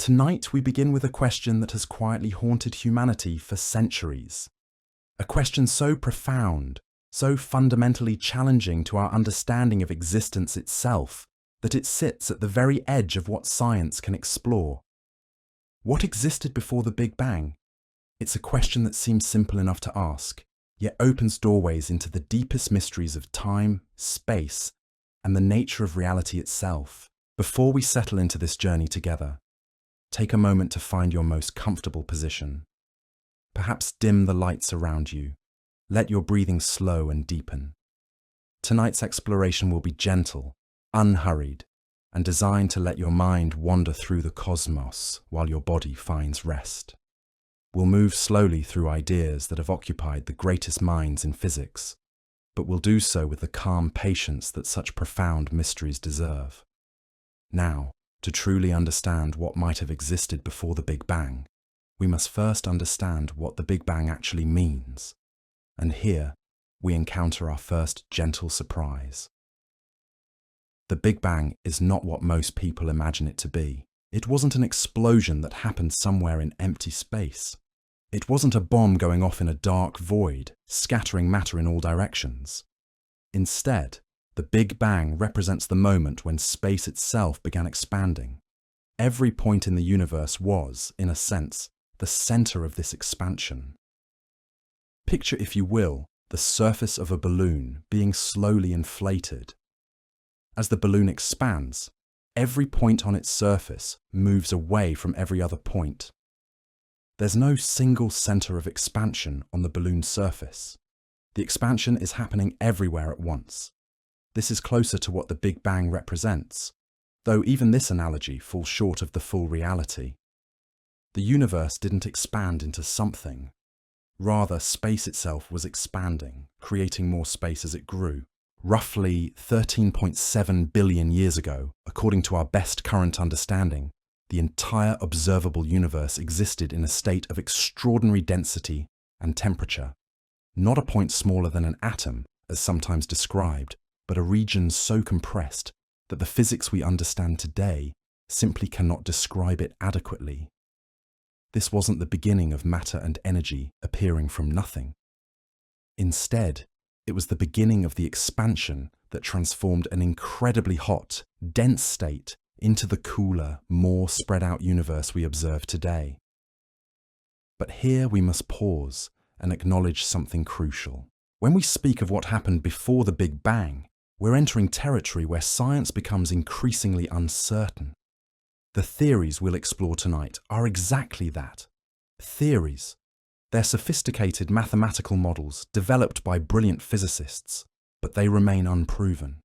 Tonight we begin with a question that has quietly haunted humanity for centuries. A question so profound, so fundamentally challenging to our understanding of existence itself, that it sits at the very edge of what science can explore. What existed before the Big Bang? It's a question that seems simple enough to ask, yet opens doorways into the deepest mysteries of time, space, and the nature of reality itself. Before we settle into this journey together, take a moment to find your most comfortable position. Perhaps dim the lights around you. Let your breathing slow and deepen. Tonight's exploration will be gentle, unhurried, and designed to let your mind wander through the cosmos while your body finds rest. We'll move slowly through ideas that have occupied the greatest minds in physics, but we'll do so with the calm patience that such profound mysteries deserve. Now, to truly understand what might have existed before the Big Bang, we must first understand what the Big Bang actually means. And here, we encounter our first gentle surprise. The Big Bang is not what most people imagine it to be. It wasn't an explosion that happened somewhere in empty space. It wasn't a bomb going off in a dark void, scattering matter in all directions. Instead, the Big Bang represents the moment when space itself began expanding. Every point in the universe was, in a sense, the center of this expansion. Picture, if you will, the surface of a balloon being slowly inflated. As the balloon expands, every point on its surface moves away from every other point. There's no single center of expansion on the balloon's surface. The expansion is happening everywhere at once. This is closer to what the Big Bang represents, though even this analogy falls short of the full reality. The universe didn't expand into something. Rather, space itself was expanding, creating more space as it grew. Roughly 13.7 billion years ago, according to our best current understanding, the entire observable universe existed in a state of extraordinary density and temperature. Not a point smaller than an atom, as sometimes described, but a region so compressed that the physics we understand today simply cannot describe it adequately. This wasn't the beginning of matter and energy appearing from nothing. Instead, it was the beginning of the expansion that transformed an incredibly hot, dense state into the cooler, more spread out universe we observe today. But here we must pause and acknowledge something crucial. When we speak of what happened before the Big Bang, we're entering territory where science becomes increasingly uncertain. The theories we'll explore tonight are exactly that. Theories. They're sophisticated mathematical models developed by brilliant physicists, but they remain unproven.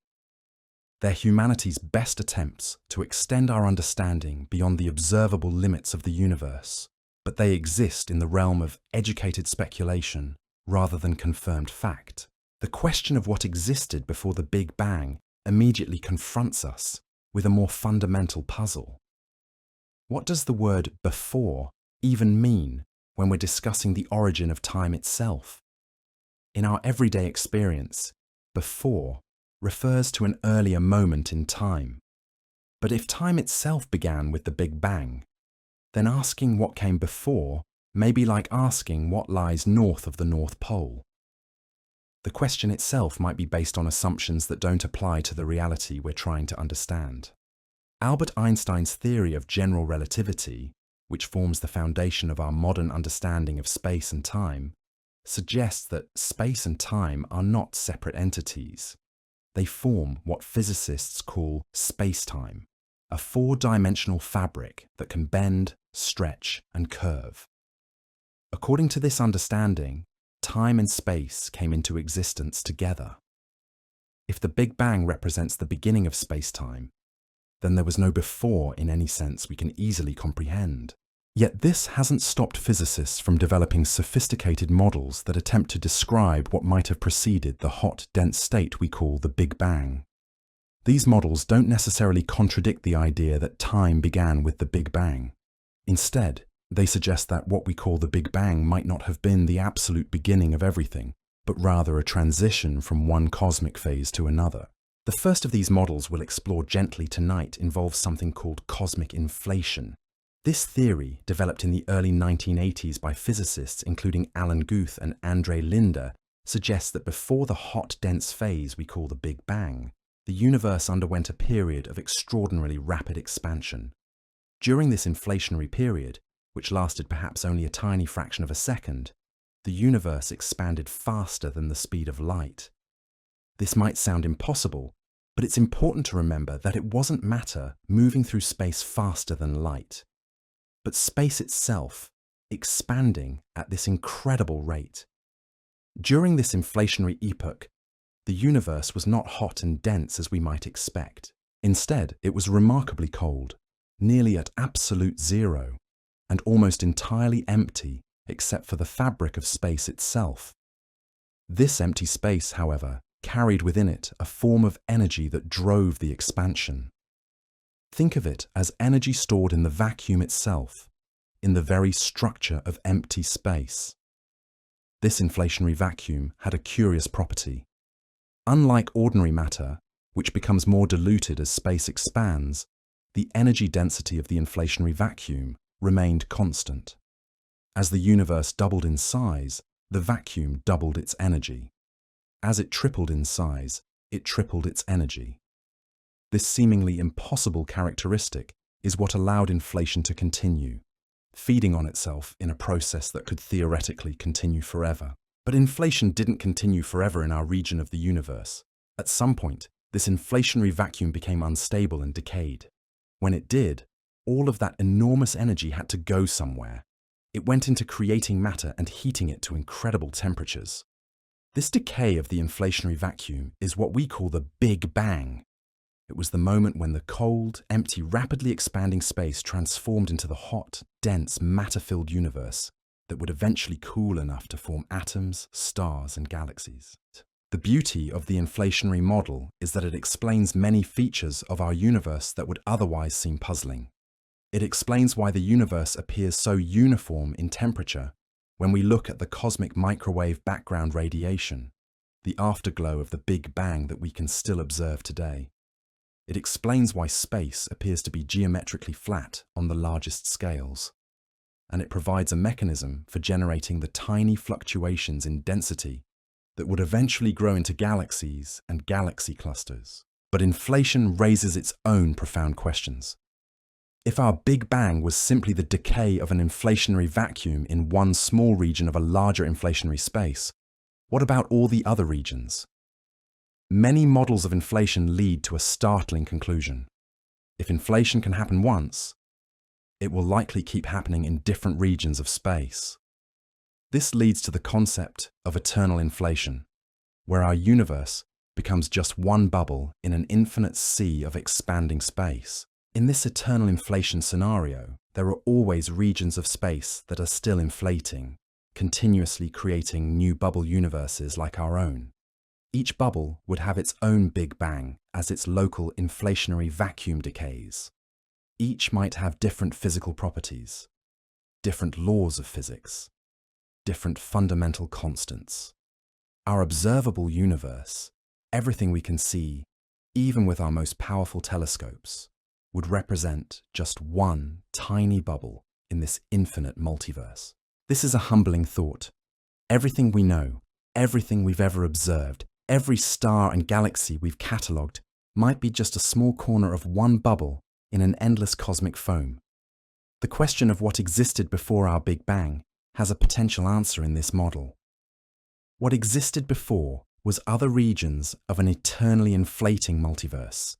They're humanity's best attempts to extend our understanding beyond the observable limits of the universe, but they exist in the realm of educated speculation rather than confirmed fact. The question of what existed before the Big Bang immediately confronts us with a more fundamental puzzle. What does the word before even mean when we're discussing the origin of time itself? In our everyday experience, before refers to an earlier moment in time. But if time itself began with the Big Bang, then asking what came before may be like asking what lies north of the North Pole. The question itself might be based on assumptions that don't apply to the reality we're trying to understand. Albert Einstein's theory of general relativity, which forms the foundation of our modern understanding of space and time, suggests that space and time are not separate entities. They form what physicists call space-time, a four-dimensional fabric that can bend, stretch, and curve. According to this understanding, time and space came into existence together. If the Big Bang represents the beginning of space-time, then there was no before in any sense we can easily comprehend. Yet this hasn't stopped physicists from developing sophisticated models that attempt to describe what might have preceded the hot, dense state we call the Big Bang. These models don't necessarily contradict the idea that time began with the Big Bang. Instead, they suggest that what we call the Big Bang might not have been the absolute beginning of everything, but rather a transition from one cosmic phase to another. The first of these models we'll explore gently tonight involves something called cosmic inflation. This theory, developed in the early 1980s by physicists including Alan Guth and Andre Linde, suggests that before the hot, dense phase we call the Big Bang, the universe underwent a period of extraordinarily rapid expansion. During this inflationary period, which lasted perhaps only a tiny fraction of a second, the universe expanded faster than the speed of light. This might sound impossible, but it's important to remember that it wasn't matter moving through space faster than light, but space itself expanding at this incredible rate. During this inflationary epoch, the universe was not hot and dense as we might expect. Instead, it was remarkably cold, nearly at absolute zero, and almost entirely empty except for the fabric of space itself. This empty space, however, carried within it a form of energy that drove the expansion. Think of it as energy stored in the vacuum itself, in the very structure of empty space. This inflationary vacuum had a curious property. Unlike ordinary matter, which becomes more diluted as space expands, the energy density of the inflationary vacuum remained constant. As the universe doubled in size, the vacuum doubled its energy. As it tripled in size, it tripled its energy. This seemingly impossible characteristic is what allowed inflation to continue, feeding on itself in a process that could theoretically continue forever. But inflation didn't continue forever in our region of the universe. At some point, this inflationary vacuum became unstable and decayed. When it did, all of that enormous energy had to go somewhere. It went into creating matter and heating it to incredible temperatures. This decay of the inflationary vacuum is what we call the Big Bang. It was the moment when the cold, empty, rapidly expanding space transformed into the hot, dense, matter-filled universe that would eventually cool enough to form atoms, stars, and galaxies. The beauty of the inflationary model is that it explains many features of our universe that would otherwise seem puzzling. It explains why the universe appears so uniform in temperature when we look at the cosmic microwave background radiation, the afterglow of the Big Bang that we can still observe today. It explains why space appears to be geometrically flat on the largest scales. And it provides a mechanism for generating the tiny fluctuations in density that would eventually grow into galaxies and galaxy clusters. But inflation raises its own profound questions. If our Big Bang was simply the decay of an inflationary vacuum in one small region of a larger inflationary space, what about all the other regions? Many models of inflation lead to a startling conclusion. If inflation can happen once, it will likely keep happening in different regions of space. This leads to the concept of eternal inflation, where our universe becomes just one bubble in an infinite sea of expanding space. In this eternal inflation scenario, there are always regions of space that are still inflating, continuously creating new bubble universes like our own. Each bubble would have its own Big Bang as its local inflationary vacuum decays. Each might have different physical properties, different laws of physics, different fundamental constants. Our observable universe, everything we can see, even with our most powerful telescopes, would represent just one tiny bubble in this infinite multiverse. This is a humbling thought. Everything we know, everything we've ever observed, every star and galaxy we've catalogued might be just a small corner of one bubble in an endless cosmic foam. The question of what existed before our Big Bang has a potential answer in this model. What existed before was other regions of an eternally inflating multiverse,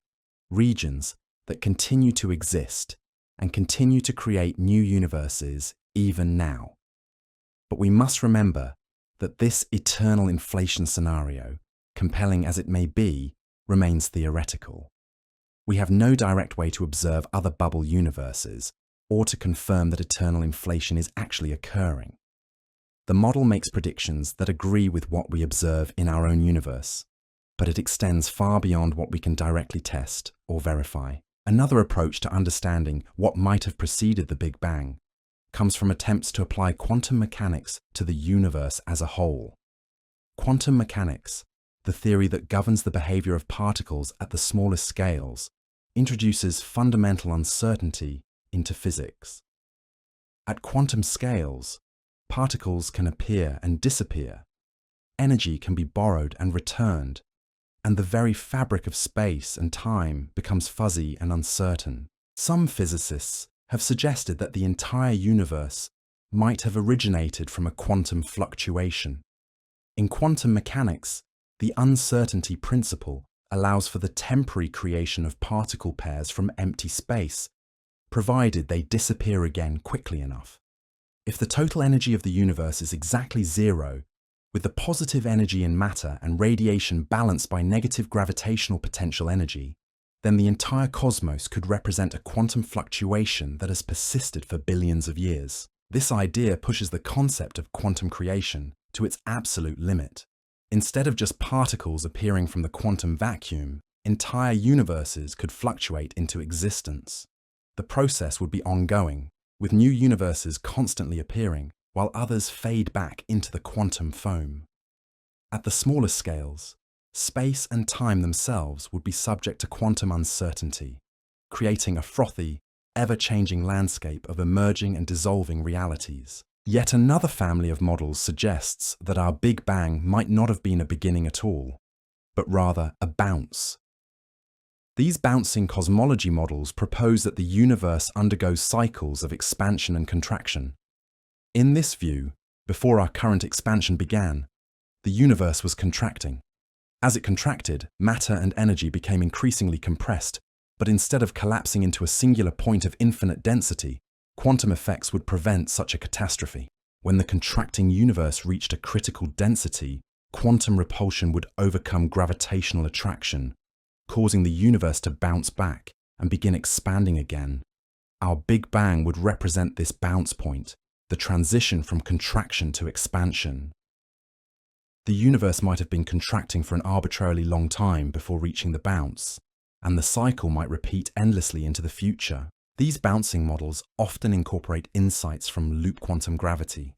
regions that continue to exist and continue to create new universes even now. But we must remember that this eternal inflation scenario, compelling as it may be, remains theoretical. We have no direct way to observe other bubble universes or to confirm that eternal inflation is actually occurring. The model makes predictions that agree with what we observe in our own universe, but it extends far beyond what we can directly test or verify. Another approach to understanding what might have preceded the Big Bang comes from attempts to apply quantum mechanics to the universe as a whole. Quantum mechanics, the theory that governs the behavior of particles at the smallest scales, introduces fundamental uncertainty into physics. At quantum scales, particles can appear and disappear, energy can be borrowed and returned, and the very fabric of space and time becomes fuzzy and uncertain. Some physicists have suggested that the entire universe might have originated from a quantum fluctuation. In quantum mechanics, the uncertainty principle allows for the temporary creation of particle pairs from empty space, provided they disappear again quickly enough. If the total energy of the universe is exactly zero, with the positive energy in matter and radiation balanced by negative gravitational potential energy, then the entire cosmos could represent a quantum fluctuation that has persisted for billions of years. This idea pushes the concept of quantum creation to its absolute limit. Instead of just particles appearing from the quantum vacuum, entire universes could fluctuate into existence. The process would be ongoing, with new universes constantly appearing, while others fade back into the quantum foam. At the smaller scales, space and time themselves would be subject to quantum uncertainty, creating a frothy, ever-changing landscape of emerging and dissolving realities. Yet another family of models suggests that our Big Bang might not have been a beginning at all, but rather a bounce. These bouncing cosmology models propose that the universe undergoes cycles of expansion and contraction. In this view, before our current expansion began, the universe was contracting. As it contracted, matter and energy became increasingly compressed, but instead of collapsing into a singular point of infinite density, quantum effects would prevent such a catastrophe. When the contracting universe reached a critical density, quantum repulsion would overcome gravitational attraction, causing the universe to bounce back and begin expanding again. Our Big Bang would represent this bounce point, the transition from contraction to expansion. The universe might have been contracting for an arbitrarily long time before reaching the bounce, and the cycle might repeat endlessly into the future. These bouncing models often incorporate insights from loop quantum gravity,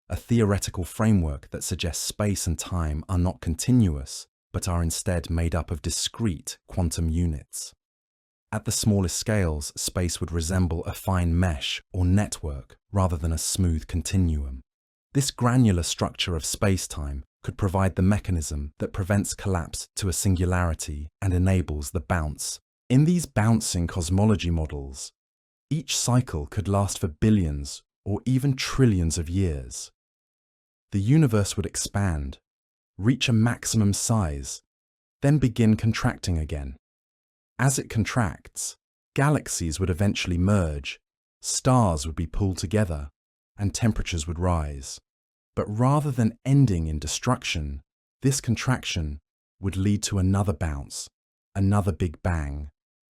a theoretical framework that suggests space and time are not continuous, but are instead made up of discrete quantum units. At the smallest scales, space would resemble a fine mesh or network rather than a smooth continuum. This granular structure of space-time could provide the mechanism that prevents collapse to a singularity and enables the bounce. In these bouncing cosmology models, each cycle could last for billions or even trillions of years. The universe would expand, reach a maximum size, then begin contracting again. As it contracts, galaxies would eventually merge, stars would be pulled together, and temperatures would rise. But rather than ending in destruction, this contraction would lead to another bounce, another Big Bang,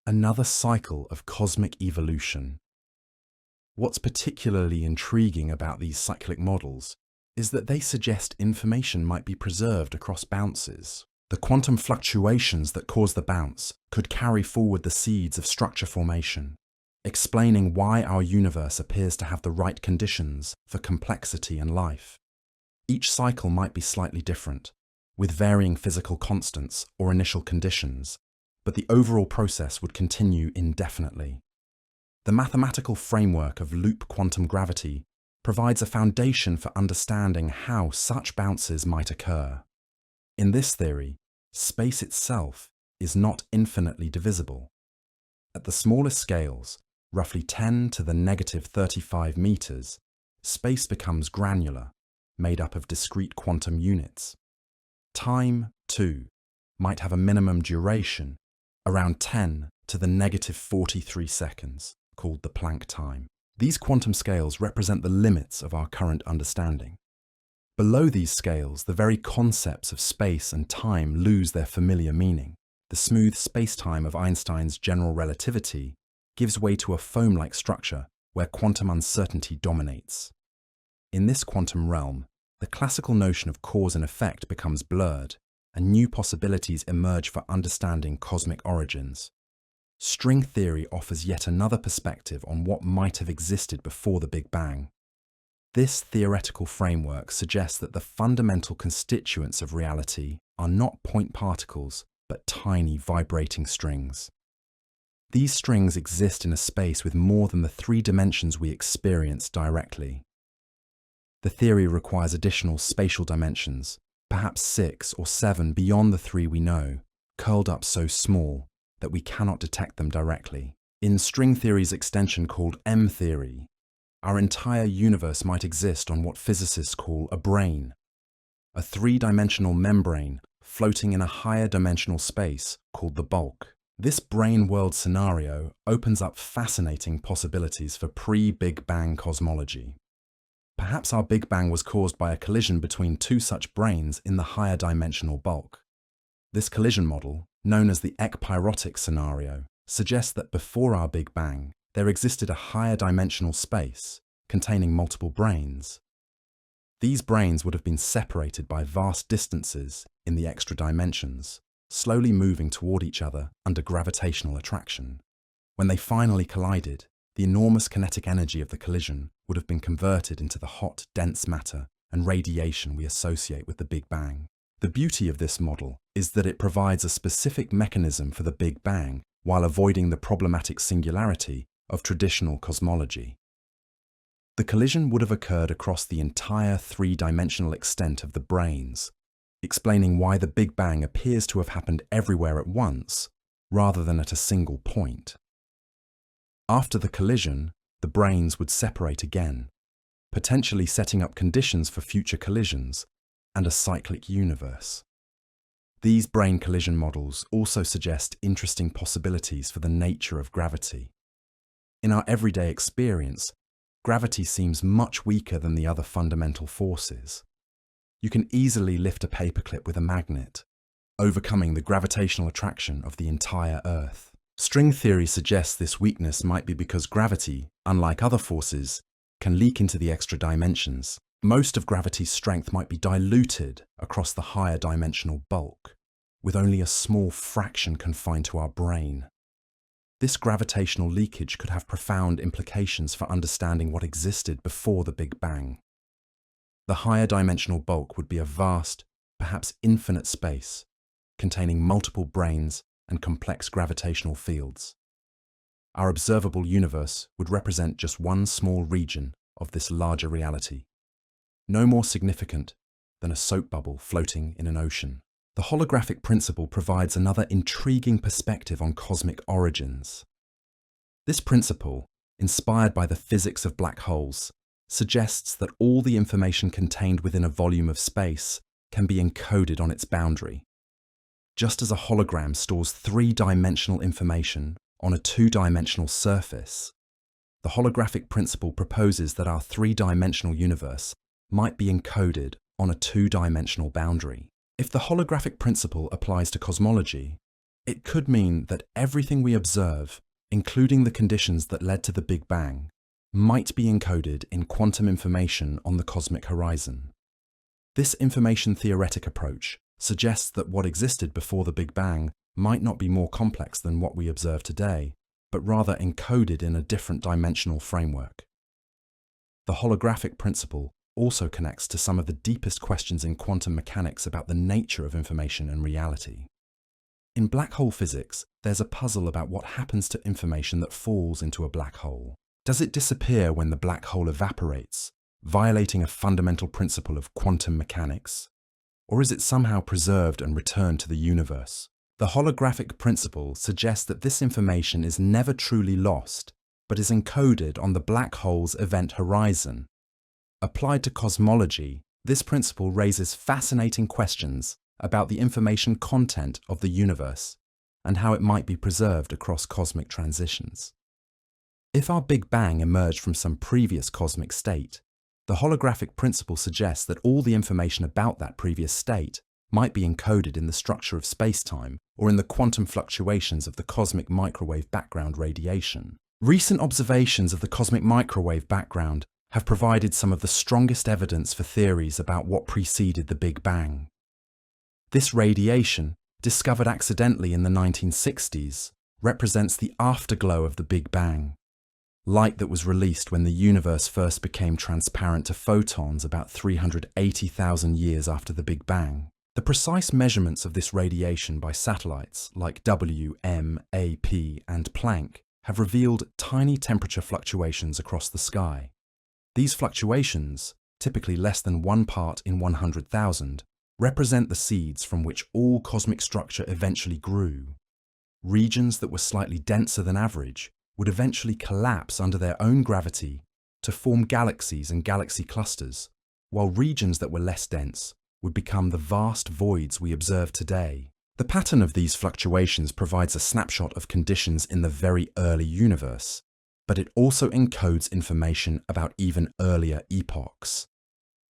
another cycle of cosmic evolution. What's particularly intriguing about these cyclic models is that they suggest information might be preserved across bounces. The quantum fluctuations that cause the bounce could carry forward the seeds of structure formation, explaining why our universe appears to have the right conditions for complexity and life. Each cycle might be slightly different, with varying physical constants or initial conditions, but the overall process would continue indefinitely. The mathematical framework of loop quantum gravity provides a foundation for understanding how such bounces might occur. In this theory, space itself is not infinitely divisible. At the smallest scales, roughly 10 to the negative 35 meters, space becomes granular, made up of discrete quantum units. Time, too, might have a minimum duration, around 10 to the negative 43 seconds, called the Planck time. These quantum scales represent the limits of our current understanding. Below these scales, the very concepts of space and time lose their familiar meaning. The smooth space-time of Einstein's general relativity gives way to a foam-like structure where quantum uncertainty dominates. In this quantum realm, the classical notion of cause and effect becomes blurred, and new possibilities emerge for understanding cosmic origins. String theory offers yet another perspective on what might have existed before the Big Bang. This theoretical framework suggests that the fundamental constituents of reality are not point particles, but tiny vibrating strings. These strings exist in a space with more than the 3 dimensions we experience directly. The theory requires additional spatial dimensions, perhaps 6 or 7 beyond the 3 we know, curled up so small that we cannot detect them directly. In string theory's extension called M-theory, our entire universe might exist on what physicists call a brane, a 3-dimensional membrane floating in a higher dimensional space called the bulk. This brane world scenario opens up fascinating possibilities for pre-Big Bang cosmology. Perhaps our Big Bang was caused by a collision between 2 such branes in the higher dimensional bulk. This collision model, known as the ekpyrotic scenario, suggests that before our Big Bang, there existed a higher dimensional space containing multiple branes. These branes would have been separated by vast distances in the extra dimensions, slowly moving toward each other under gravitational attraction. When they finally collided, the enormous kinetic energy of the collision would have been converted into the hot, dense matter and radiation we associate with the Big Bang. The beauty of this model is that it provides a specific mechanism for the Big Bang while avoiding the problematic singularity of traditional cosmology. The collision would have occurred across the entire 3-dimensional extent of the branes, explaining why the Big Bang appears to have happened everywhere at once, rather than at a single point. After the collision, the branes would separate again, potentially setting up conditions for future collisions and a cyclic universe. These brane collision models also suggest interesting possibilities for the nature of gravity. In our everyday experience, gravity seems much weaker than the other fundamental forces. You can easily lift a paperclip with a magnet, overcoming the gravitational attraction of the entire Earth. String theory suggests this weakness might be because gravity, unlike other forces, can leak into the extra dimensions. Most of gravity's strength might be diluted across the higher dimensional bulk, with only a small fraction confined to our brane. This gravitational leakage could have profound implications for understanding what existed before the Big Bang. The higher dimensional bulk would be a vast, perhaps infinite space, containing multiple branes and complex gravitational fields. Our observable universe would represent just one small region of this larger reality, no more significant than a soap bubble floating in an ocean. The holographic principle provides another intriguing perspective on cosmic origins. This principle, inspired by the physics of black holes, suggests that all the information contained within a volume of space can be encoded on its boundary. Just as a hologram stores 3-dimensional information on a 2-dimensional surface, the holographic principle proposes that our 3-dimensional universe might be encoded on a 2-dimensional boundary. If the holographic principle applies to cosmology, it could mean that everything we observe, including the conditions that led to the Big Bang, might be encoded in quantum information on the cosmic horizon. This information theoretic approach suggests that what existed before the Big Bang might not be more complex than what we observe today, but rather encoded in a different dimensional framework. The holographic principle also connects to some of the deepest questions in quantum mechanics about the nature of information and reality. In black hole physics, there's a puzzle about what happens to information that falls into a black hole. Does it disappear when the black hole evaporates, violating a fundamental principle of quantum mechanics? Or is it somehow preserved and returned to the universe? The holographic principle suggests that this information is never truly lost, but is encoded on the black hole's event horizon. Applied to cosmology, this principle raises fascinating questions about the information content of the universe and how it might be preserved across cosmic transitions. If our Big Bang emerged from some previous cosmic state, the holographic principle suggests that all the information about that previous state might be encoded in the structure of space-time or in the quantum fluctuations of the cosmic microwave background radiation. Recent observations of the cosmic microwave background have provided some of the strongest evidence for theories about what preceded the Big Bang. This radiation, discovered accidentally in the 1960s, represents the afterglow of the Big Bang, light that was released when the universe first became transparent to photons about 380,000 years after the Big Bang. The precise measurements of this radiation by satellites like W, M, AP, and Planck have revealed tiny temperature fluctuations across the sky. These fluctuations, typically less than 1 part in 100,000, represent the seeds from which all cosmic structure eventually grew. Regions that were slightly denser than average would eventually collapse under their own gravity to form galaxies and galaxy clusters, while regions that were less dense would become the vast voids we observe today. The pattern of these fluctuations provides a snapshot of conditions in the very early universe, but it also encodes information about even earlier epochs.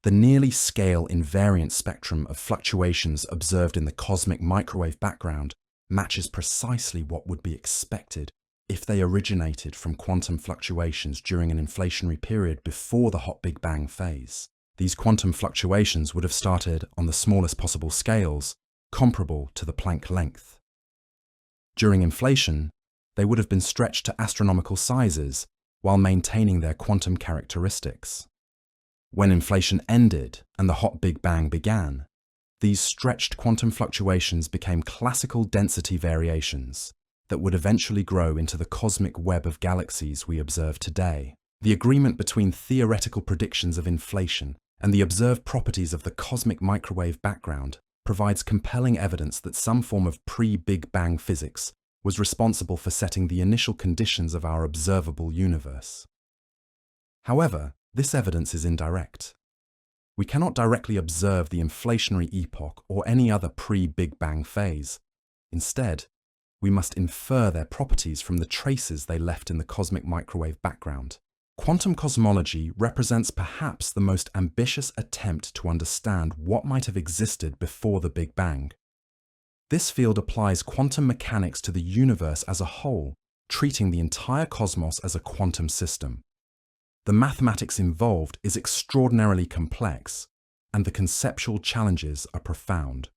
The nearly scale invariant spectrum of fluctuations observed in the cosmic microwave background matches precisely what would be expected if they originated from quantum fluctuations during an inflationary period before the hot Big Bang phase. These quantum fluctuations would have started on the smallest possible scales, comparable to the Planck length. During inflation, they would have been stretched to astronomical sizes while maintaining their quantum characteristics. When inflation ended and the hot Big Bang began, these stretched quantum fluctuations became classical density variations that would eventually grow into the cosmic web of galaxies we observe today. The agreement between theoretical predictions of inflation and the observed properties of the cosmic microwave background provides compelling evidence that some form of pre-Big Bang physics was responsible for setting the initial conditions of our observable universe. However, this evidence is indirect. We cannot directly observe the inflationary epoch or any other pre-Big Bang phase. Instead, we must infer their properties from the traces they left in the cosmic microwave background. Quantum cosmology represents perhaps the most ambitious attempt to understand what might have existed before the Big Bang. This field applies quantum mechanics to the universe as a whole, treating the entire cosmos as a quantum system. The mathematics involved is extraordinarily complex, and the conceptual challenges are profound.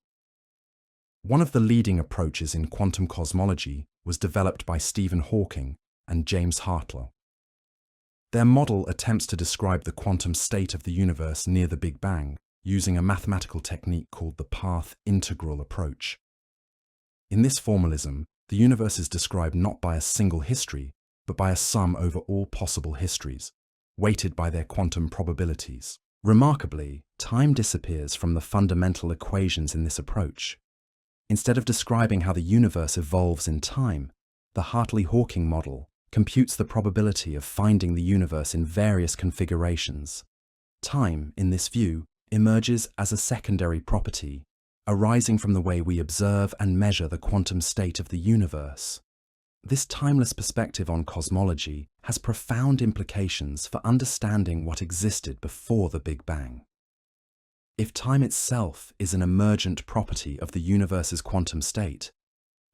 One of the leading approaches in quantum cosmology was developed by Stephen Hawking and James Hartle. Their model attempts to describe the quantum state of the universe near the Big Bang using a mathematical technique called the path integral approach. In this formalism, the universe is described not by a single history, but by a sum over all possible histories, weighted by their quantum probabilities. Remarkably, time disappears from the fundamental equations in this approach. Instead of describing how the universe evolves in time, the Hartley-Hawking model computes the probability of finding the universe in various configurations. Time, in this view, emerges as a secondary property, arising from the way we observe and measure the quantum state of the universe. This timeless perspective on cosmology has profound implications for understanding what existed before the Big Bang. If time itself is an emergent property of the universe's quantum state,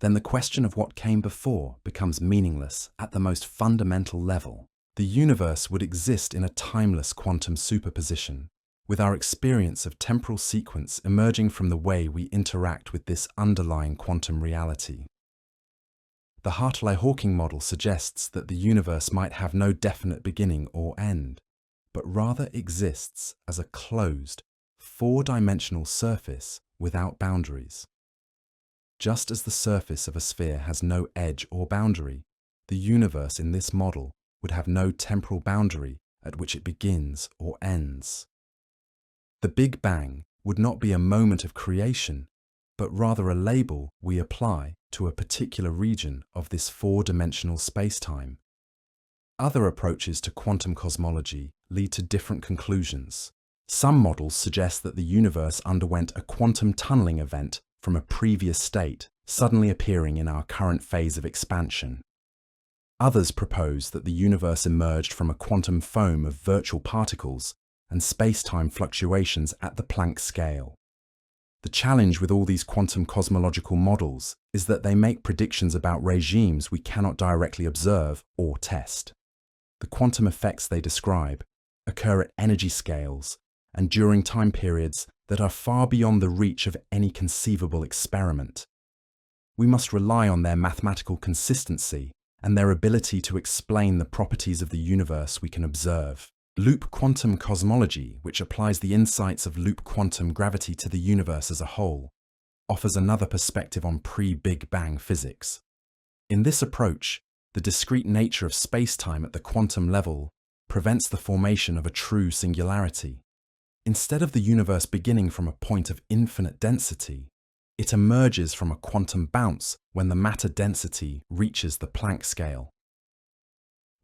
then the question of what came before becomes meaningless at the most fundamental level. The universe would exist in a timeless quantum superposition, with our experience of temporal sequence emerging from the way we interact with this underlying quantum reality. The Hartley-Hawking model suggests that the universe might have no definite beginning or end, but rather exists as a closed, four-dimensional surface without boundaries. Just as the surface of a sphere has no edge or boundary, the universe in this model would have no temporal boundary at which it begins or ends. The Big Bang would not be a moment of creation, but rather a label we apply to a particular region of this four-dimensional space-time. Other approaches to quantum cosmology lead to different conclusions. Some models suggest that the universe underwent a quantum tunneling event from a previous state, suddenly appearing in our current phase of expansion. Others propose that the universe emerged from a quantum foam of virtual particles and space-time fluctuations at the Planck scale. The challenge with all these quantum cosmological models is that they make predictions about regimes we cannot directly observe or test. The quantum effects they describe occur at energy scales and during time periods that are far beyond the reach of any conceivable experiment. We must rely on their mathematical consistency and their ability to explain the properties of the universe we can observe. Loop quantum cosmology, which applies the insights of loop quantum gravity to the universe as a whole, offers another perspective on pre-Big Bang physics. In this approach, the discrete nature of space-time at the quantum level prevents the formation of a true singularity. Instead of the universe beginning from a point of infinite density, it emerges from a quantum bounce when the matter density reaches the Planck scale.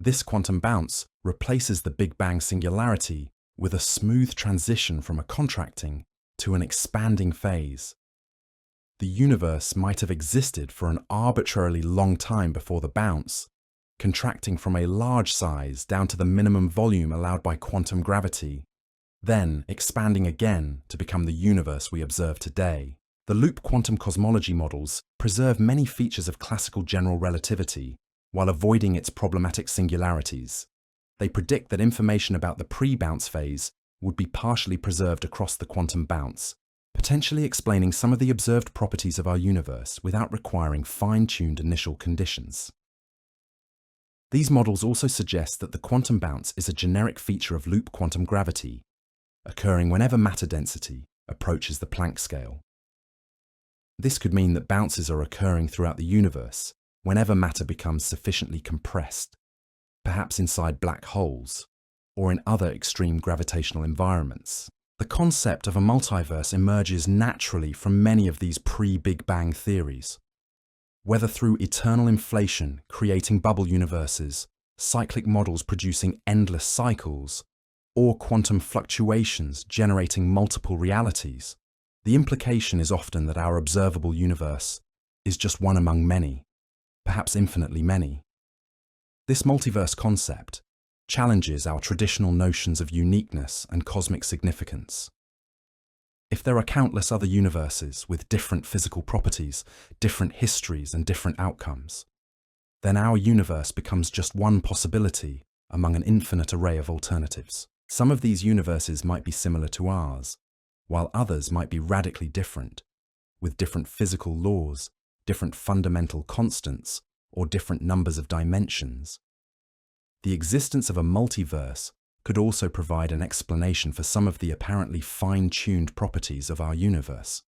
This quantum bounce replaces the Big Bang singularity with a smooth transition from a contracting to an expanding phase. The universe might have existed for an arbitrarily long time before the bounce, contracting from a large size down to the minimum volume allowed by quantum gravity, then expanding again to become the universe we observe today. The loop quantum cosmology models preserve many features of classical general relativity while avoiding its problematic singularities. They predict that information about the pre-bounce phase would be partially preserved across the quantum bounce, potentially explaining some of the observed properties of our universe without requiring fine-tuned initial conditions. These models also suggest that the quantum bounce is a generic feature of loop quantum gravity, occurring whenever matter density approaches the Planck scale. This could mean that bounces are occurring throughout the universe whenever matter becomes sufficiently compressed, perhaps inside black holes or in other extreme gravitational environments. The concept of a multiverse emerges naturally from many of these pre-Big Bang theories. Whether through eternal inflation creating bubble universes, cyclic models producing endless cycles, or quantum fluctuations generating multiple realities, the implication is often that our observable universe is just one among many, perhaps infinitely many. This multiverse concept challenges our traditional notions of uniqueness and cosmic significance. If there are countless other universes with different physical properties, different histories, and different outcomes, then our universe becomes just one possibility among an infinite array of alternatives. Some of these universes might be similar to ours, while others might be radically different, with different physical laws, different fundamental constants, or different numbers of dimensions. The existence of a multiverse could also provide an explanation for some of the apparently fine-tuned properties of our universe.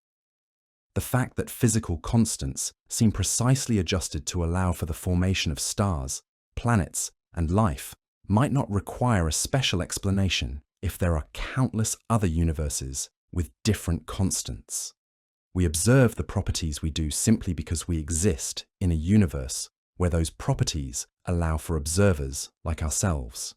The fact that physical constants seem precisely adjusted to allow for the formation of stars, planets, and life might not require a special explanation if there are countless other universes with different constants. We observe the properties we do simply because we exist in a universe where those properties allow for observers like ourselves.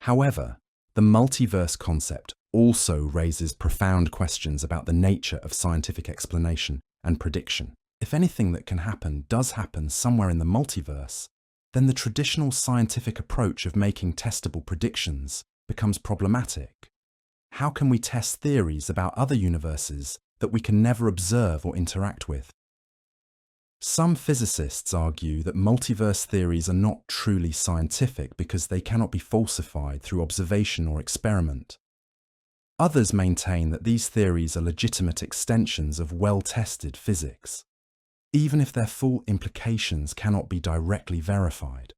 However, the multiverse concept also raises profound questions about the nature of scientific explanation and prediction. If anything that can happen does happen somewhere in the multiverse, then the traditional scientific approach of making testable predictions becomes problematic. How can we test theories about other universes that we can never observe or interact with? Some physicists argue that multiverse theories are not truly scientific because they cannot be falsified through observation or experiment. Others maintain that these theories are legitimate extensions of well-tested physics, even if their full implications cannot be directly verified.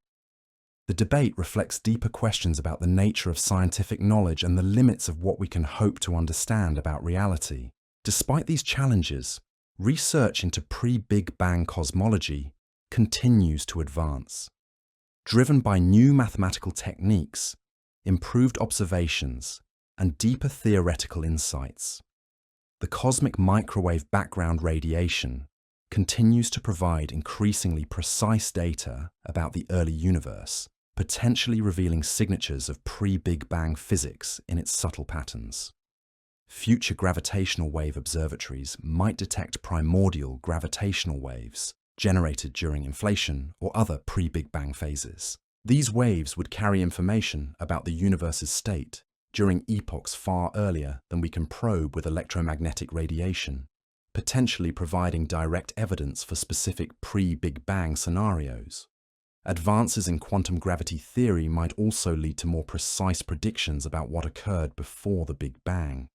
The debate reflects deeper questions about the nature of scientific knowledge and the limits of what we can hope to understand about reality. Despite these challenges, research into pre-Big Bang cosmology continues to advance. Driven by new mathematical techniques, improved observations, and deeper theoretical insights, the cosmic microwave background radiation continues to provide increasingly precise data about the early universe, potentially revealing signatures of pre-Big Bang physics in its subtle patterns. Future gravitational wave observatories might detect primordial gravitational waves generated during inflation or other pre-Big Bang phases. These waves would carry information about the universe's state during epochs far earlier than we can probe with electromagnetic radiation, potentially providing direct evidence for specific pre-Big Bang scenarios. Advances in quantum gravity theory might also lead to more precise predictions about what occurred before the Big Bang.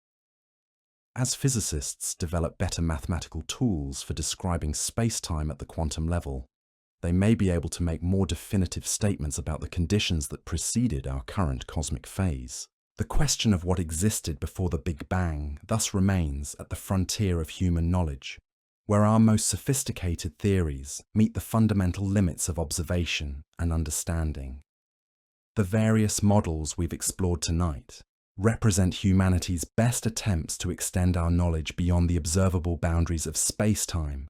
As physicists develop better mathematical tools for describing space-time at the quantum level, they may be able to make more definitive statements about the conditions that preceded our current cosmic phase. The question of what existed before the Big Bang thus remains at the frontier of human knowledge, where our most sophisticated theories meet the fundamental limits of observation and understanding. The various models we've explored tonight represent humanity's best attempts to extend our knowledge beyond the observable boundaries of space-time,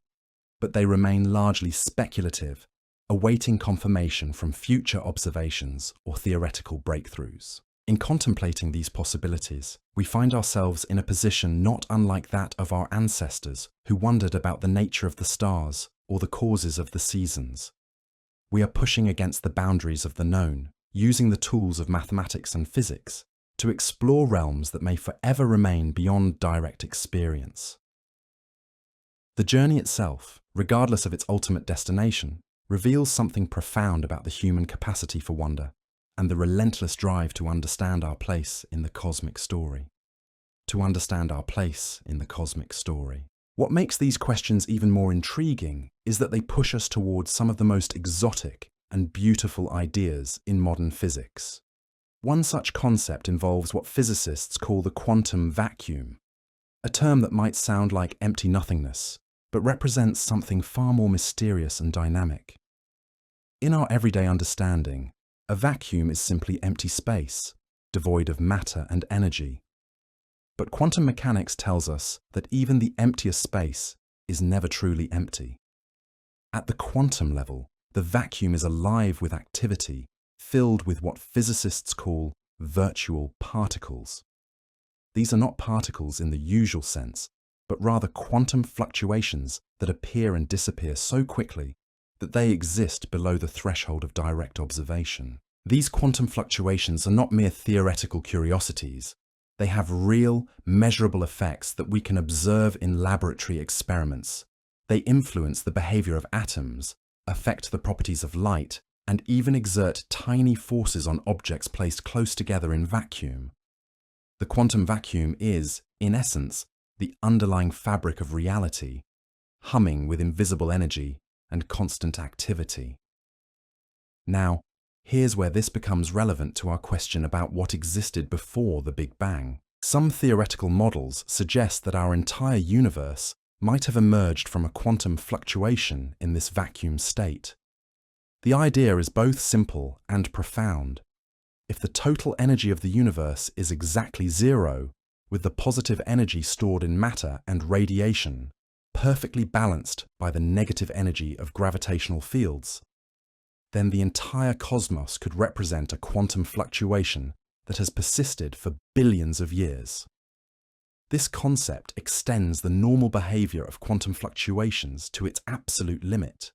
but they remain largely speculative, awaiting confirmation from future observations or theoretical breakthroughs. In contemplating these possibilities, we find ourselves in a position not unlike that of our ancestors who wondered about the nature of the stars or the causes of the seasons. We are pushing against the boundaries of the known, using the tools of mathematics and physics to explore realms that may forever remain beyond direct experience. The journey itself, regardless of its ultimate destination, reveals something profound about the human capacity for wonder and the relentless drive to understand our place in the cosmic story. To understand our place in the cosmic story. What makes these questions even more intriguing is that they push us towards some of the most exotic and beautiful ideas in modern physics. One such concept involves what physicists call the quantum vacuum, a term that might sound like empty nothingness, but represents something far more mysterious and dynamic. In our everyday understanding, a vacuum is simply empty space, devoid of matter and energy. But quantum mechanics tells us that even the emptiest space is never truly empty. At the quantum level, the vacuum is alive with activity, filled with what physicists call virtual particles. These are not particles in the usual sense, but rather quantum fluctuations that appear and disappear so quickly that they exist below the threshold of direct observation. These quantum fluctuations are not mere theoretical curiosities. They have real, measurable effects that we can observe in laboratory experiments. They influence the behavior of atoms, affect the properties of light, and even exert tiny forces on objects placed close together in vacuum. The quantum vacuum is, in essence, the underlying fabric of reality, humming with invisible energy and constant activity. Now, here's where this becomes relevant to our question about what existed before the Big Bang. Some theoretical models suggest that our entire universe might have emerged from a quantum fluctuation in this vacuum state. The idea is both simple and profound. If the total energy of the universe is exactly zero, with the positive energy stored in matter and radiation, perfectly balanced by the negative energy of gravitational fields, then the entire cosmos could represent a quantum fluctuation that has persisted for billions of years. This concept extends the normal behavior of quantum fluctuations to its absolute limit.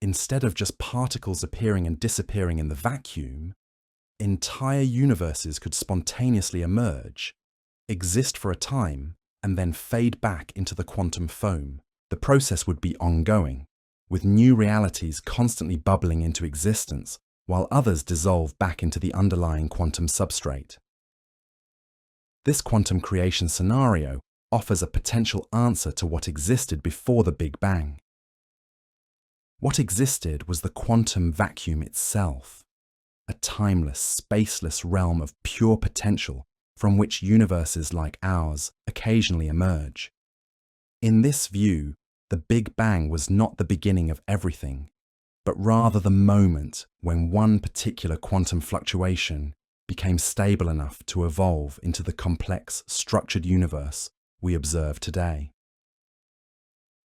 Instead of just particles appearing and disappearing in the vacuum, entire universes could spontaneously emerge, exist for a time, and then fade back into the quantum foam. The process would be ongoing, with new realities constantly bubbling into existence, while others dissolve back into the underlying quantum substrate. This quantum creation scenario offers a potential answer to what existed before the Big Bang. What existed was the quantum vacuum itself, a timeless, spaceless realm of pure potential from which universes like ours occasionally emerge. In this view, the Big Bang was not the beginning of everything, but rather the moment when one particular quantum fluctuation became stable enough to evolve into the complex, structured universe we observe today.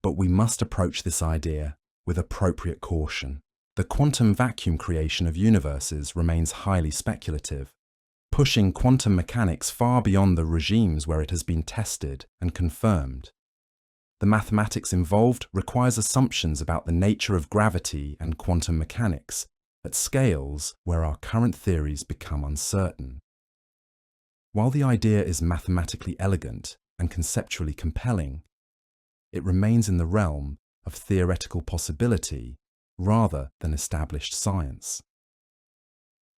But we must approach this idea with appropriate caution. The quantum vacuum creation of universes remains highly speculative, pushing quantum mechanics far beyond the regimes where it has been tested and confirmed. The mathematics involved requires assumptions about the nature of gravity and quantum mechanics at scales where our current theories become uncertain. While the idea is mathematically elegant and conceptually compelling, it remains in the realm of theoretical possibility rather than established science.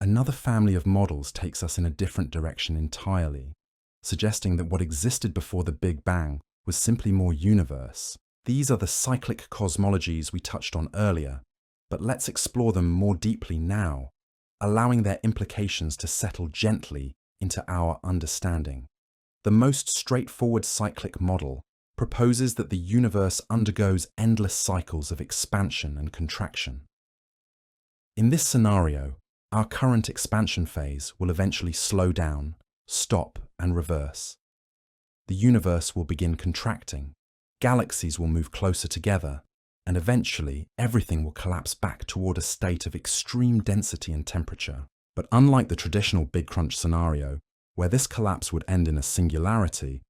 Another family of models takes us in a different direction entirely, suggesting that what existed before the Big Bang was simply more universe. These are the cyclic cosmologies we touched on earlier, but let's explore them more deeply now, allowing their implications to settle gently into our understanding. The most straightforward cyclic model proposes that the universe undergoes endless cycles of expansion and contraction. In this scenario, our current expansion phase will eventually slow down, stop, and reverse. The universe will begin contracting, galaxies will move closer together, and eventually everything will collapse back toward a state of extreme density and temperature. But unlike the traditional Big Crunch scenario, where this collapse would end in a singularity,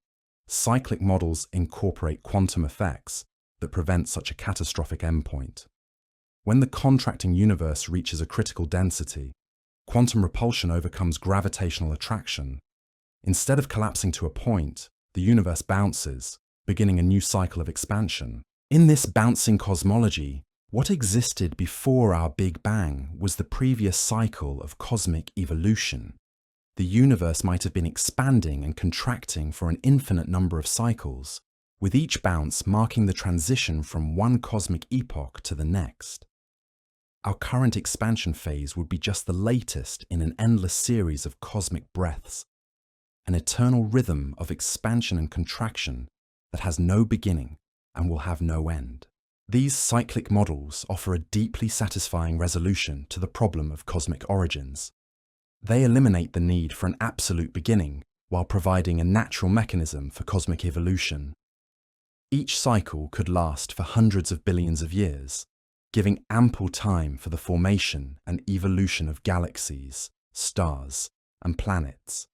cyclic models incorporate quantum effects that prevent such a catastrophic endpoint. When the contracting universe reaches a critical density, quantum repulsion overcomes gravitational attraction. Instead of collapsing to a point, the universe bounces, beginning a new cycle of expansion. In this bouncing cosmology, what existed before our Big Bang was the previous cycle of cosmic evolution. The universe might have been expanding and contracting for an infinite number of cycles, with each bounce marking the transition from one cosmic epoch to the next. Our current expansion phase would be just the latest in an endless series of cosmic breaths, an eternal rhythm of expansion and contraction that has no beginning and will have no end. These cyclic models offer a deeply satisfying resolution to the problem of cosmic origins. They eliminate the need for an absolute beginning while providing a natural mechanism for cosmic evolution. Each cycle could last for hundreds of billions of years, giving ample time for the formation and evolution of galaxies, stars, and planets.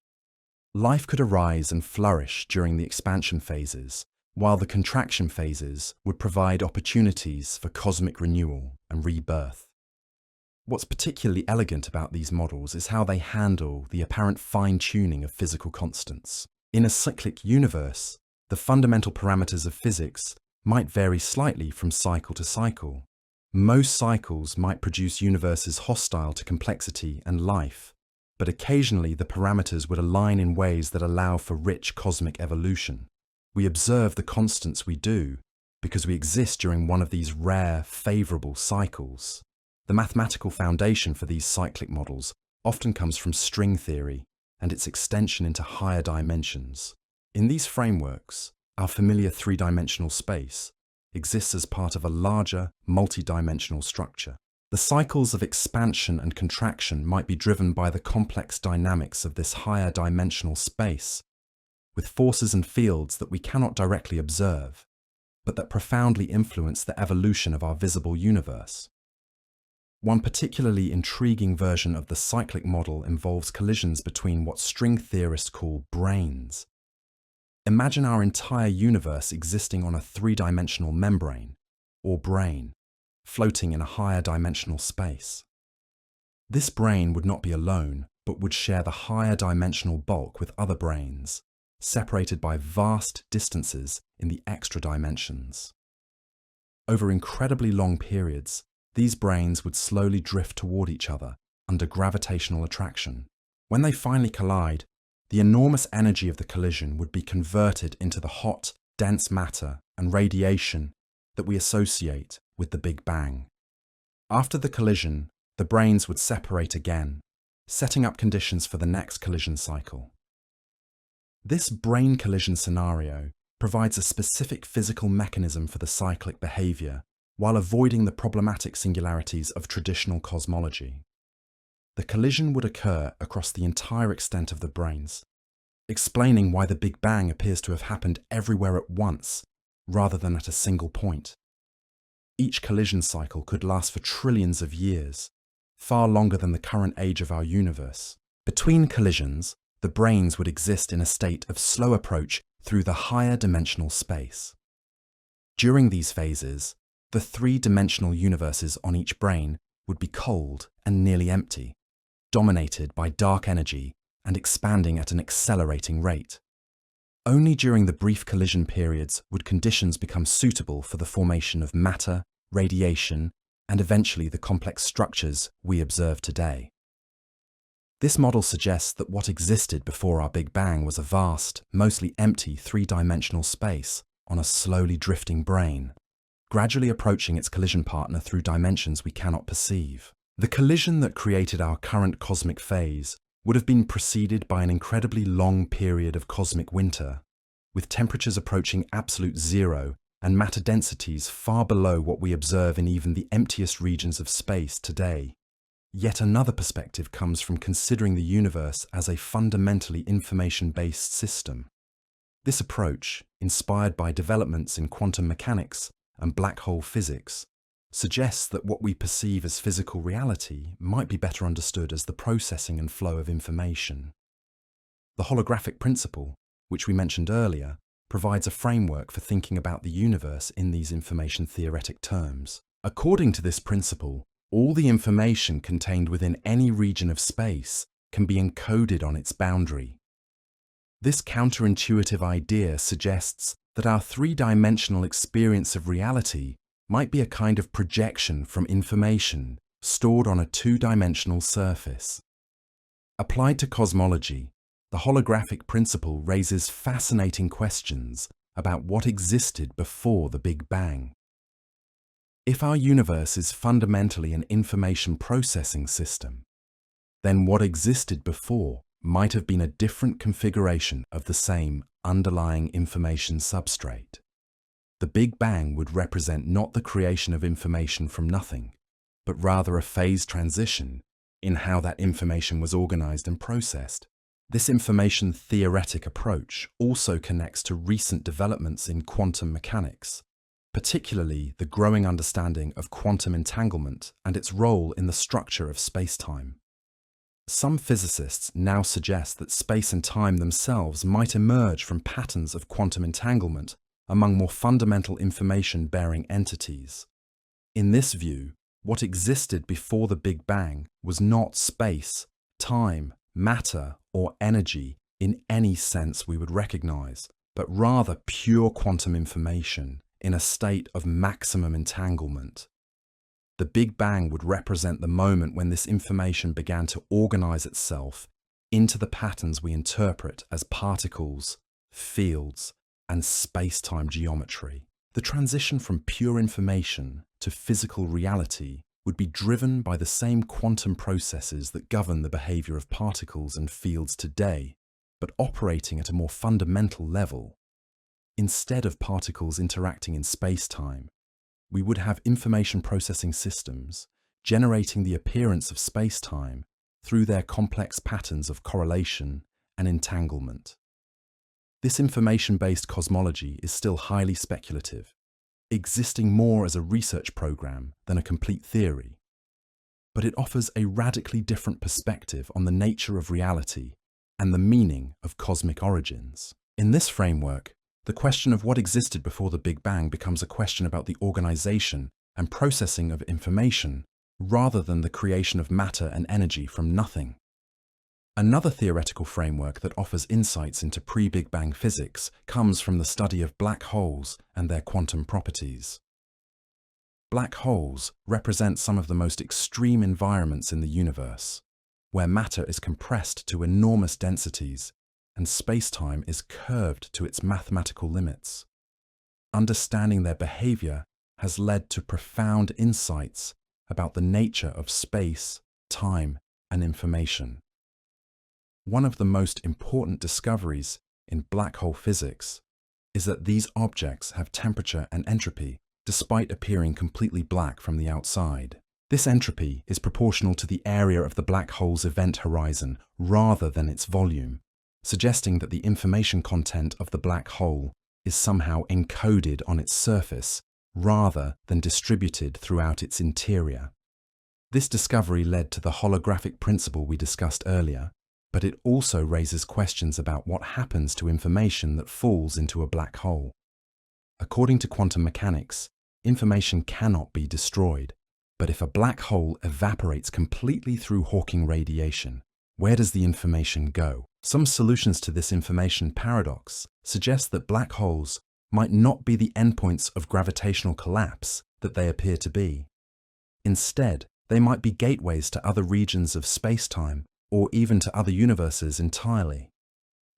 Life could arise and flourish during the expansion phases, while the contraction phases would provide opportunities for cosmic renewal and rebirth. What's particularly elegant about these models is how they handle the apparent fine-tuning of physical constants. In a cyclic universe, the fundamental parameters of physics might vary slightly from cycle to cycle. Most cycles might produce universes hostile to complexity and life, but occasionally the parameters would align in ways that allow for rich cosmic evolution. We observe the constants we do because we exist during one of these rare, favorable cycles. The mathematical foundation for these cyclic models often comes from string theory and its extension into higher dimensions. In these frameworks, our familiar three-dimensional space exists as part of a larger, multi-dimensional structure. The cycles of expansion and contraction might be driven by the complex dynamics of this higher dimensional space, with forces and fields that we cannot directly observe, but that profoundly influence the evolution of our visible universe. One particularly intriguing version of the cyclic model involves collisions between what string theorists call branes. Imagine our entire universe existing on a three-dimensional membrane, or brane, floating in a higher dimensional space. This brane would not be alone, but would share the higher dimensional bulk with other branes, separated by vast distances in the extra dimensions. Over incredibly long periods, these branes would slowly drift toward each other under gravitational attraction. When they finally collide, the enormous energy of the collision would be converted into the hot, dense matter and radiation that we associate with the Big Bang. After the collision, the branes would separate again, setting up conditions for the next collision cycle. This brane collision scenario provides a specific physical mechanism for the cyclic behavior, while avoiding the problematic singularities of traditional cosmology. The collision would occur across the entire extent of the branes, explaining why the Big Bang appears to have happened everywhere at once, rather than at a single point. Each collision cycle could last for trillions of years, far longer than the current age of our universe. Between collisions, the branes would exist in a state of slow approach through the higher dimensional space. During these phases, the three-dimensional universes on each brane would be cold and nearly empty, dominated by dark energy and expanding at an accelerating rate. Only during the brief collision periods would conditions become suitable for the formation of matter, radiation, and eventually the complex structures we observe today. This model suggests that what existed before our Big Bang was a vast, mostly empty three-dimensional space on a slowly drifting brane. gradually approaching its collision partner through dimensions we cannot perceive. The collision that created our current cosmic phase would have been preceded by an incredibly long period of cosmic winter, with temperatures approaching absolute zero and matter densities far below what we observe in even the emptiest regions of space today. Yet another perspective comes from considering the universe as a fundamentally information-based system. This approach, inspired by developments in quantum mechanics and black hole physics, suggests that what we perceive as physical reality might be better understood as the processing and flow of information. The holographic principle, which we mentioned earlier, provides a framework for thinking about the universe in these information theoretic terms. According to this principle, all the information contained within any region of space can be encoded on its boundary. This counterintuitive idea suggests that our three-dimensional experience of reality might be a kind of projection from information stored on a two-dimensional surface. Applied to cosmology, the holographic principle raises fascinating questions about what existed before the Big Bang. If our universe is fundamentally an information processing system, then what existed before might have been a different configuration of the same underlying information substrate. The Big Bang would represent not the creation of information from nothing, but rather a phase transition in how that information was organized and processed. This information theoretic approach also connects to recent developments in quantum mechanics, particularly the growing understanding of quantum entanglement and its role in the structure of space-time. Some physicists now suggest that space and time themselves might emerge from patterns of quantum entanglement among more fundamental information-bearing entities. In this view, what existed before the Big Bang was not space, time, matter, or energy in any sense we would recognize, but rather pure quantum information in a state of maximum entanglement. The Big Bang would represent the moment when this information began to organize itself into the patterns we interpret as particles, fields, and space-time geometry. The transition from pure information to physical reality would be driven by the same quantum processes that govern the behavior of particles and fields today, but operating at a more fundamental level. Instead of particles interacting in space-time, we would have information processing systems generating the appearance of space-time through their complex patterns of correlation and entanglement. This information-based cosmology is still highly speculative, existing more as a research program than a complete theory, but it offers a radically different perspective on the nature of reality and the meaning of cosmic origins. In this framework, the question of what existed before the Big Bang becomes a question about the organization and processing of information rather than the creation of matter and energy from nothing. Another theoretical framework that offers insights into pre-Big Bang physics comes from the study of black holes and their quantum properties. Black holes represent some of the most extreme environments in the universe, where matter is compressed to enormous densities and space-time is curved to its mathematical limits. Understanding their behavior has led to profound insights about the nature of space, time, and information. One of the most important discoveries in black hole physics is that these objects have temperature and entropy despite appearing completely black from the outside. This entropy is proportional to the area of the black hole's event horizon rather than its volume, suggesting that the information content of the black hole is somehow encoded on its surface rather than distributed throughout its interior. This discovery led to the holographic principle we discussed earlier, but it also raises questions about what happens to information that falls into a black hole. According to quantum mechanics, information cannot be destroyed, but if a black hole evaporates completely through Hawking radiation, where does the information go? Some solutions to this information paradox suggest that black holes might not be the endpoints of gravitational collapse that they appear to be. Instead, they might be gateways to other regions of space-time or even to other universes entirely.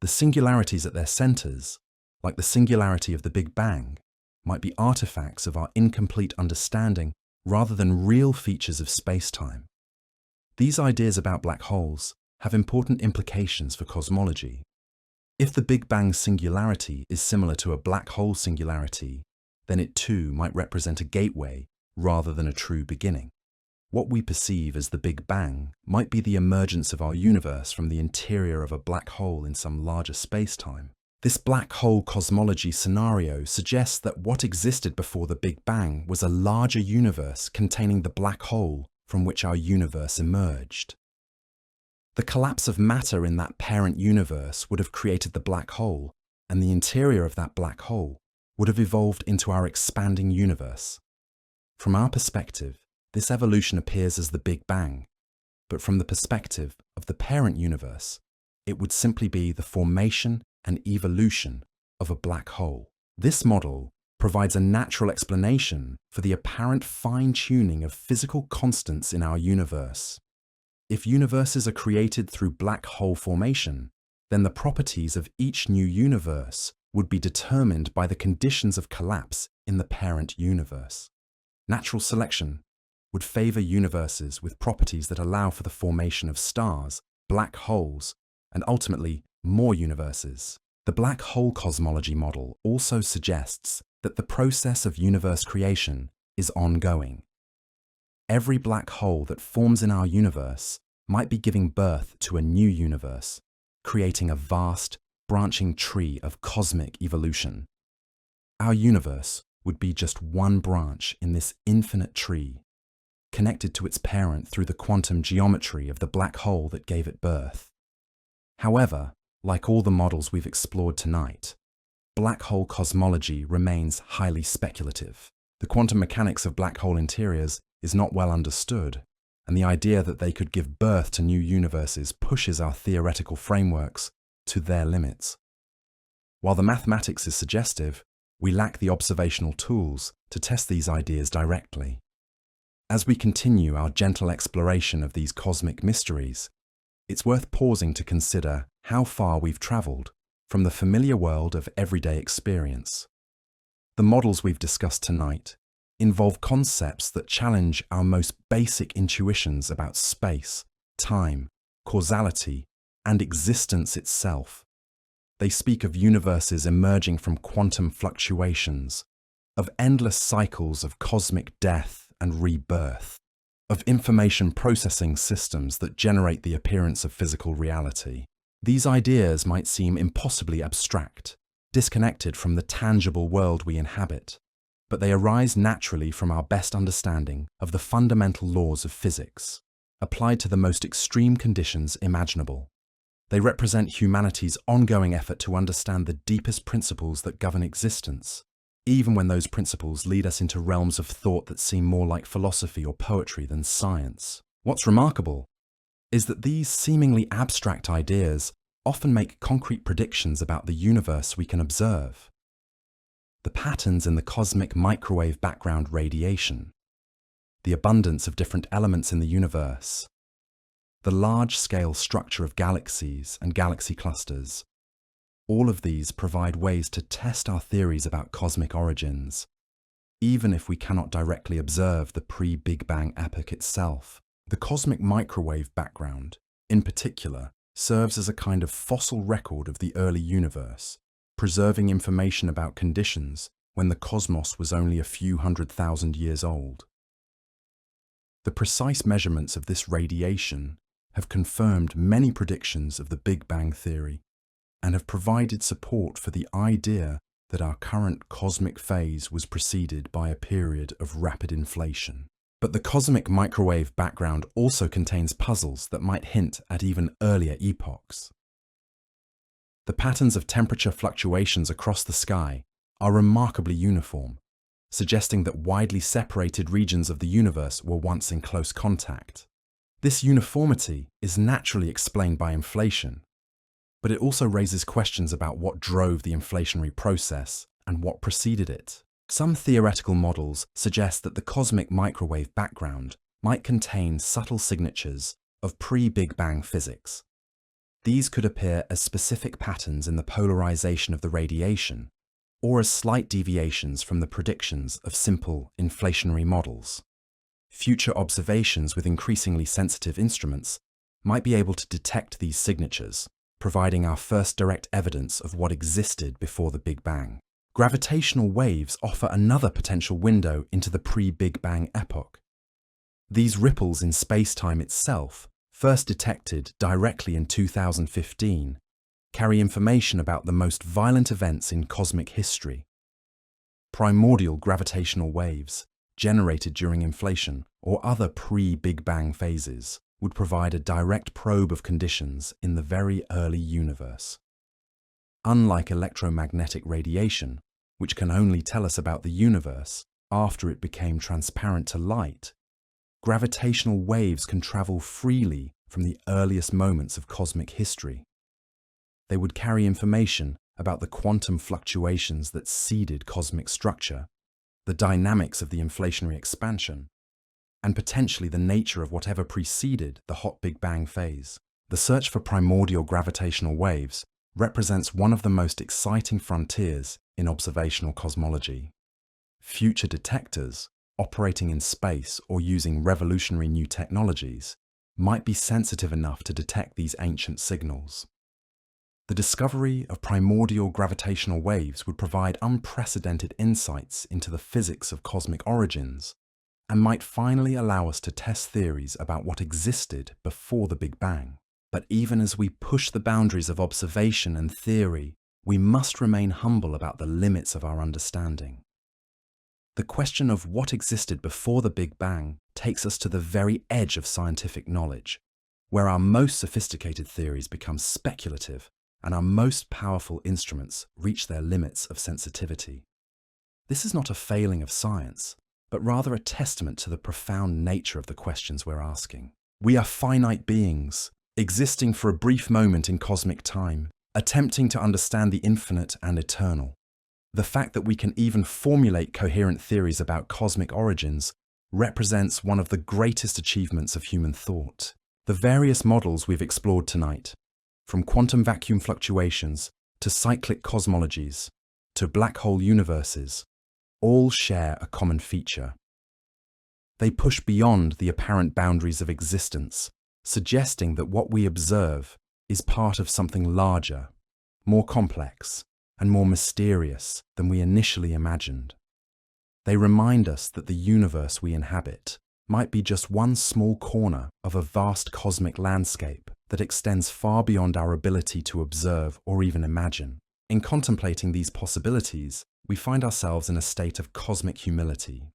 The singularities at their centers, like the singularity of the Big Bang, might be artifacts of our incomplete understanding rather than real features of space-time. These ideas about black holes have important implications for cosmology. If the Big Bang singularity is similar to a black hole singularity, then it too might represent a gateway rather than a true beginning. What we perceive as the Big Bang might be the emergence of our universe from the interior of a black hole in some larger space-time. This black hole cosmology scenario suggests that what existed before the Big Bang was a larger universe containing the black hole from which our universe emerged. The collapse of matter in that parent universe would have created the black hole, and the interior of that black hole would have evolved into our expanding universe. From our perspective, this evolution appears as the Big Bang, but from the perspective of the parent universe, it would simply be the formation and evolution of a black hole. This model provides a natural explanation for the apparent fine-tuning of physical constants in our universe. If universes are created through black hole formation, then the properties of each new universe would be determined by the conditions of collapse in the parent universe. Natural selection would favor universes with properties that allow for the formation of stars, black holes, and ultimately more universes. The black hole cosmology model also suggests that the process of universe creation is ongoing. Every black hole that forms in our universe might be giving birth to a new universe, creating a vast, branching tree of cosmic evolution. Our universe would be just one branch in this infinite tree, connected to its parent through the quantum geometry of the black hole that gave it birth. However, like all the models we've explored tonight, black hole cosmology remains highly speculative. The quantum mechanics of black hole interiors is not well understood, and the idea that they could give birth to new universes pushes our theoretical frameworks to their limits. While the mathematics is suggestive, we lack the observational tools to test these ideas directly. As we continue our gentle exploration of these cosmic mysteries, it's worth pausing to consider how far we've traveled from the familiar world of everyday experience. The models we've discussed tonight involve concepts that challenge our most basic intuitions about space, time, causality, and existence itself. They speak of universes emerging from quantum fluctuations, of endless cycles of cosmic death and rebirth, of information processing systems that generate the appearance of physical reality. These ideas might seem impossibly abstract, disconnected from the tangible world we inhabit, but they arise naturally from our best understanding of the fundamental laws of physics, applied to the most extreme conditions imaginable. They represent humanity's ongoing effort to understand the deepest principles that govern existence, even when those principles lead us into realms of thought that seem more like philosophy or poetry than science. What's remarkable is that these seemingly abstract ideas often make concrete predictions about the universe we can observe. The patterns in the cosmic microwave background radiation, the abundance of different elements in the universe, the large-scale structure of galaxies and galaxy clusters, all of these provide ways to test our theories about cosmic origins, even if we cannot directly observe the pre-Big Bang epoch itself. The cosmic microwave background, in particular, serves as a kind of fossil record of the early universe, preserving information about conditions when the cosmos was only a few 100,000 years old. The precise measurements of this radiation have confirmed many predictions of the Big Bang theory and have provided support for the idea that our current cosmic phase was preceded by a period of rapid inflation. But the cosmic microwave background also contains puzzles that might hint at even earlier epochs. The patterns of temperature fluctuations across the sky are remarkably uniform, suggesting that widely separated regions of the universe were once in close contact. This uniformity is naturally explained by inflation, but it also raises questions about what drove the inflationary process and what preceded it. Some theoretical models suggest that the cosmic microwave background might contain subtle signatures of pre-Big Bang physics. These could appear as specific patterns in the polarization of the radiation, or as slight deviations from the predictions of simple inflationary models. Future observations with increasingly sensitive instruments might be able to detect these signatures, providing our first direct evidence of what existed before the Big Bang. Gravitational waves offer another potential window into the pre-Big Bang epoch. These ripples in space-time itself, first detected directly in 2015, carry information about the most violent events in cosmic history. Primordial gravitational waves, generated during inflation or other pre-Big Bang phases, would provide a direct probe of conditions in the very early universe. Unlike electromagnetic radiation, which can only tell us about the universe after it became transparent to light, gravitational waves can travel freely from the earliest moments of cosmic history. They would carry information about the quantum fluctuations that seeded cosmic structure, the dynamics of the inflationary expansion, and potentially the nature of whatever preceded the hot Big Bang phase. The search for primordial gravitational waves represents one of the most exciting frontiers in observational cosmology. Future detectors, operating in space or using revolutionary new technologies, might be sensitive enough to detect these ancient signals. The discovery of primordial gravitational waves would provide unprecedented insights into the physics of cosmic origins and might finally allow us to test theories about what existed before the Big Bang. But even as we push the boundaries of observation and theory, we must remain humble about the limits of our understanding. The question of what existed before the Big Bang takes us to the very edge of scientific knowledge, where our most sophisticated theories become speculative and our most powerful instruments reach their limits of sensitivity. This is not a failing of science, but rather a testament to the profound nature of the questions we're asking. We are finite beings, existing for a brief moment in cosmic time, attempting to understand the infinite and eternal. The fact that we can even formulate coherent theories about cosmic origins represents one of the greatest achievements of human thought. The various models we've explored tonight, from quantum vacuum fluctuations to cyclic cosmologies to black hole universes, all share a common feature. They push beyond the apparent boundaries of existence, suggesting that what we observe is part of something larger, more complex, and more mysterious than we initially imagined. They remind us that the universe we inhabit might be just one small corner of a vast cosmic landscape that extends far beyond our ability to observe or even imagine. In contemplating these possibilities, we find ourselves in a state of cosmic humility.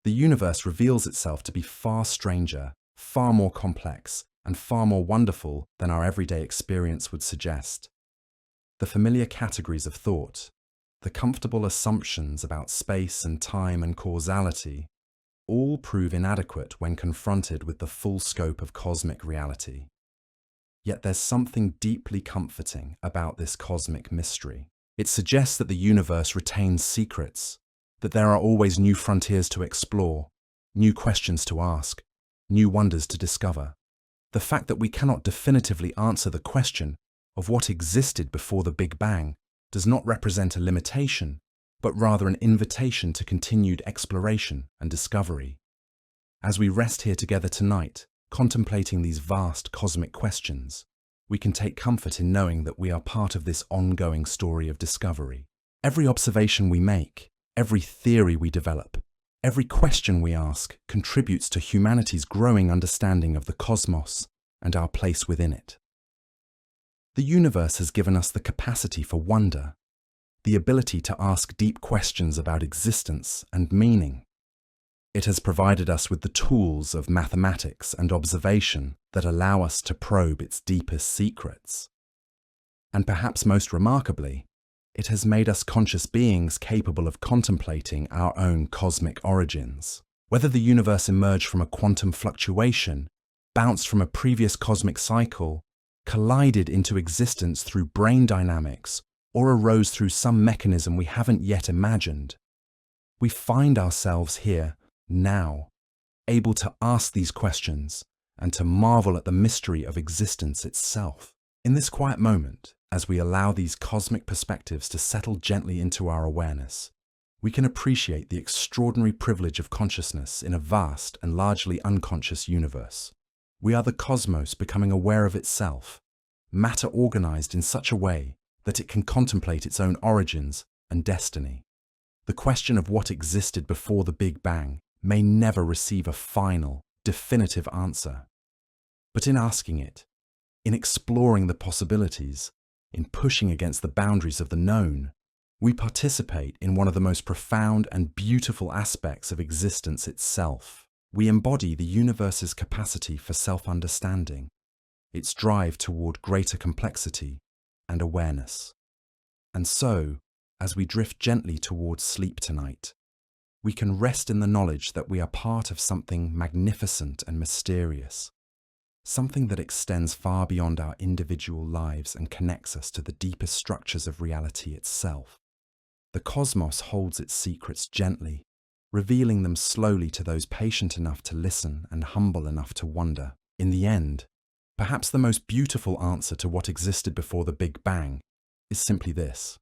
The universe reveals itself to be far stranger, far more complex, and far more wonderful than our everyday experience would suggest. The familiar categories of thought, the comfortable assumptions about space and time and causality, all prove inadequate when confronted with the full scope of cosmic reality. Yet there's something deeply comforting about this cosmic mystery. It suggests that the universe retains secrets, that there are always new frontiers to explore, new questions to ask, new wonders to discover. The fact that we cannot definitively answer the question of what existed before the Big Bang does not represent a limitation, but rather an invitation to continued exploration and discovery. As we rest here together tonight, contemplating these vast cosmic questions, we can take comfort in knowing that we are part of this ongoing story of discovery. Every observation we make, every theory we develop, every question we ask contributes to humanity's growing understanding of the cosmos and our place within it. The universe has given us the capacity for wonder, the ability to ask deep questions about existence and meaning. It has provided us with the tools of mathematics and observation that allow us to probe its deepest secrets. And perhaps most remarkably, it has made us conscious beings capable of contemplating our own cosmic origins. Whether the universe emerged from a quantum fluctuation, bounced from a previous cosmic cycle, collided into existence through brain dynamics, or arose through some mechanism we haven't yet imagined, we find ourselves here, now, able to ask these questions and to marvel at the mystery of existence itself. In this quiet moment, as we allow these cosmic perspectives to settle gently into our awareness, we can appreciate the extraordinary privilege of consciousness in a vast and largely unconscious universe. We are the cosmos becoming aware of itself, matter organized in such a way that it can contemplate its own origins and destiny. The question of what existed before the Big Bang may never receive a final, definitive answer. But in asking it, in exploring the possibilities, in pushing against the boundaries of the known, we participate in one of the most profound and beautiful aspects of existence itself. We embody the universe's capacity for self-understanding, its drive toward greater complexity and awareness. And so, as we drift gently towards sleep tonight, we can rest in the knowledge that we are part of something magnificent and mysterious, something that extends far beyond our individual lives and connects us to the deepest structures of reality itself. The cosmos holds its secrets gently, revealing them slowly to those patient enough to listen and humble enough to wonder. In the end, perhaps the most beautiful answer to what existed before the Big Bang is simply this: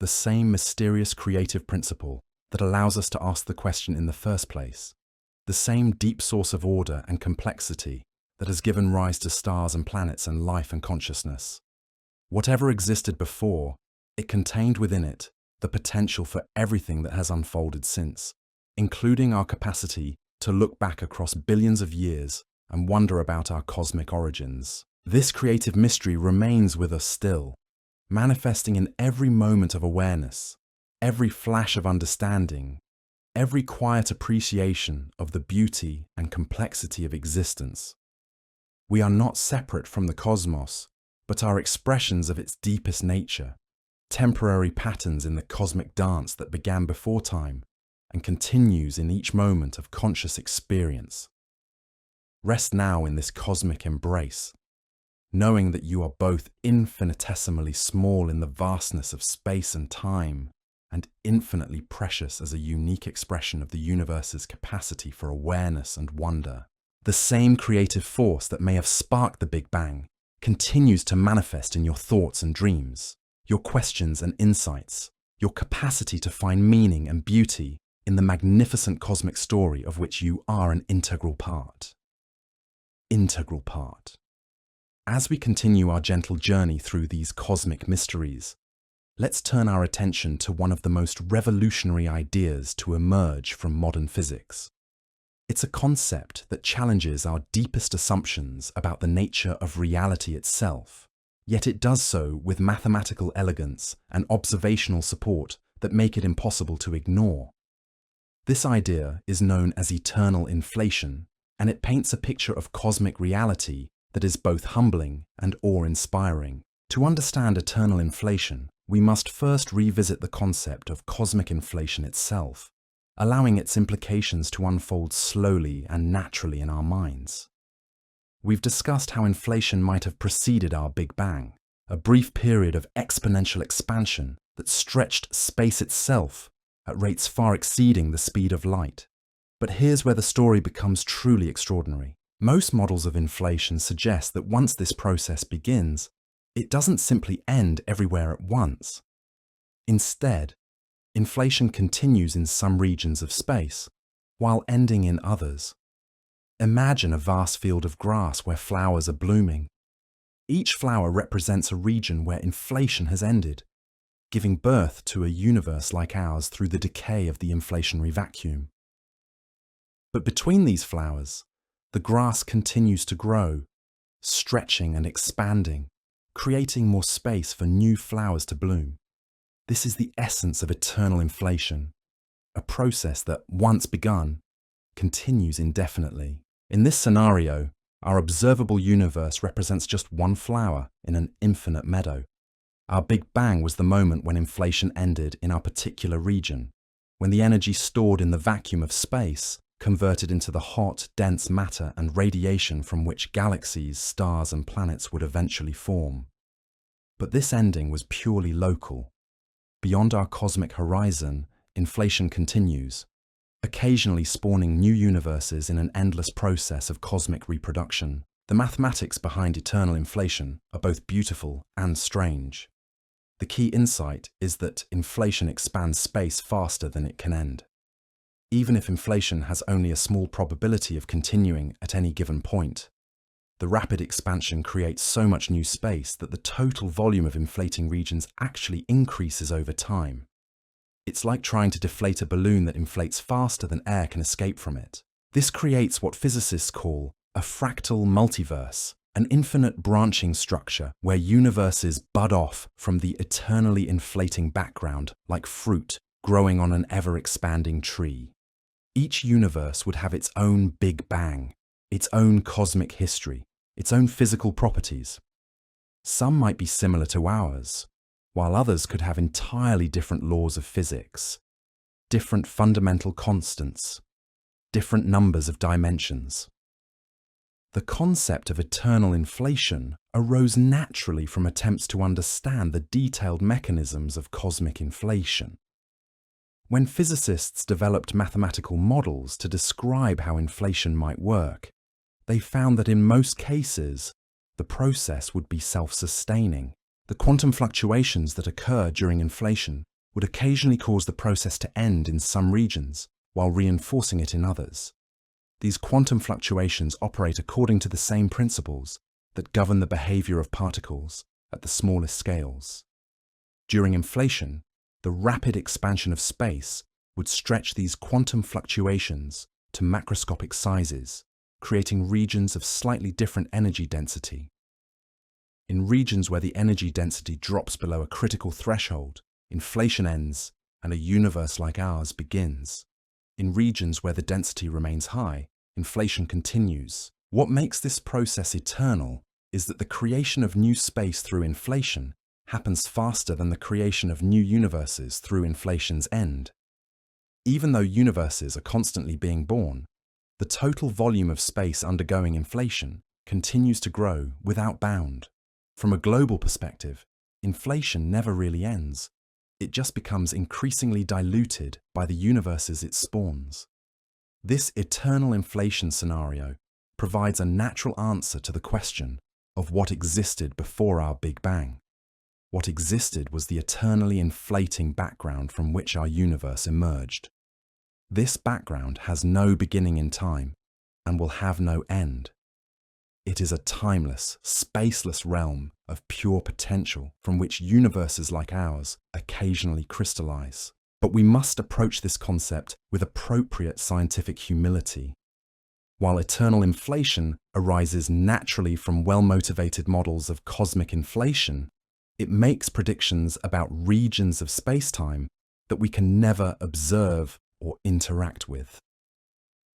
the same mysterious creative principle that allows us to ask the question in the first place, the same deep source of order and complexity that has given rise to stars and planets and life and consciousness. Whatever existed before, it contained within it the potential for everything that has unfolded since, including our capacity to look back across billions of years and wonder about our cosmic origins. This creative mystery remains with us still, manifesting in every moment of awareness, every flash of understanding, every quiet appreciation of the beauty and complexity of existence. We are not separate from the cosmos, but are expressions of its deepest nature, temporary patterns in the cosmic dance that began before time and continues in each moment of conscious experience. Rest now in this cosmic embrace, knowing that you are both infinitesimally small in the vastness of space and time, and infinitely precious as a unique expression of the universe's capacity for awareness and wonder. The same creative force that may have sparked the Big Bang continues to manifest in your thoughts and dreams, your questions and insights, your capacity to find meaning and beauty in the magnificent cosmic story of which you are an integral part. Integral part. As we continue our gentle journey through these cosmic mysteries, let's turn our attention to one of the most revolutionary ideas to emerge from modern physics. It's a concept that challenges our deepest assumptions about the nature of reality itself, yet it does so with mathematical elegance and observational support that make it impossible to ignore. This idea is known as eternal inflation, and it paints a picture of cosmic reality that is both humbling and awe-inspiring. To understand eternal inflation, we must first revisit the concept of cosmic inflation itself, allowing its implications to unfold slowly and naturally in our minds. We've discussed how inflation might have preceded our Big Bang, a brief period of exponential expansion that stretched space itself at rates far exceeding the speed of light. But here's where the story becomes truly extraordinary. Most models of inflation suggest that once this process begins, it doesn't simply end everywhere at once. Instead, inflation continues in some regions of space, while ending in others. Imagine a vast field of grass where flowers are blooming. Each flower represents a region where inflation has ended, giving birth to a universe like ours through the decay of the inflationary vacuum. But between these flowers, the grass continues to grow, stretching and expanding, creating more space for new flowers to bloom. This is the essence of eternal inflation, a process that, once begun, continues indefinitely. In this scenario, our observable universe represents just one flower in an infinite meadow. Our Big Bang was the moment when inflation ended in our particular region, when the energy stored in the vacuum of space converted into the hot, dense matter and radiation from which galaxies, stars, and planets would eventually form. But this ending was purely local. Beyond our cosmic horizon, inflation continues, occasionally spawning new universes in an endless process of cosmic reproduction. The mathematics behind eternal inflation are both beautiful and strange. The key insight is that inflation expands space faster than it can end. Even if inflation has only a small probability of continuing at any given point, the rapid expansion creates so much new space that the total volume of inflating regions actually increases over time. It's like trying to deflate a balloon that inflates faster than air can escape from it. This creates what physicists call a fractal multiverse, an infinite branching structure where universes bud off from the eternally inflating background like fruit growing on an ever-expanding tree. Each universe would have its own Big Bang, its own cosmic history, its own physical properties. Some might be similar to ours, while others could have entirely different laws of physics, different fundamental constants, different numbers of dimensions. The concept of eternal inflation arose naturally from attempts to understand the detailed mechanisms of cosmic inflation. When physicists developed mathematical models to describe how inflation might work, they found that in most cases, the process would be self-sustaining. The quantum fluctuations that occur during inflation would occasionally cause the process to end in some regions, while reinforcing it in others. These quantum fluctuations operate according to the same principles that govern the behavior of particles at the smallest scales. During inflation, the rapid expansion of space would stretch these quantum fluctuations to macroscopic sizes, creating regions of slightly different energy density. In regions where the energy density drops below a critical threshold, inflation ends and a universe like ours begins. In regions where the density remains high, inflation continues. What makes this process eternal is that the creation of new space through inflation happens faster than the creation of new universes through inflation's end. Even though universes are constantly being born, the total volume of space undergoing inflation continues to grow without bound. From a global perspective, inflation never really ends. It just becomes increasingly diluted by the universes it spawns. This eternal inflation scenario provides a natural answer to the question of what existed before our Big Bang. What existed was the eternally inflating background from which our universe emerged. This background has no beginning in time and will have no end. It is a timeless, spaceless realm of pure potential from which universes like ours occasionally crystallize. But we must approach this concept with appropriate scientific humility. While eternal inflation arises naturally from well-motivated models of cosmic inflation, it makes predictions about regions of space-time that we can never observe or interact with.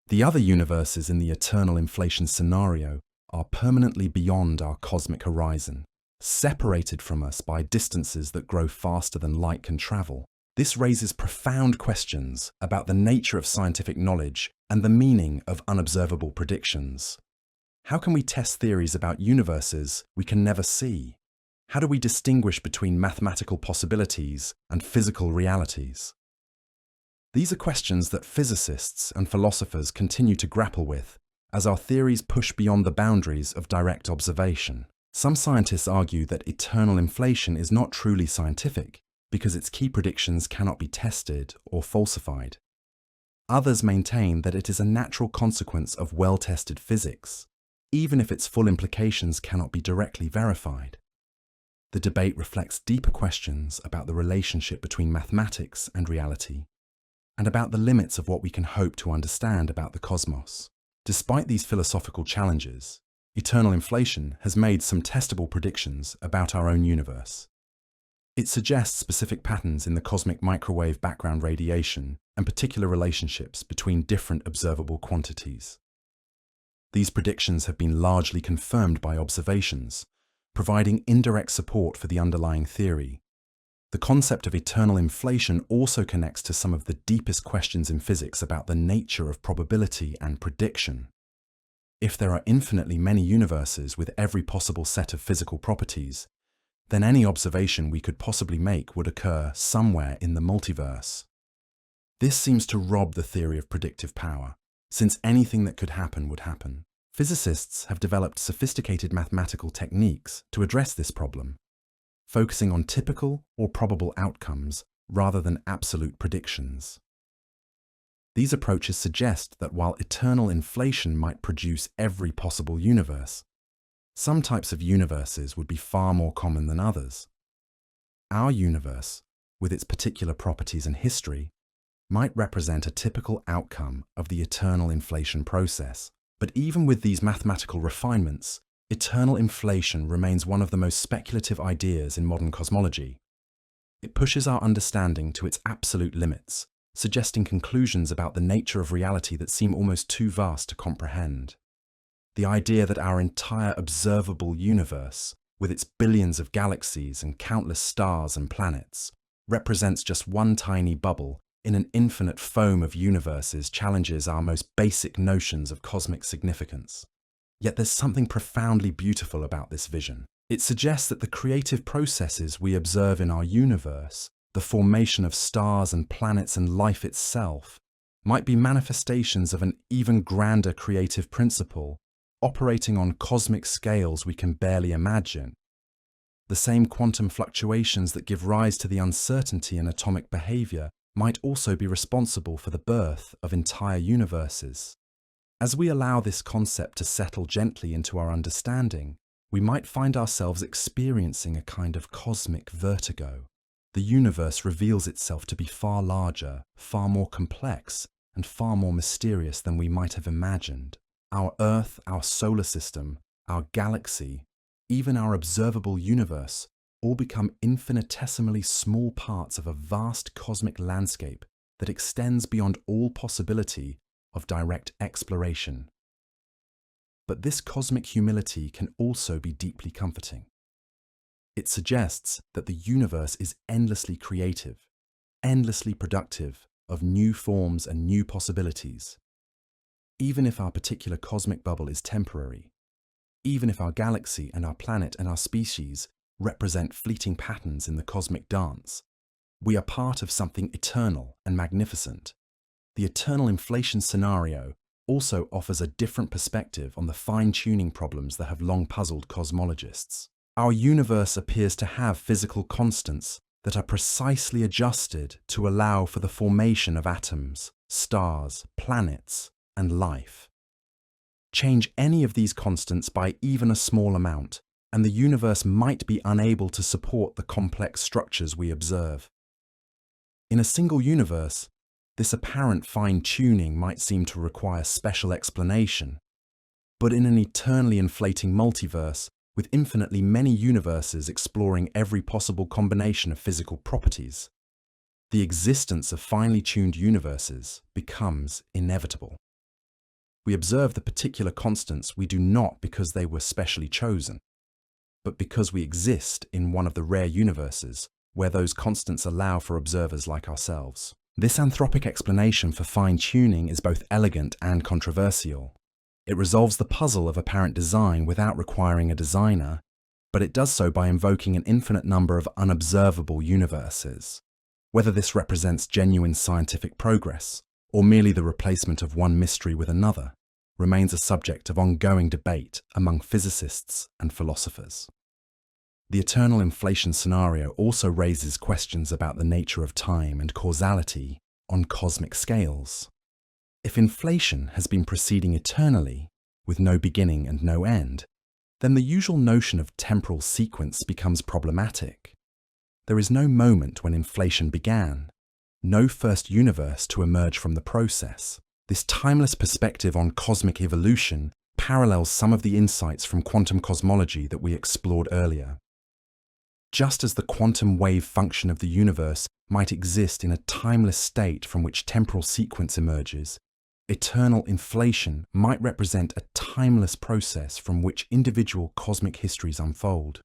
The other universes in the eternal inflation scenario are permanently beyond our cosmic horizon, separated from us by distances that grow faster than light can travel. This raises profound questions about the nature of scientific knowledge and the meaning of unobservable predictions. How can we test theories about universes we can never see? How do we distinguish between mathematical possibilities and physical realities? These are questions that physicists and philosophers continue to grapple with as our theories push beyond the boundaries of direct observation. Some scientists argue that eternal inflation is not truly scientific because its key predictions cannot be tested or falsified. Others maintain that it is a natural consequence of well-tested physics, even if its full implications cannot be directly verified. The debate reflects deeper questions about the relationship between mathematics and reality, and about the limits of what we can hope to understand about the cosmos. Despite these philosophical challenges, eternal inflation has made some testable predictions about our own universe. It suggests specific patterns in the cosmic microwave background radiation and particular relationships between different observable quantities. These predictions have been largely confirmed by observations, providing indirect support for the underlying theory. The concept of eternal inflation also connects to some of the deepest questions in physics about the nature of probability and prediction. If there are infinitely many universes with every possible set of physical properties, then any observation we could possibly make would occur somewhere in the multiverse. This seems to rob the theory of predictive power, since anything that could happen would happen. Physicists have developed sophisticated mathematical techniques to address this problem, focusing on typical or probable outcomes rather than absolute predictions. These approaches suggest that while eternal inflation might produce every possible universe, some types of universes would be far more common than others. Our universe, with its particular properties and history, might represent a typical outcome of the eternal inflation process. But even with these mathematical refinements, eternal inflation remains one of the most speculative ideas in modern cosmology. It pushes our understanding to its absolute limits, suggesting conclusions about the nature of reality that seem almost too vast to comprehend. The idea that our entire observable universe, with its billions of galaxies and countless stars and planets, represents just one tiny bubble in an infinite foam of universes challenges our most basic notions of cosmic significance. Yet there's something profoundly beautiful about this vision. It suggests that the creative processes we observe in our universe, the formation of stars and planets and life itself, might be manifestations of an even grander creative principle, operating on cosmic scales we can barely imagine. The same quantum fluctuations that give rise to the uncertainty in atomic behavior might also be responsible for the birth of entire universes. As we allow this concept to settle gently into our understanding, we might find ourselves experiencing a kind of cosmic vertigo. The universe reveals itself to be far larger, far more complex, and far more mysterious than we might have imagined. Our Earth, our solar system, our galaxy, even our observable universe, all become infinitesimally small parts of a vast cosmic landscape that extends beyond all possibility of direct exploration. But this cosmic humility can also be deeply comforting. It suggests that the universe is endlessly creative, endlessly productive of new forms and new possibilities. Even if our particular cosmic bubble is temporary, even if our galaxy and our planet and our species represent fleeting patterns in the cosmic dance, we are part of something eternal and magnificent. The eternal inflation scenario also offers a different perspective on the fine-tuning problems that have long puzzled cosmologists. Our universe appears to have physical constants that are precisely adjusted to allow for the formation of atoms, stars, planets, and life. Change any of these constants by even a small amount, and the universe might be unable to support the complex structures we observe. In a single universe, this apparent fine-tuning might seem to require special explanation, but in an eternally inflating multiverse, with infinitely many universes exploring every possible combination of physical properties, the existence of finely tuned universes becomes inevitable. We observe the particular constants we do not because they were specially chosen, but because we exist in one of the rare universes where those constants allow for observers like ourselves. This anthropic explanation for fine-tuning is both elegant and controversial. It resolves the puzzle of apparent design without requiring a designer, but it does so by invoking an infinite number of unobservable universes. Whether this represents genuine scientific progress, or merely the replacement of one mystery with another, remains a subject of ongoing debate among physicists and philosophers. The eternal inflation scenario also raises questions about the nature of time and causality on cosmic scales. If inflation has been proceeding eternally, with no beginning and no end, then the usual notion of temporal sequence becomes problematic. There is no moment when inflation began, no first universe to emerge from the process. This timeless perspective on cosmic evolution parallels some of the insights from quantum cosmology that we explored earlier. Just as the quantum wave function of the universe might exist in a timeless state from which temporal sequence emerges, eternal inflation might represent a timeless process from which individual cosmic histories unfold.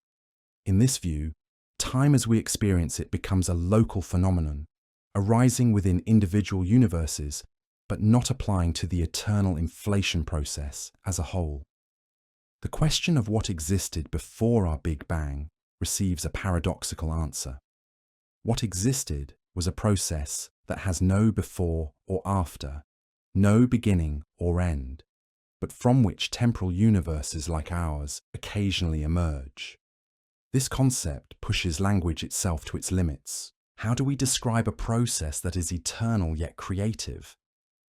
In this view, time as we experience it becomes a local phenomenon, arising within individual universes, but not applying to the eternal inflation process as a whole. The question of what existed before our Big Bang receives a paradoxical answer. What existed was a process that has no before or after, no beginning or end. but from which temporal universes like ours occasionally emerge. This concept pushes language itself to its limits. How do we describe a process that is eternal yet creative,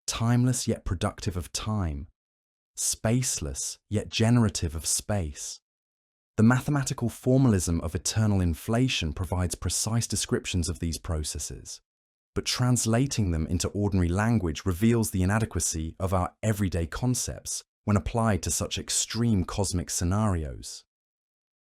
timeless yet productive of time, spaceless yet generative of space? The mathematical formalism of eternal inflation provides precise descriptions of these processes, but translating them into ordinary language reveals the inadequacy of our everyday concepts when applied to such extreme cosmic scenarios.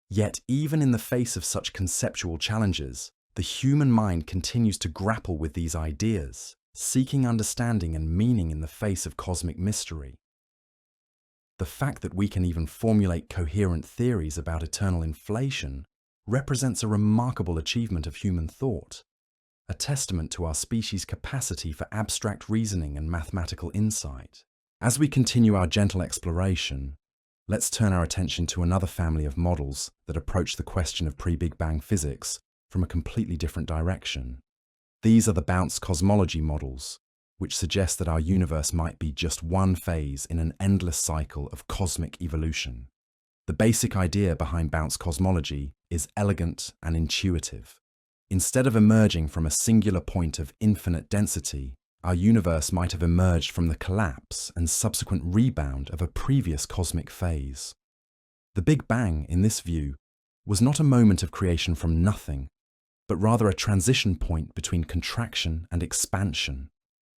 Yet, even in the face of such conceptual challenges, the human mind continues to grapple with these ideas, seeking understanding and meaning in the face of cosmic mystery. The fact that we can even formulate coherent theories about eternal inflation represents a remarkable achievement of human thought, a testament to our species' capacity for abstract reasoning and mathematical insight. As we continue our gentle exploration, let's turn our attention to another family of models that approach the question of pre-Big Bang physics from a completely different direction. These are the bounce cosmology models, which suggest that our universe might be just one phase in an endless cycle of cosmic evolution. The basic idea behind bounce cosmology is elegant and intuitive. Instead of emerging from a singular point of infinite density, our universe might have emerged from the collapse and subsequent rebound of a previous cosmic phase. The Big Bang, in this view, was not a moment of creation from nothing, but rather a transition point between contraction and expansion,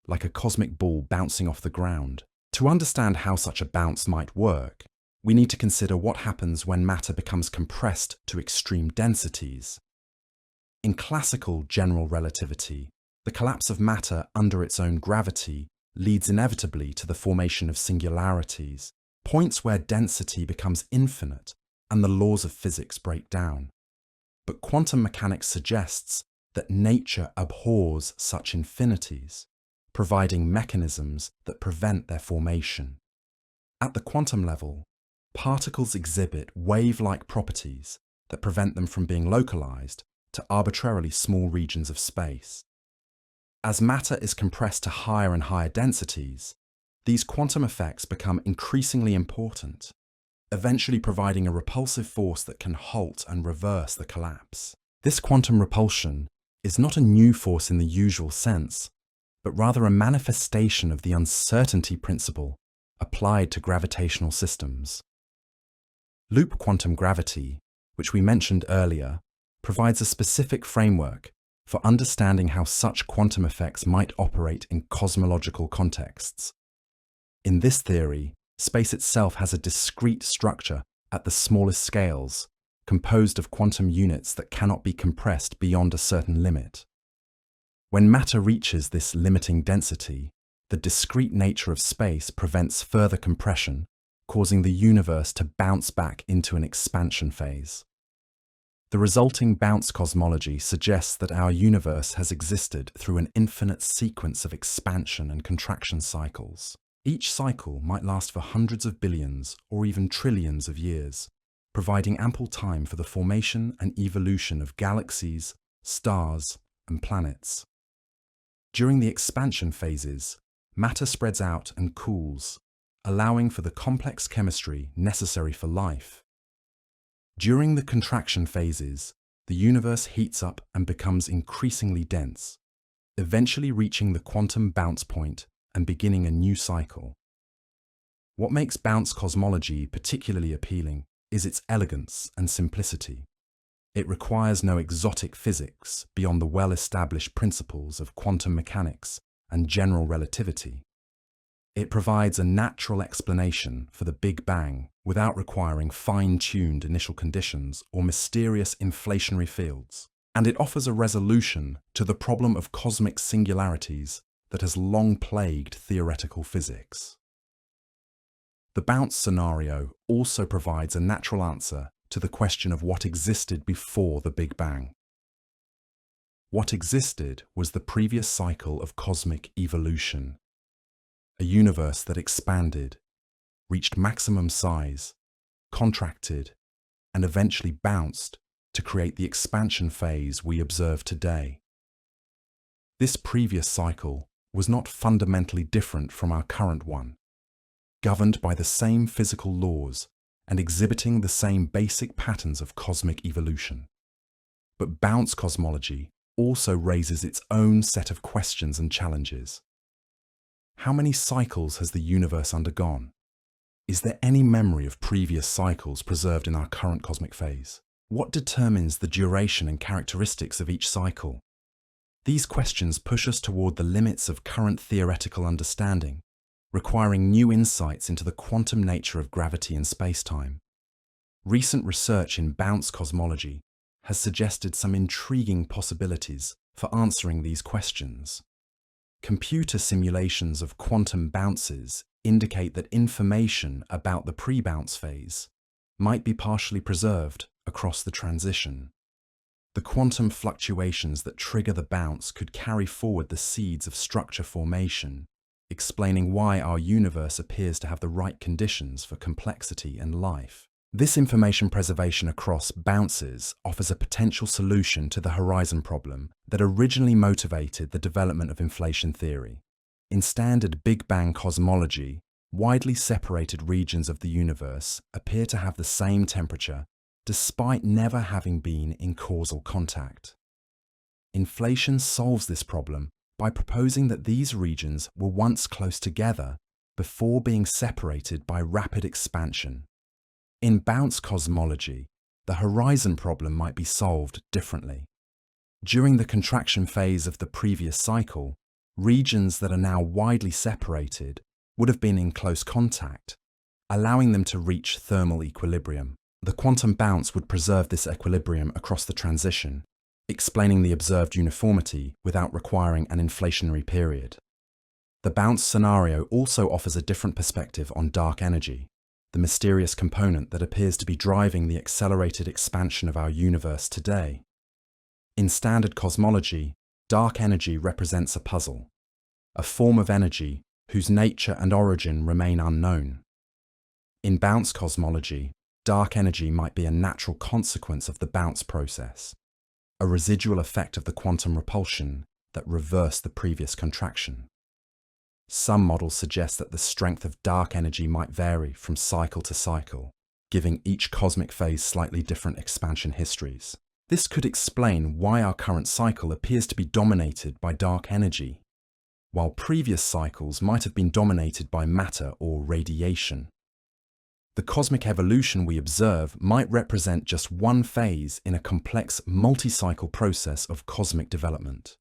like a cosmic ball bouncing off the ground. To understand how such a bounce might work, we need to consider what happens when matter becomes compressed to extreme densities. In classical general relativity, the collapse of matter under its own gravity leads inevitably to the formation of singularities, points where density becomes infinite and the laws of physics break down. But quantum mechanics suggests that nature abhors such infinities, providing mechanisms that prevent their formation. At the quantum level, particles exhibit wave-like properties that prevent them from being localized to arbitrarily small regions of space. As matter is compressed to higher and higher densities, these quantum effects become increasingly important, eventually providing a repulsive force that can halt and reverse the collapse. This quantum repulsion is not a new force in the usual sense, but rather a manifestation of the uncertainty principle applied to gravitational systems. Loop quantum gravity, which we mentioned earlier, provides a specific framework for understanding how such quantum effects might operate in cosmological contexts. In this theory, space itself has a discrete structure at the smallest scales, composed of quantum units that cannot be compressed beyond a certain limit. When matter reaches this limiting density, the discrete nature of space prevents further compression, causing the universe to bounce back into an expansion phase. The resulting bounce cosmology suggests that our universe has existed through an infinite sequence of expansion and contraction cycles. Each cycle might last for hundreds of billions or even trillions of years, providing ample time for the formation and evolution of galaxies, stars, and planets. During the expansion phases, matter spreads out and cools, allowing for the complex chemistry necessary for life. During the contraction phases, the universe heats up and becomes increasingly dense, eventually reaching the quantum bounce point and beginning a new cycle. What makes bounce cosmology particularly appealing is its elegance and simplicity. It requires no exotic physics beyond the well-established principles of quantum mechanics and general relativity. It provides a natural explanation for the Big Bang without requiring fine-tuned initial conditions or mysterious inflationary fields, and it offers a resolution to the problem of cosmic singularities that has long plagued theoretical physics. The bounce scenario also provides a natural answer to the question of what existed before the Big Bang. What existed was the previous cycle of cosmic evolution, a universe that expanded, reached maximum size, contracted, and eventually bounced to create the expansion phase we observe today. This previous cycle was not fundamentally different from our current one. governed by the same physical laws and exhibiting the same basic patterns of cosmic evolution. But bounce cosmology also raises its own set of questions and challenges. How many cycles has the universe undergone? Is there any memory of previous cycles preserved in our current cosmic phase? What determines the duration and characteristics of each cycle? These questions push us toward the limits of current theoretical understanding, requiring new insights into the quantum nature of gravity and space-time. Recent research in bounce cosmology has suggested some intriguing possibilities for answering these questions. Computer simulations of quantum bounces indicate that information about the pre-bounce phase might be partially preserved across the transition. The quantum fluctuations that trigger the bounce could carry forward the seeds of structure formation, explaining why our universe appears to have the right conditions for complexity and life. This information preservation across bounces offers a potential solution to the horizon problem that originally motivated the development of inflation theory. In standard Big Bang cosmology, widely separated regions of the universe appear to have the same temperature despite never having been in causal contact. Inflation solves this problem by proposing that these regions were once close together before being separated by rapid expansion. In bounce cosmology, the horizon problem might be solved differently. During the contraction phase of the previous cycle, regions that are now widely separated would have been in close contact, allowing them to reach thermal equilibrium. The quantum bounce would preserve this equilibrium across the transition, explaining the observed uniformity without requiring an inflationary period. The bounce scenario also offers a different perspective on dark energy, the mysterious component that appears to be driving the accelerated expansion of our universe today. In standard cosmology, dark energy represents a puzzle, a form of energy whose nature and origin remain unknown. In bounce cosmology, dark energy might be a natural consequence of the bounce process, a residual effect of the quantum repulsion that reversed the previous contraction. Some models suggest that the strength of dark energy might vary from cycle to cycle, giving each cosmic phase slightly different expansion histories. This could explain why our current cycle appears to be dominated by dark energy, while previous cycles might have been dominated by matter or radiation. The cosmic evolution we observe might represent just one phase in a complex multi-cycle process of cosmic development.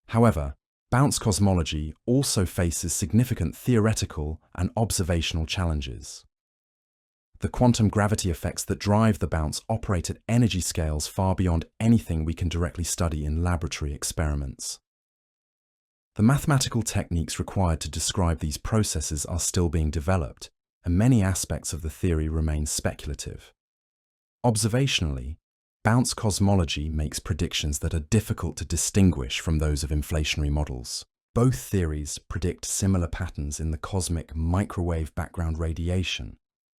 However, bounce cosmology also faces significant theoretical and observational challenges. The quantum gravity effects that drive the bounce operate at energy scales far beyond anything we can directly study in laboratory experiments. The mathematical techniques required to describe these processes are still being developed, and many aspects of the theory remain speculative. Observationally, bounce cosmology makes predictions that are difficult to distinguish from those of inflationary models. Both theories predict similar patterns in the cosmic microwave background radiation,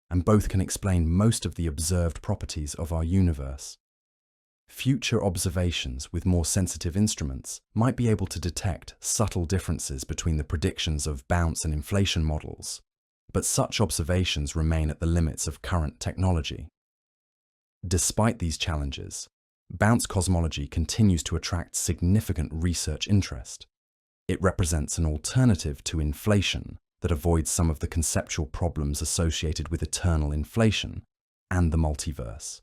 and both can explain most of the observed properties of our universe. Future observations with more sensitive instruments might be able to detect subtle differences between the predictions of bounce and inflation models, but such observations remain at the limits of current technology. Despite these challenges, bounce cosmology continues to attract significant research interest. It represents an alternative to inflation that avoids some of the conceptual problems associated with eternal inflation and the multiverse.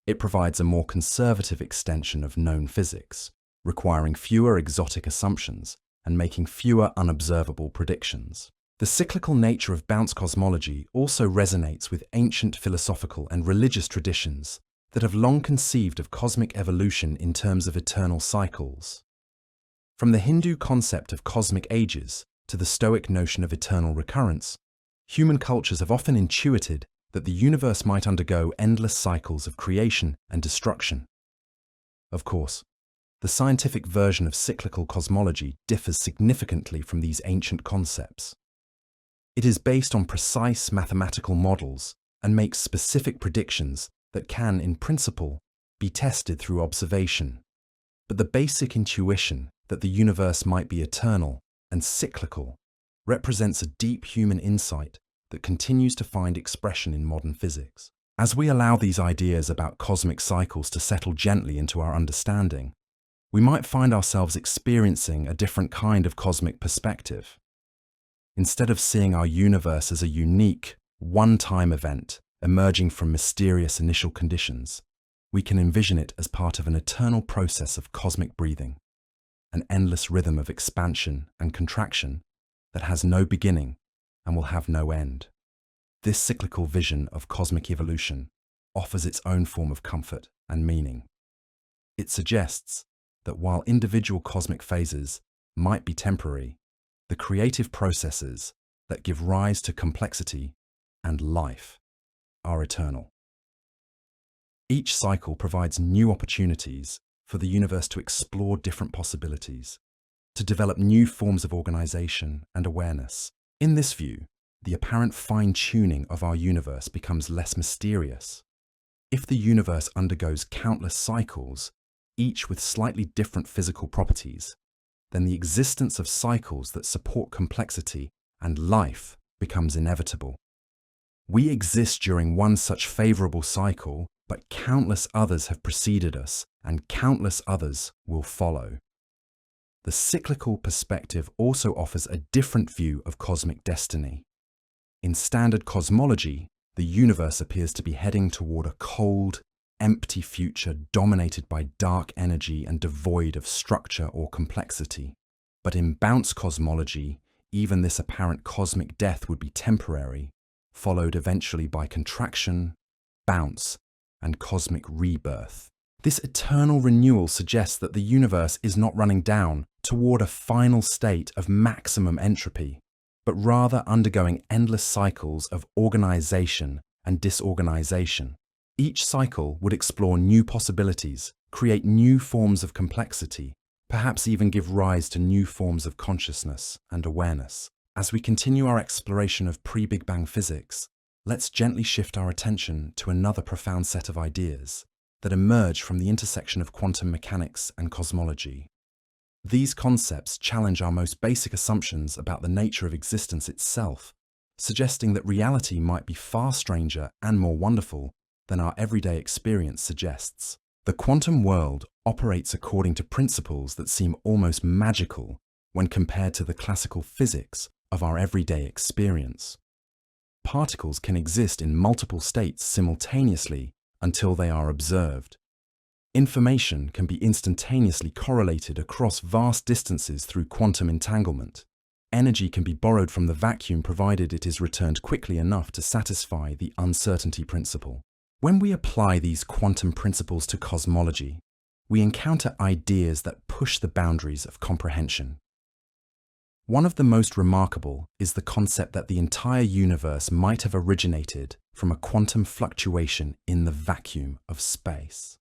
It provides a more conservative extension of known physics, requiring fewer exotic assumptions and making fewer unobservable predictions. The cyclical nature of bounce cosmology also resonates with ancient philosophical and religious traditions that have long conceived of cosmic evolution in terms of eternal cycles. From the Hindu concept of cosmic ages to the Stoic notion of eternal recurrence, human cultures have often intuited that the universe might undergo endless cycles of creation and destruction. Of course, the scientific version of cyclical cosmology differs significantly from these ancient concepts. It is based on precise mathematical models and makes specific predictions that can, in principle, be tested through observation. But the basic intuition that the universe might be eternal and cyclical represents a deep human insight that continues to find expression in modern physics. As we allow these ideas about cosmic cycles to settle gently into our understanding, we might find ourselves experiencing a different kind of cosmic perspective. Instead of seeing our universe as a unique, one-time event emerging from mysterious initial conditions, we can envision it as part of an eternal process of cosmic breathing, an endless rhythm of expansion and contraction that has no beginning and will have no end. This cyclical vision of cosmic evolution offers its own form of comfort and meaning. It suggests that while individual cosmic phases might be temporary, the creative processes that give rise to complexity and life are eternal. Each cycle provides new opportunities for the universe to explore different possibilities, to develop new forms of organization and awareness. In this view, the apparent fine-tuning of our universe becomes less mysterious. If the universe undergoes countless cycles, each with slightly different physical properties, then the existence of cycles that support complexity and life becomes inevitable. We exist during one such favorable cycle, but countless others have preceded us, and countless others will follow. The cyclical perspective also offers a different view of cosmic destiny. In standard cosmology, the universe appears to be heading toward a cold, empty future dominated by dark energy and devoid of structure or complexity. But in bounce cosmology, even this apparent cosmic death would be temporary, followed eventually by contraction, bounce, and cosmic rebirth. This eternal renewal suggests that the universe is not running down toward a final state of maximum entropy, but rather undergoing endless cycles of organization and disorganization. Each cycle would explore new possibilities, create new forms of complexity, perhaps even give rise to new forms of consciousness and awareness. As we continue our exploration of pre-Big Bang physics, let's gently shift our attention to another profound set of ideas that emerge from the intersection of quantum mechanics and cosmology. These concepts challenge our most basic assumptions about the nature of existence itself, suggesting that reality might be far stranger and more wonderful than our everyday experience suggests. The quantum world operates according to principles that seem almost magical when compared to the classical physics of our everyday experience. Particles can exist in multiple states simultaneously until they are observed. Information can be instantaneously correlated across vast distances through quantum entanglement. Energy can be borrowed from the vacuum provided it is returned quickly enough to satisfy the uncertainty principle. When we apply these quantum principles to cosmology, we encounter ideas that push the boundaries of comprehension. One of the most remarkable is the concept that the entire universe might have originated from a quantum fluctuation in the vacuum of space.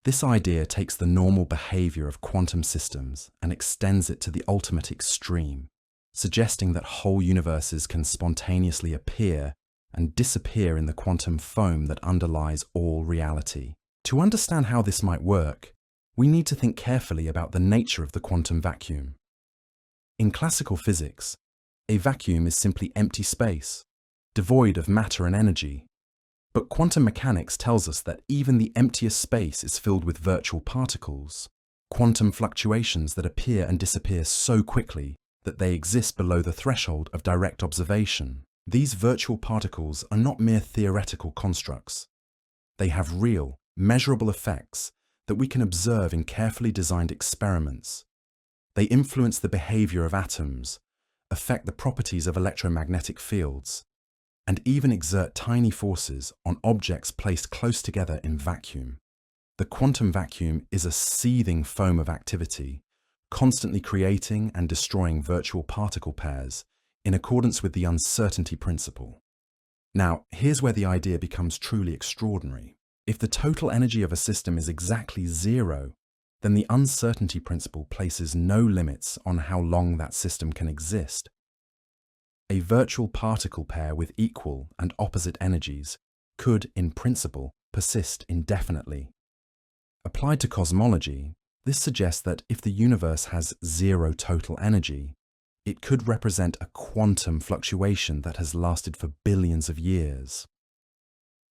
This idea takes the normal behavior of quantum systems and extends it to the ultimate extreme, suggesting that whole universes can spontaneously appear and disappear in the quantum foam that underlies all reality. To understand how this might work, we need to think carefully about the nature of the quantum vacuum. In classical physics, a vacuum is simply empty space, devoid of matter and energy. But quantum mechanics tells us that even the emptiest space is filled with virtual particles, quantum fluctuations that appear and disappear so quickly that they exist below the threshold of direct observation. These virtual particles are not mere theoretical constructs. They have real, measurable effects that we can observe in carefully designed experiments. They influence the behavior of atoms, affect the properties of electromagnetic fields, and even exert tiny forces on objects placed close together in vacuum. The quantum vacuum is a seething foam of activity, constantly creating and destroying virtual particle pairs in accordance with the uncertainty principle. Now, here's where the idea becomes truly extraordinary. If the total energy of a system is exactly zero, then the uncertainty principle places no limits on how long that system can exist. A virtual particle pair with equal and opposite energies could, in principle, persist indefinitely. Applied to cosmology, this suggests that if the universe has zero total energy, it could represent a quantum fluctuation that has lasted for billions of years.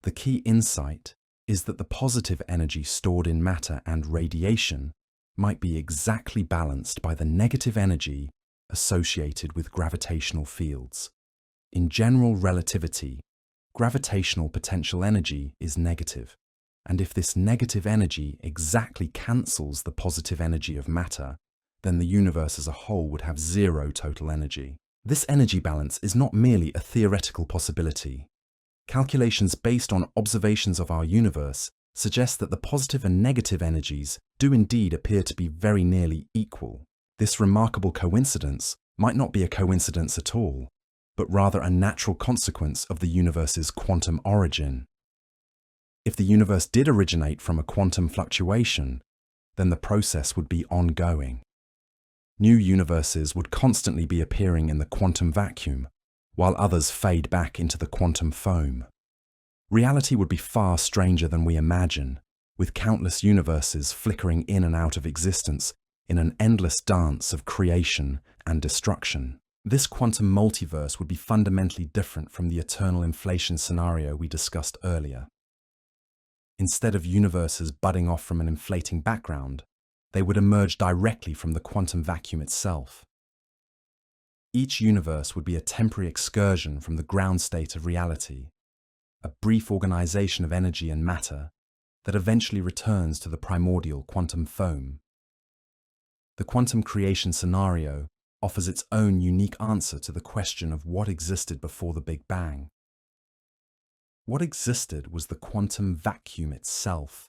The key insight is that the positive energy stored in matter and radiation might be exactly balanced by the negative energy associated with gravitational fields. In general relativity, gravitational potential energy is negative, and if this negative energy exactly cancels the positive energy of matter, then the universe as a whole would have zero total energy. This energy balance is not merely a theoretical possibility. Calculations based on observations of our universe suggest that the positive and negative energies do indeed appear to be very nearly equal. This remarkable coincidence might not be a coincidence at all, but rather a natural consequence of the universe's quantum origin. If the universe did originate from a quantum fluctuation, then the process would be ongoing. New universes would constantly be appearing in the quantum vacuum, while others fade back into the quantum foam. Reality would be far stranger than we imagine, with countless universes flickering in and out of existence in an endless dance of creation and destruction. This quantum multiverse would be fundamentally different from the eternal inflation scenario we discussed earlier. Instead of universes budding off from an inflating background, they would emerge directly from the quantum vacuum itself. Each universe would be a temporary excursion from the ground state of reality, a brief organization of energy and matter that eventually returns to the primordial quantum foam. The quantum creation scenario offers its own unique answer to the question of what existed before the Big Bang. What existed was the quantum vacuum itself,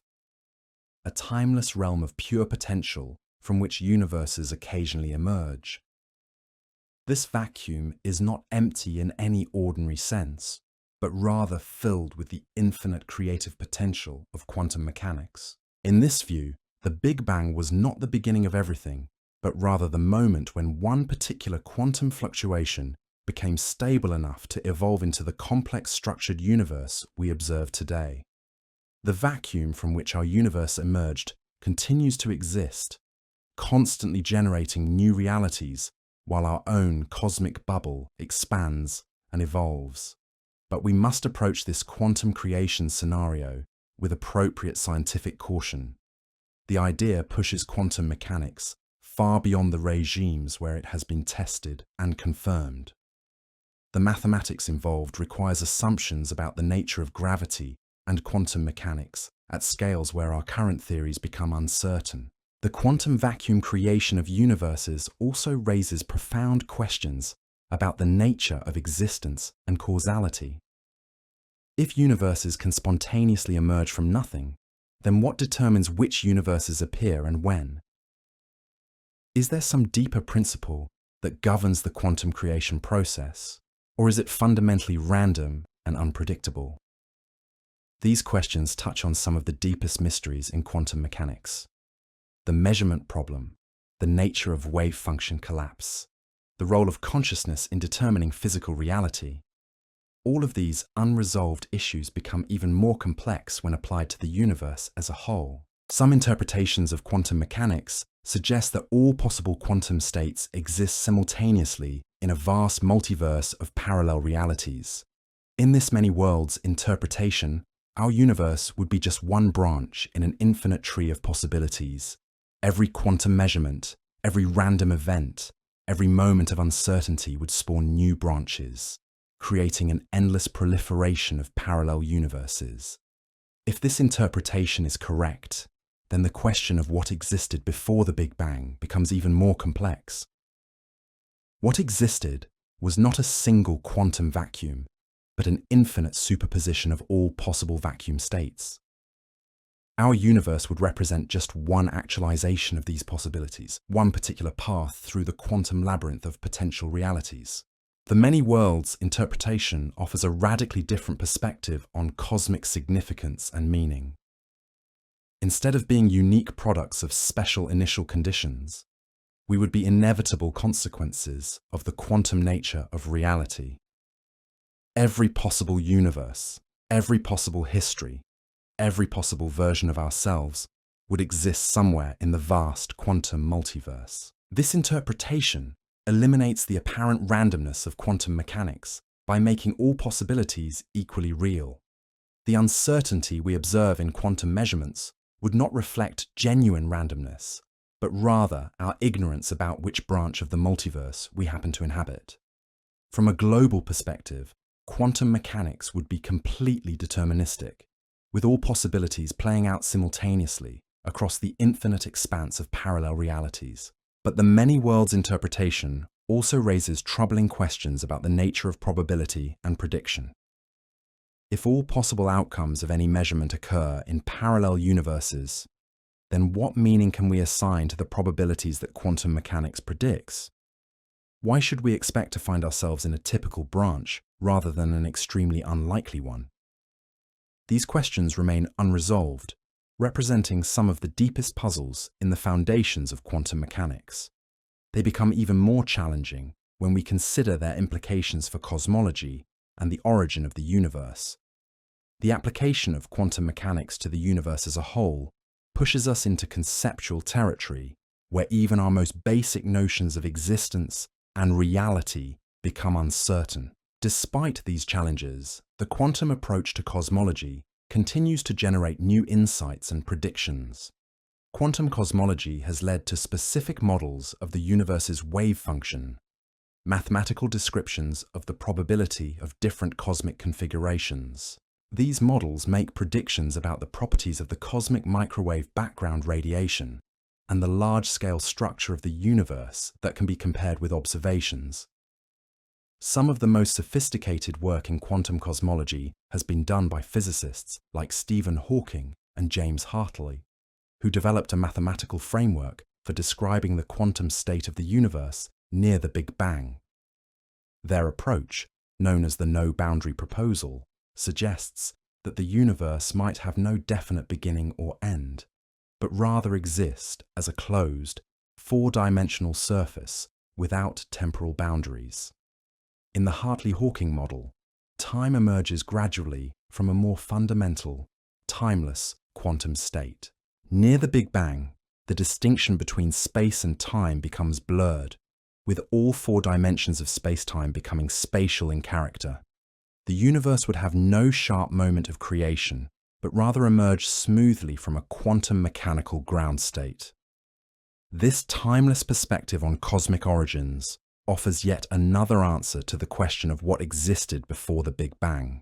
a timeless realm of pure potential from which universes occasionally emerge. This vacuum is not empty in any ordinary sense, but rather filled with the infinite creative potential of quantum mechanics. In this view, the Big Bang was not the beginning of everything, but rather the moment when one particular quantum fluctuation became stable enough to evolve into the complex structured universe we observe today. The vacuum from which our universe emerged continues to exist, constantly generating new realities while our own cosmic bubble expands and evolves. But we must approach this quantum creation scenario with appropriate scientific caution. The idea pushes quantum mechanics far beyond the regimes where it has been tested and confirmed. The mathematics involved requires assumptions about the nature of gravity and quantum mechanics at scales where our current theories become uncertain. The quantum vacuum creation of universes also raises profound questions about the nature of existence and causality. If universes can spontaneously emerge from nothing, then what determines which universes appear and when? Is there some deeper principle that governs the quantum creation process, or is it fundamentally random and unpredictable? These questions touch on some of the deepest mysteries in quantum mechanics. The measurement problem, the nature of wave function collapse, the role of consciousness in determining physical reality. All of these unresolved issues become even more complex when applied to the universe as a whole. Some interpretations of quantum mechanics suggest that all possible quantum states exist simultaneously in a vast multiverse of parallel realities. In this many worlds interpretation, our universe would be just one branch in an infinite tree of possibilities. Every quantum measurement, every random event, every moment of uncertainty would spawn new branches, creating an endless proliferation of parallel universes. If this interpretation is correct, then the question of what existed before the Big Bang becomes even more complex. What existed was not a single quantum vacuum, but an infinite superposition of all possible vacuum states. Our universe would represent just one actualization of these possibilities, one particular path through the quantum labyrinth of potential realities. The many worlds interpretation offers a radically different perspective on cosmic significance and meaning. Instead of being unique products of special initial conditions, we would be inevitable consequences of the quantum nature of reality. Every possible universe, every possible history, every possible version of ourselves would exist somewhere in the vast quantum multiverse. This interpretation eliminates the apparent randomness of quantum mechanics by making all possibilities equally real. The uncertainty we observe in quantum measurements would not reflect genuine randomness, but rather our ignorance about which branch of the multiverse we happen to inhabit. From a global perspective, quantum mechanics would be completely deterministic, with all possibilities playing out simultaneously across the infinite expanse of parallel realities. But the many worlds interpretation also raises troubling questions about the nature of probability and prediction. If all possible outcomes of any measurement occur in parallel universes, then what meaning can we assign to the probabilities that quantum mechanics predicts? Why should we expect to find ourselves in a typical branch rather than an extremely unlikely one? These questions remain unresolved, representing some of the deepest puzzles in the foundations of quantum mechanics. They become even more challenging when we consider their implications for cosmology and the origin of the universe. The application of quantum mechanics to the universe as a whole pushes us into conceptual territory where even our most basic notions of existence and reality become uncertain. Despite these challenges, the quantum approach to cosmology continues to generate new insights and predictions. Quantum cosmology has led to specific models of the universe's wave function, mathematical descriptions of the probability of different cosmic configurations. These models make predictions about the properties of the cosmic microwave background radiation and the large-scale structure of the universe that can be compared with observations. Some of the most sophisticated work in quantum cosmology has been done by physicists like Stephen Hawking and James Hartley, who developed a mathematical framework for describing the quantum state of the universe near the Big Bang. Their approach, known as the no-boundary proposal, suggests that the universe might have no definite beginning or end, but rather exist as a closed, four-dimensional surface without temporal boundaries. In the Hartley-Hawking model, time emerges gradually from a more fundamental, timeless quantum state. Near the Big Bang, the distinction between space and time becomes blurred, with all four dimensions of space-time becoming spatial in character. The universe would have no sharp moment of creation, but rather emerge smoothly from a quantum mechanical ground state. This timeless perspective on cosmic origins offers yet another answer to the question of what existed before the Big Bang.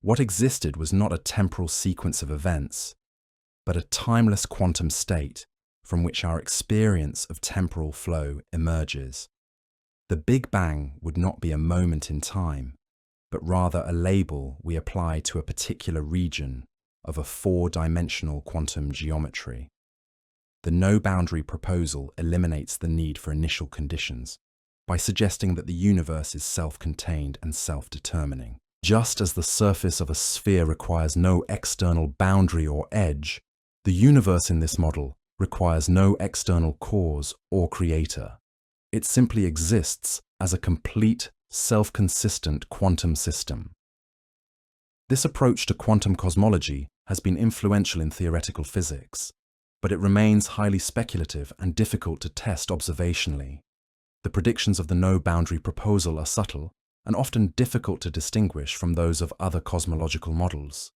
What existed was not a temporal sequence of events, but a timeless quantum state from which our experience of temporal flow emerges. The Big Bang would not be a moment in time, but rather a label we apply to a particular region of a four-dimensional quantum geometry. The no-boundary proposal eliminates the need for initial conditions by suggesting that the universe is self-contained and self-determining. Just as the surface of a sphere requires no external boundary or edge, the universe in this model requires no external cause or creator. It simply exists as a complete, self-consistent quantum system. This approach to quantum cosmology has been influential in theoretical physics, but it remains highly speculative and difficult to test observationally. The predictions of the no-boundary proposal are subtle and often difficult to distinguish from those of other cosmological models.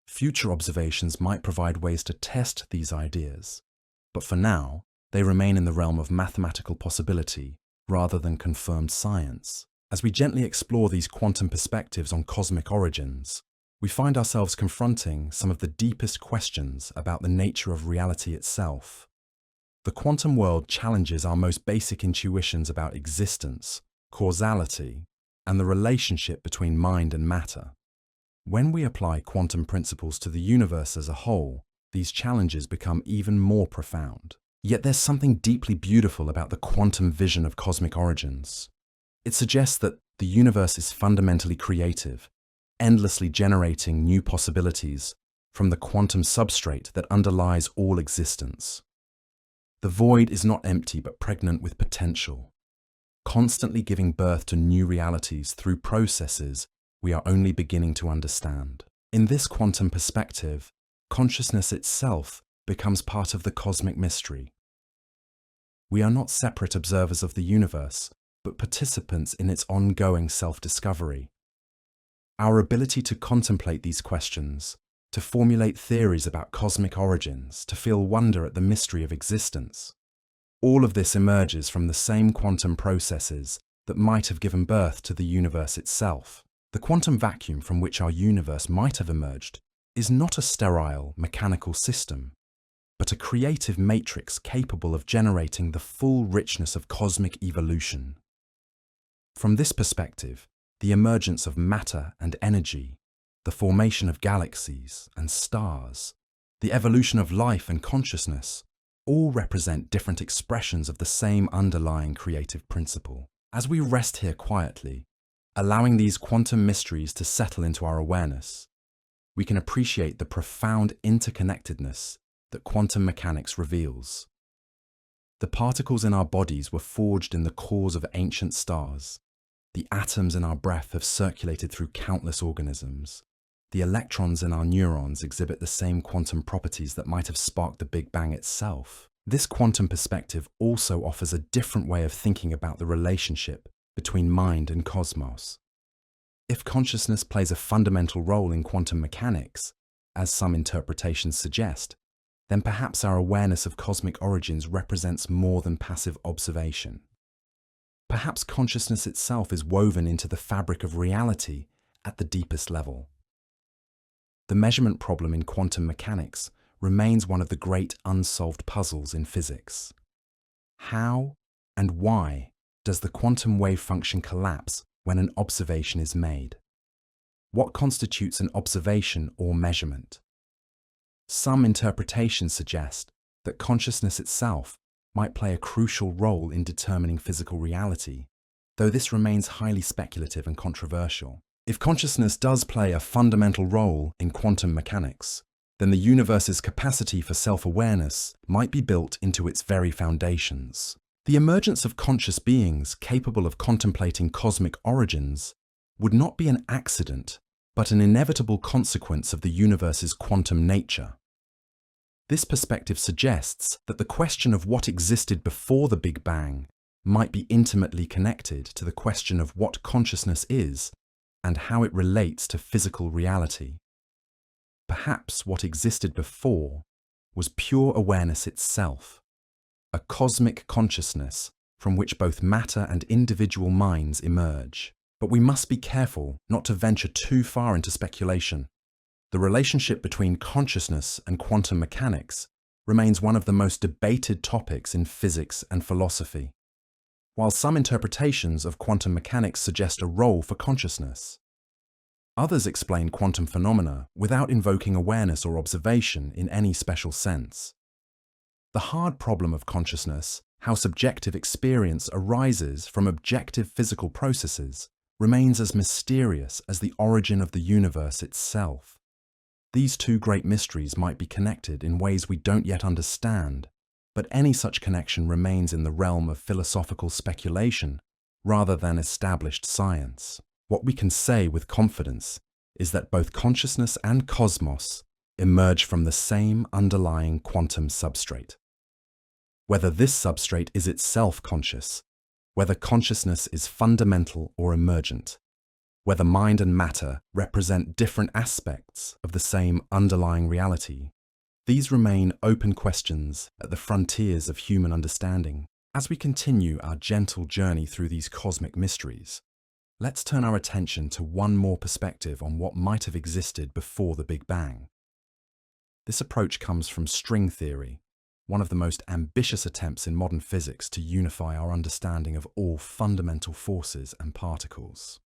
Future observations might provide ways to test these ideas, but for now, they remain in the realm of mathematical possibility rather than confirmed science. As we gently explore these quantum perspectives on cosmic origins, we find ourselves confronting some of the deepest questions about the nature of reality itself. The quantum world challenges our most basic intuitions about existence, causality, and the relationship between mind and matter. When we apply quantum principles to the universe as a whole, these challenges become even more profound. Yet there's something deeply beautiful about the quantum vision of cosmic origins. It suggests that the universe is fundamentally creative, endlessly generating new possibilities from the quantum substrate that underlies all existence. The void is not empty but pregnant with potential, constantly giving birth to new realities through processes we are only beginning to understand. In this quantum perspective, consciousness itself becomes part of the cosmic mystery. We are not separate observers of the universe, but participants in its ongoing self-discovery. Our ability to contemplate these questions, to formulate theories about cosmic origins, to feel wonder at the mystery of existence, all of this emerges from the same quantum processes that might have given birth to the universe itself. The quantum vacuum from which our universe might have emerged is not a sterile, mechanical system, but a creative matrix capable of generating the full richness of cosmic evolution. From this perspective, the emergence of matter and energy, the formation of galaxies and stars, the evolution of life and consciousness, all represent different expressions of the same underlying creative principle. As we rest here quietly, allowing these quantum mysteries to settle into our awareness, we can appreciate the profound interconnectedness that quantum mechanics reveals. The particles in our bodies were forged in the cores of ancient stars. The atoms in our breath have circulated through countless organisms. The electrons in our neurons exhibit the same quantum properties that might have sparked the Big Bang itself. This quantum perspective also offers a different way of thinking about the relationship between mind and cosmos. If consciousness plays a fundamental role in quantum mechanics, as some interpretations suggest, then perhaps our awareness of cosmic origins represents more than passive observation. Perhaps consciousness itself is woven into the fabric of reality at the deepest level. The measurement problem in quantum mechanics remains one of the great unsolved puzzles in physics. How and why does the quantum wave function collapse when an observation is made? What constitutes an observation or measurement? Some interpretations suggest that consciousness itself might play a crucial role in determining physical reality, though this remains highly speculative and controversial. If consciousness does play a fundamental role in quantum mechanics, then the universe's capacity for self-awareness might be built into its very foundations. The emergence of conscious beings capable of contemplating cosmic origins would not be an accident, but an inevitable consequence of the universe's quantum nature. This perspective suggests that the question of what existed before the Big Bang might be intimately connected to the question of what consciousness is and how it relates to physical reality. Perhaps what existed before was pure awareness itself, a cosmic consciousness from which both matter and individual minds emerge. But we must be careful not to venture too far into speculation. The relationship between consciousness and quantum mechanics remains one of the most debated topics in physics and philosophy. While some interpretations of quantum mechanics suggest a role for consciousness, others explain quantum phenomena without invoking awareness or observation in any special sense. The hard problem of consciousness, how subjective experience arises from objective physical processes, remains as mysterious as the origin of the universe itself. These two great mysteries might be connected in ways we don't yet understand, but any such connection remains in the realm of philosophical speculation rather than established science. What we can say with confidence is that both consciousness and cosmos emerge from the same underlying quantum substrate. Whether this substrate is itself conscious, whether consciousness is fundamental or emergent, whether mind and matter represent different aspects of the same underlying reality, these remain open questions at the frontiers of human understanding. As we continue our gentle journey through these cosmic mysteries, let's turn our attention to one more perspective on what might have existed before the Big Bang. This approach comes from string theory, one of the most ambitious attempts in modern physics to unify our understanding of all fundamental forces and particles.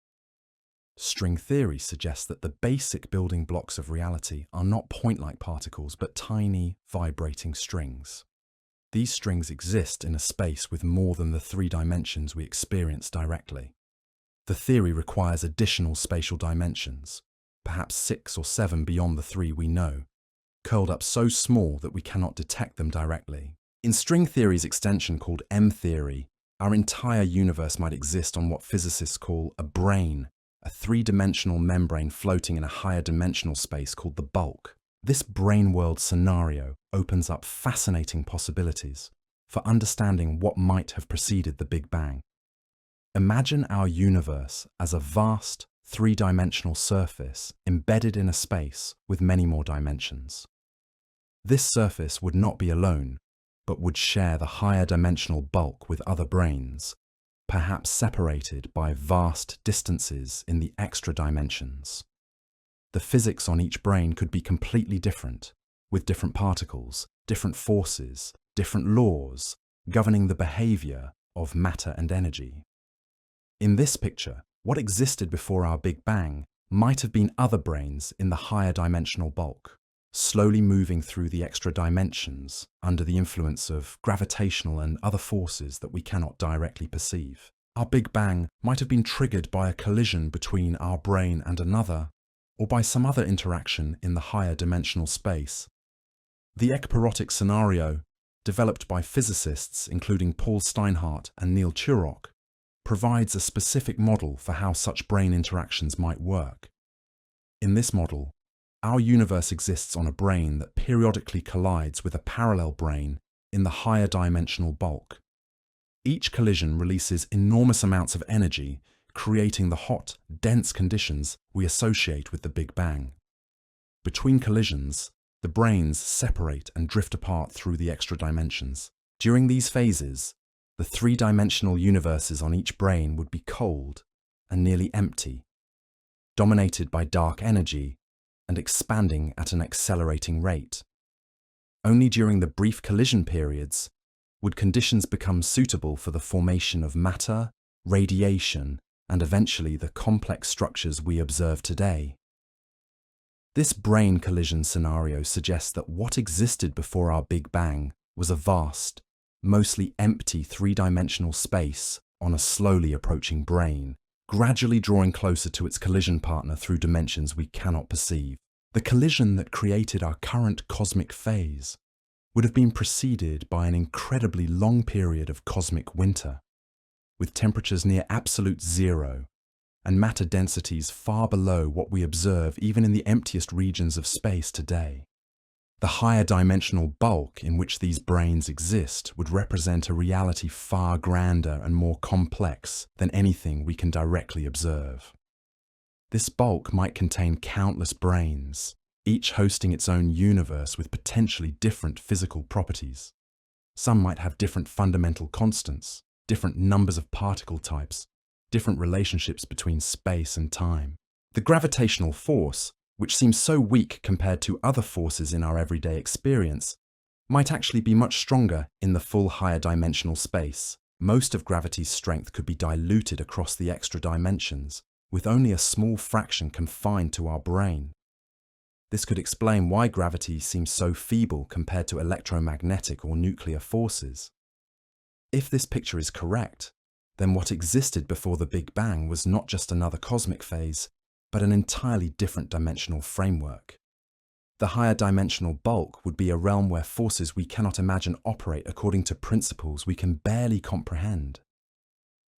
String theory suggests that the basic building blocks of reality are not point-like particles, but tiny, vibrating strings. These strings exist in a space with more than the 3 dimensions we experience directly. The theory requires additional spatial dimensions, perhaps 6 or 7 beyond the 3 we know, curled up so small that we cannot detect them directly. In string theory's extension called M-theory, our entire universe might exist on what physicists call a brane, a 3-dimensional membrane floating in a higher dimensional space called the bulk. This brane world scenario opens up fascinating possibilities. for understanding what might have preceded the Big Bang. Imagine our universe as a vast, three-dimensional surface embedded in a space with many more dimensions. This surface would not be alone, but would share the higher dimensional bulk with other brains, perhaps separated by vast distances in the extra dimensions. The physics on each brain could be completely different, with different particles, different forces, different laws governing the behavior of matter and energy. In this picture, what existed before our Big Bang might have been other brains in the higher dimensional bulk, slowly moving through the extra dimensions under the influence of gravitational and other forces that we cannot directly perceive. Our Big Bang might have been triggered by a collision between our brain and another, or by some other interaction in the higher dimensional space. The ekpyrotic scenario, developed by physicists including Paul Steinhardt and Neil Turok, provides a specific model for how such brain interactions might work. In this model, our universe exists on a brain that periodically collides with a parallel brain in the higher dimensional bulk. Each collision releases enormous amounts of energy, creating the hot, dense conditions we associate with the Big Bang. Between collisions, the brains separate and drift apart through the extra dimensions. During these phases, the three-dimensional universes on each brain would be cold and nearly empty, dominated by dark energy and expanding at an accelerating rate. Only during the brief collision periods would conditions become suitable for the formation of matter, radiation, and eventually the complex structures we observe today. This brain collision scenario suggests that what existed before our Big Bang was a vast, mostly empty three-dimensional space on a slowly approaching brain, gradually drawing closer to its collision partner through dimensions we cannot perceive. The collision that created our current cosmic phase would have been preceded by an incredibly long period of cosmic winter, with temperatures near absolute zero and matter densities far below what we observe even in the emptiest regions of space today. The higher dimensional bulk in which these brains exist would represent a reality far grander and more complex than anything we can directly observe. This bulk might contain countless brains, each hosting its own universe with potentially different physical properties. Some might have different fundamental constants, different numbers of particle types, different relationships between space and time. The gravitational force, which seems so weak compared to other forces in our everyday experience, might actually be much stronger in the full higher dimensional space. Most of gravity's strength could be diluted across the extra dimensions, with only a small fraction confined to our brain. This could explain why gravity seems so feeble compared to electromagnetic or nuclear forces. If this picture is correct, then what existed before the Big Bang was not just another cosmic phase, but an entirely different dimensional framework. The higher dimensional bulk would be a realm where forces we cannot imagine operate according to principles we can barely comprehend.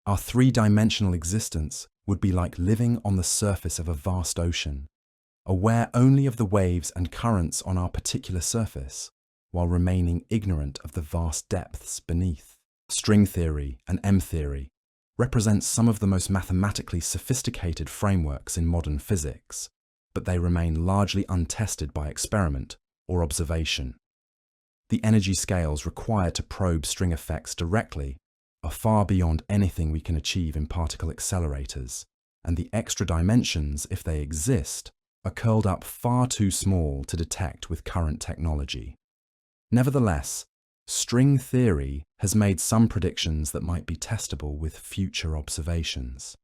Our three-dimensional existence would be like living on the surface of a vast ocean, aware only of the waves and currents on our particular surface, while remaining ignorant of the vast depths beneath. String theory and M-theory represent some of the most mathematically sophisticated frameworks in modern physics, but they remain largely untested by experiment or observation. The energy scales required to probe string effects directly are far beyond anything we can achieve in particle accelerators, and the extra dimensions, if they exist, are curled up far too small to detect with current technology. Nevertheless, string theory has made some predictions that might be testable with future observations.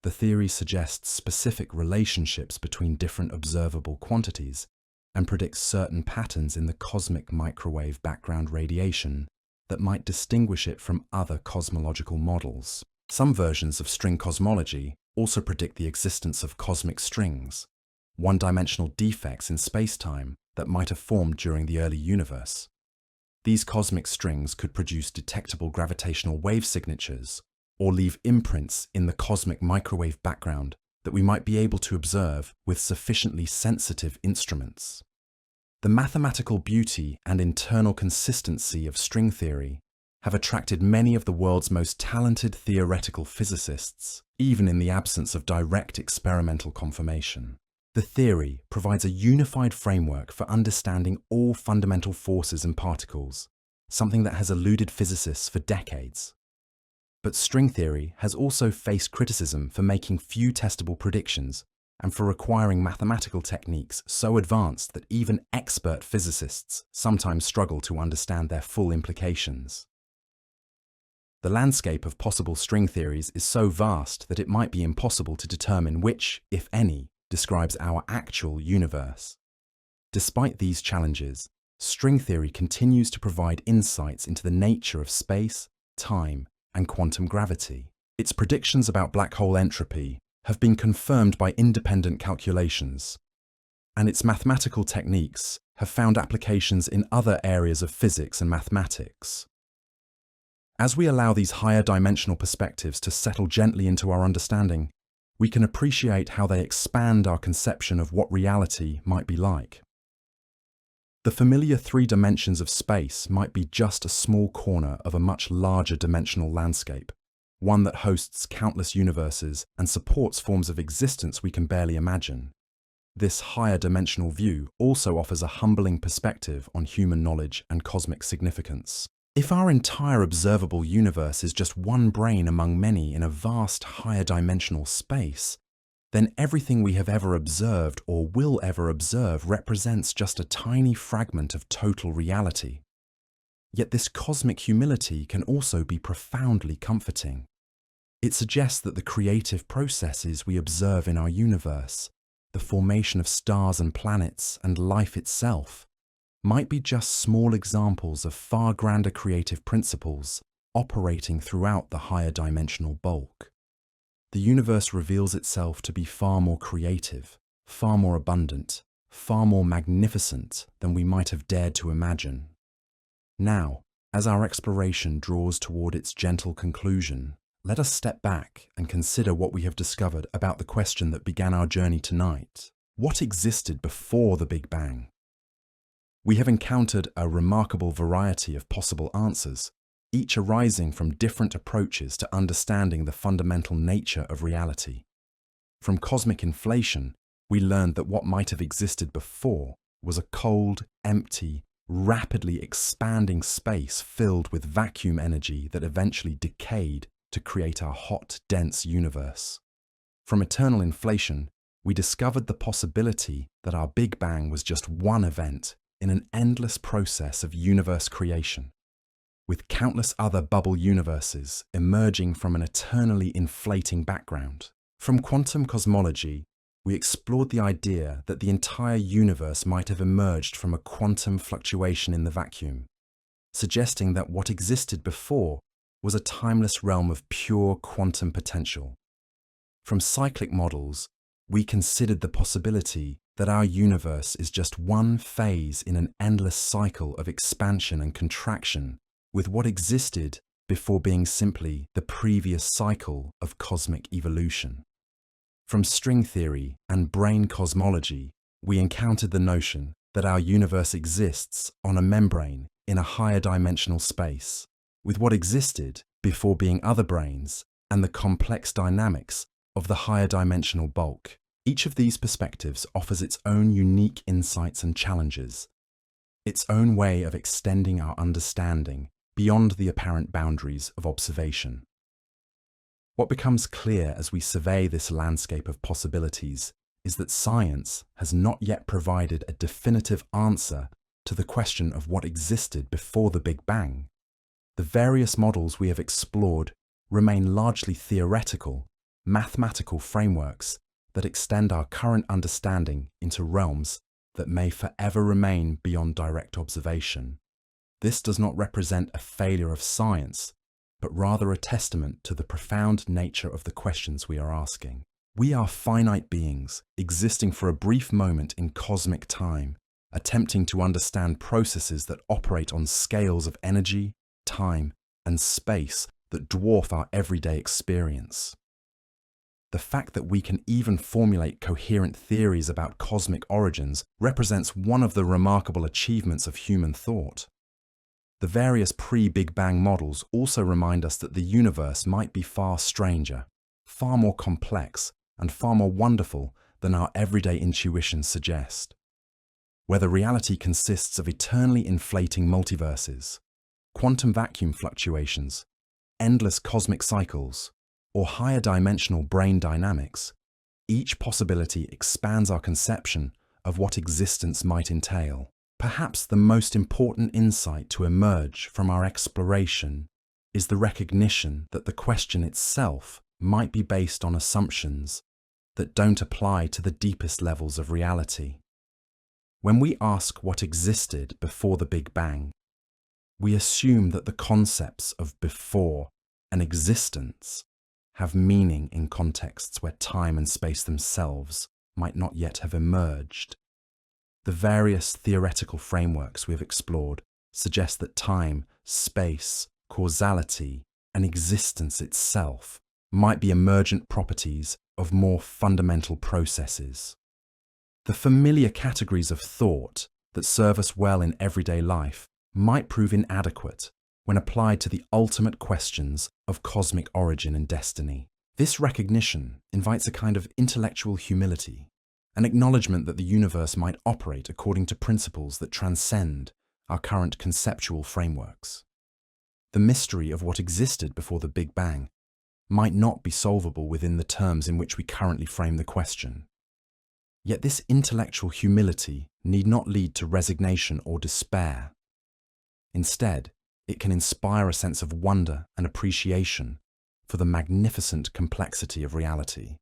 The theory suggests specific relationships between different observable quantities and predicts certain patterns in the cosmic microwave background radiation that might distinguish it from other cosmological models. Some versions of string cosmology also predict the existence of cosmic strings, one-dimensional defects in space-time that might have formed during the early universe. These cosmic strings could produce detectable gravitational wave signatures or leave imprints in the cosmic microwave background that we might be able to observe with sufficiently sensitive instruments. The mathematical beauty and internal consistency of string theory have attracted many of the world's most talented theoretical physicists, even in the absence of direct experimental confirmation. The theory provides a unified framework for understanding all fundamental forces and particles, something that has eluded physicists for decades. But string theory has also faced criticism for making few testable predictions and for requiring mathematical techniques so advanced that even expert physicists sometimes struggle to understand their full implications. The landscape of possible string theories is so vast that it might be impossible to determine which, if any, describes our actual universe. Despite these challenges, string theory continues to provide insights into the nature of space, time, and quantum gravity. Its predictions about black hole entropy have been confirmed by independent calculations, and its mathematical techniques have found applications in other areas of physics and mathematics. As we allow these higher dimensional perspectives to settle gently into our understanding, we can appreciate how they expand our conception of what reality might be like. The familiar three dimensions of space might be just a small corner of a much larger dimensional landscape, one that hosts countless universes and supports forms of existence we can barely imagine. This higher dimensional view also offers a humbling perspective on human knowledge and cosmic significance. If our entire observable universe is just one brain among many in a vast higher dimensional space, then everything we have ever observed or will ever observe represents just a tiny fragment of total reality. Yet this cosmic humility can also be profoundly comforting. It suggests that the creative processes we observe in our universe, the formation of stars and planets and life itself, might be just small examples of far grander creative principles operating throughout the higher dimensional bulk. The universe reveals itself to be far more creative, far more abundant, far more magnificent than we might have dared to imagine. Now, as our exploration draws toward its gentle conclusion, let us step back and consider what we have discovered about the question that began our journey tonight. What existed before the Big Bang? We have encountered a remarkable variety of possible answers, each arising from different approaches to understanding the fundamental nature of reality. From cosmic inflation, we learned that what might have existed before was a cold, empty, rapidly expanding space filled with vacuum energy that eventually decayed to create our hot, dense universe. From eternal inflation, we discovered the possibility that our Big Bang was just one event in an endless process of universe creation, with countless other bubble universes emerging from an eternally inflating background. From quantum cosmology, we explored the idea that the entire universe might have emerged from a quantum fluctuation in the vacuum, suggesting that what existed before was a timeless realm of pure quantum potential. From cyclic models, we considered the possibility that our universe is just one phase in an endless cycle of expansion and contraction, with what existed before being simply the previous cycle of cosmic evolution. From string theory and brain cosmology, we encountered the notion that our universe exists on a membrane in a higher dimensional space, with what existed before being other brains and the complex dynamics of the higher dimensional bulk. Each of these perspectives offers its own unique insights and challenges, its own way of extending our understanding beyond the apparent boundaries of observation. What becomes clear as we survey this landscape of possibilities is that science has not yet provided a definitive answer to the question of what existed before the Big Bang. The various models we have explored remain largely theoretical, mathematical frameworks that extend our current understanding into realms that may forever remain beyond direct observation. This does not represent a failure of science, but rather a testament to the profound nature of the questions we are asking. We are finite beings existing for a brief moment in cosmic time, attempting to understand processes that operate on scales of energy, time, and space that dwarf our everyday experience. The fact that we can even formulate coherent theories about cosmic origins represents one of the remarkable achievements of human thought. The various pre-Big Bang models also remind us that the universe might be far stranger, far more complex, and far more wonderful than our everyday intuitions suggest. Whether reality consists of eternally inflating multiverses, quantum vacuum fluctuations, endless cosmic cycles, or higher dimensional brain dynamics, each possibility expands our conception of what existence might entail. Perhaps the most important insight to emerge from our exploration is the recognition that the question itself might be based on assumptions that don't apply to the deepest levels of reality. When we ask what existed before the Big Bang, we assume that the concepts of before and existence have meaning in contexts where time and space themselves might not yet have emerged. The various theoretical frameworks we have explored suggest that time, space, causality, and existence itself might be emergent properties of more fundamental processes. The familiar categories of thought that serve us well in everyday life might prove inadequate when applied to the ultimate questions of cosmic origin and destiny. This recognition invites a kind of intellectual humility, an acknowledgement that the universe might operate according to principles that transcend our current conceptual frameworks. The mystery of what existed before the Big Bang might not be solvable within the terms in which we currently frame the question. Yet this intellectual humility need not lead to resignation or despair. Instead, it can inspire a sense of wonder and appreciation for the magnificent complexity of reality.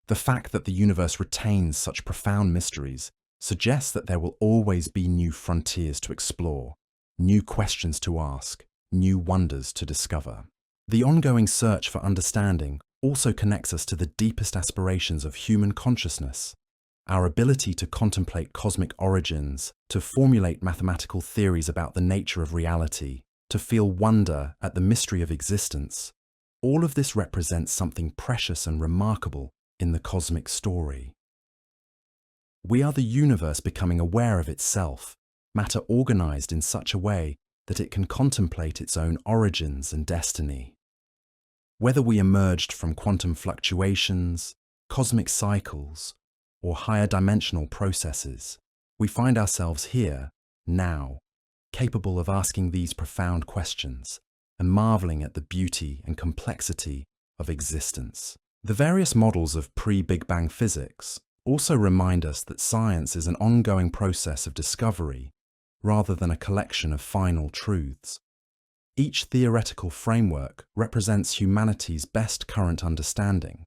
The fact that the universe retains such profound mysteries suggests that there will always be new frontiers to explore, new questions to ask, new wonders to discover. The ongoing search for understanding also connects us to the deepest aspirations of human consciousness. Our ability to contemplate cosmic origins, to formulate mathematical theories about the nature of reality, to feel wonder at the mystery of existence, all of this represents something precious and remarkable in the cosmic story. We are the universe becoming aware of itself, matter organized in such a way that it can contemplate its own origins and destiny. Whether we emerged from quantum fluctuations, cosmic cycles, or higher dimensional processes, we find ourselves here, now, capable of asking these profound questions and marveling at the beauty and complexity of existence. The various models of pre-Big Bang physics also remind us that science is an ongoing process of discovery rather than a collection of final truths. Each theoretical framework represents humanity's best current understanding,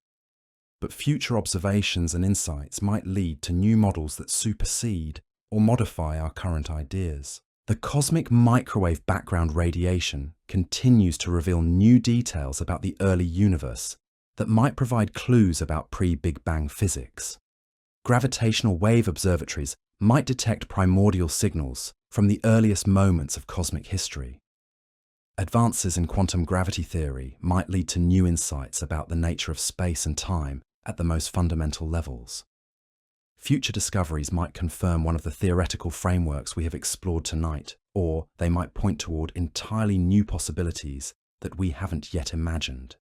but future observations and insights might lead to new models that supersede or modify our current ideas. The cosmic microwave background radiation continues to reveal new details about the early universe that might provide clues about pre-Big Bang physics. Gravitational wave observatories might detect primordial signals from the earliest moments of cosmic history. Advances in quantum gravity theory might lead to new insights about the nature of space and time at the most fundamental levels. Future discoveries might confirm one of the theoretical frameworks we have explored tonight, or they might point toward entirely new possibilities that we haven't yet imagined.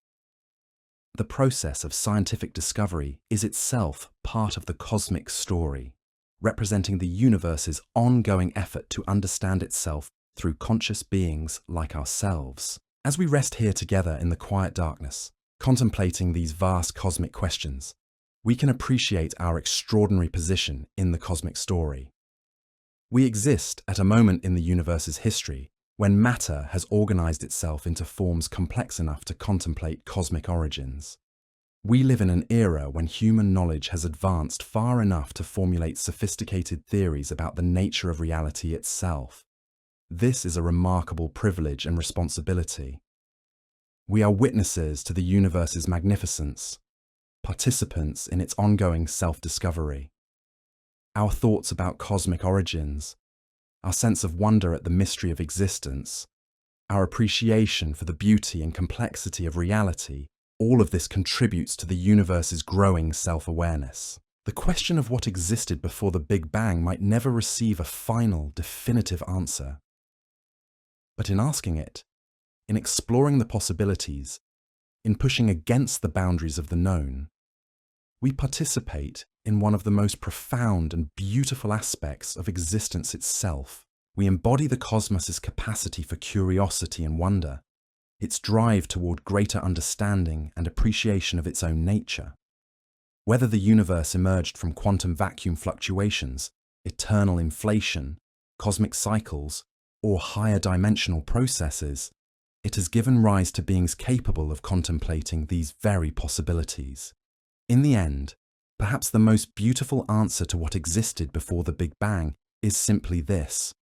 The process of scientific discovery is itself part of the cosmic story, representing the universe's ongoing effort to understand itself through conscious beings like ourselves. As we rest here together in the quiet darkness, contemplating these vast cosmic questions, we can appreciate our extraordinary position in the cosmic story. We exist at a moment in the universe's history when matter has organized itself into forms complex enough to contemplate cosmic origins. We live in an era when human knowledge has advanced far enough to formulate sophisticated theories about the nature of reality itself. This is a remarkable privilege and responsibility. We are witnesses to the universe's magnificence, participants in its ongoing self-discovery. Our thoughts about cosmic origins, our sense of wonder at the mystery of existence, our appreciation for the beauty and complexity of reality, all of this contributes to the universe's growing self-awareness. The question of what existed before the Big Bang might never receive a final, definitive answer. But in asking it, in exploring the possibilities, in pushing against the boundaries of the known, we participate in one of the most profound and beautiful aspects of existence itself. We embody the cosmos's capacity for curiosity and wonder, its drive toward greater understanding and appreciation of its own nature. Whether the universe emerged from quantum vacuum fluctuations, eternal inflation, cosmic cycles, or higher dimensional processes, it has given rise to beings capable of contemplating these very possibilities. In the end, perhaps the most beautiful answer to what existed before the Big Bang is simply this: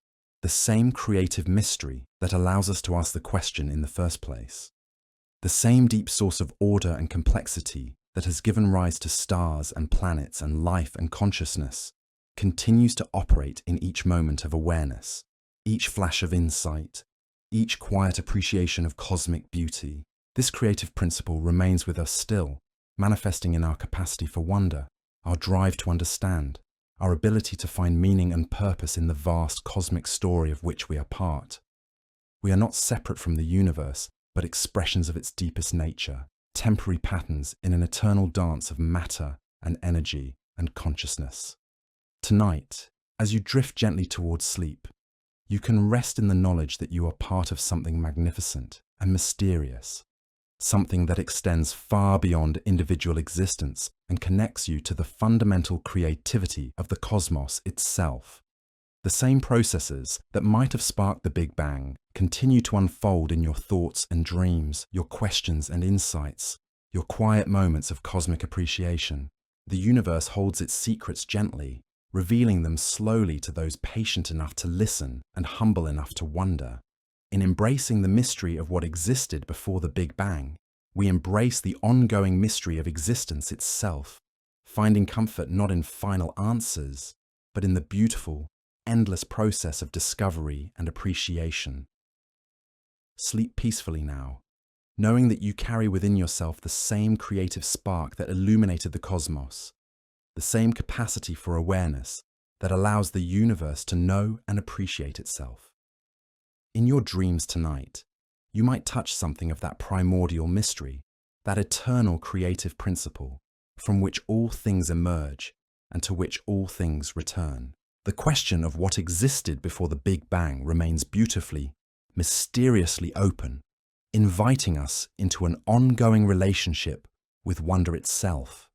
the same creative mystery that allows us to ask the question in the first place. The same deep source of order and complexity that has given rise to stars and planets and life and consciousness continues to operate in each moment of awareness, each flash of insight, each quiet appreciation of cosmic beauty. This creative principle remains with us still, manifesting in our capacity for wonder, our drive to understand, our ability to find meaning and purpose in the vast cosmic story of which we are part. We are not separate from the universe, but expressions of its deepest nature, temporary patterns in an eternal dance of matter and energy and consciousness. Tonight, as you drift gently towards sleep, you can rest in the knowledge that you are part of something magnificent and mysterious, something that extends far beyond individual existence and connects you to the fundamental creativity of the cosmos itself. The same processes that might have sparked the Big Bang continue to unfold in your thoughts and dreams, your questions and insights, your quiet moments of cosmic appreciation. The universe holds its secrets gently, revealing them slowly to those patient enough to listen and humble enough to wonder. In embracing the mystery of what existed before the Big Bang, we embrace the ongoing mystery of existence itself, finding comfort not in final answers, but in the beautiful, endless process of discovery and appreciation. Sleep peacefully now, knowing that you carry within yourself the same creative spark that illuminated the cosmos, the same capacity for awareness that allows the universe to know and appreciate itself. In your dreams tonight, you might touch something of that primordial mystery, that eternal creative principle from which all things emerge and to which all things return. The question of what existed before the Big Bang remains beautifully, mysteriously open, inviting us into an ongoing relationship with wonder itself.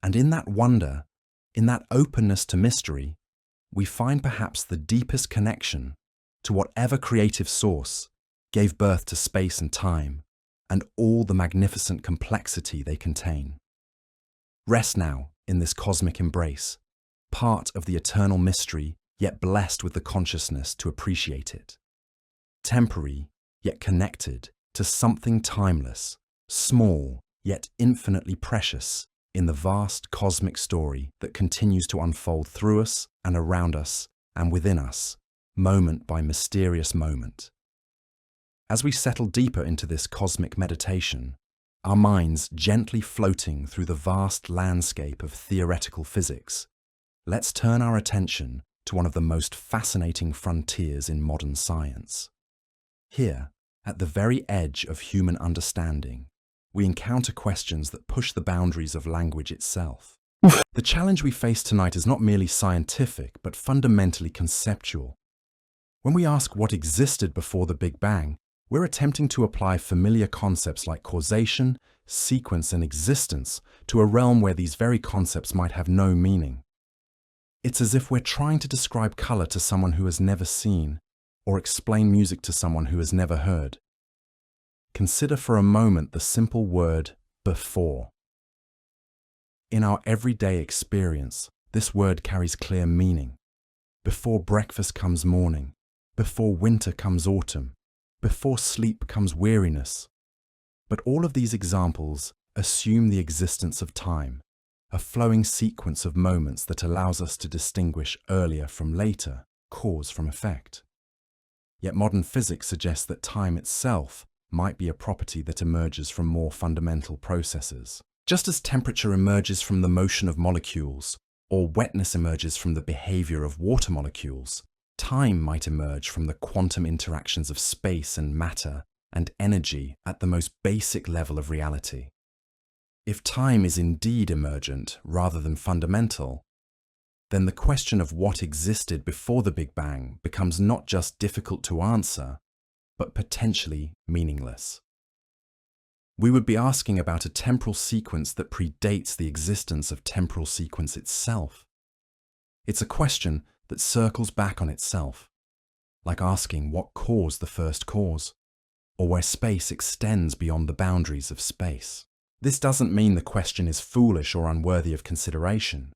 And in that wonder, in that openness to mystery, we find perhaps the deepest connection to whatever creative source gave birth to space and time and all the magnificent complexity they contain. Rest now in this cosmic embrace, part of the eternal mystery, yet blessed with the consciousness to appreciate it. Temporary, yet connected to something timeless, small, yet infinitely precious in the vast cosmic story that continues to unfold through us and around us and within us, moment by mysterious moment. As we settle deeper into this cosmic meditation, our minds gently floating through the vast landscape of theoretical physics, let's turn our attention to one of the most fascinating frontiers in modern science. Here, at the very edge of human understanding, we encounter questions that push the boundaries of language itself. The challenge we face tonight is not merely scientific, but fundamentally conceptual. When we ask what existed before the Big Bang, we're attempting to apply familiar concepts like causation, sequence, and existence to a realm where these very concepts might have no meaning. It's as if we're trying to describe color to someone who has never seen, or explain music to someone who has never heard. Consider for a moment the simple word before. In our everyday experience, this word carries clear meaning. Before breakfast comes morning, before winter comes autumn, before sleep comes weariness. But all of these examples assume the existence of time, a flowing sequence of moments that allows us to distinguish earlier from later, cause from effect. Yet modern physics suggests that time itself might be a property that emerges from more fundamental processes. Just as temperature emerges from the motion of molecules, or wetness emerges from the behavior of water molecules, Time might emerge from the quantum interactions of space and matter and energy at the most basic level of reality. If time is indeed emergent rather than fundamental, then the question of what existed before the Big Bang becomes not just difficult to answer, but potentially meaningless. We would be asking about a temporal sequence that predates the existence of temporal sequence itself. It's a question that circles back on itself, like asking what caused the first cause, or where space extends beyond the boundaries of space. This doesn't mean the question is foolish or unworthy of consideration.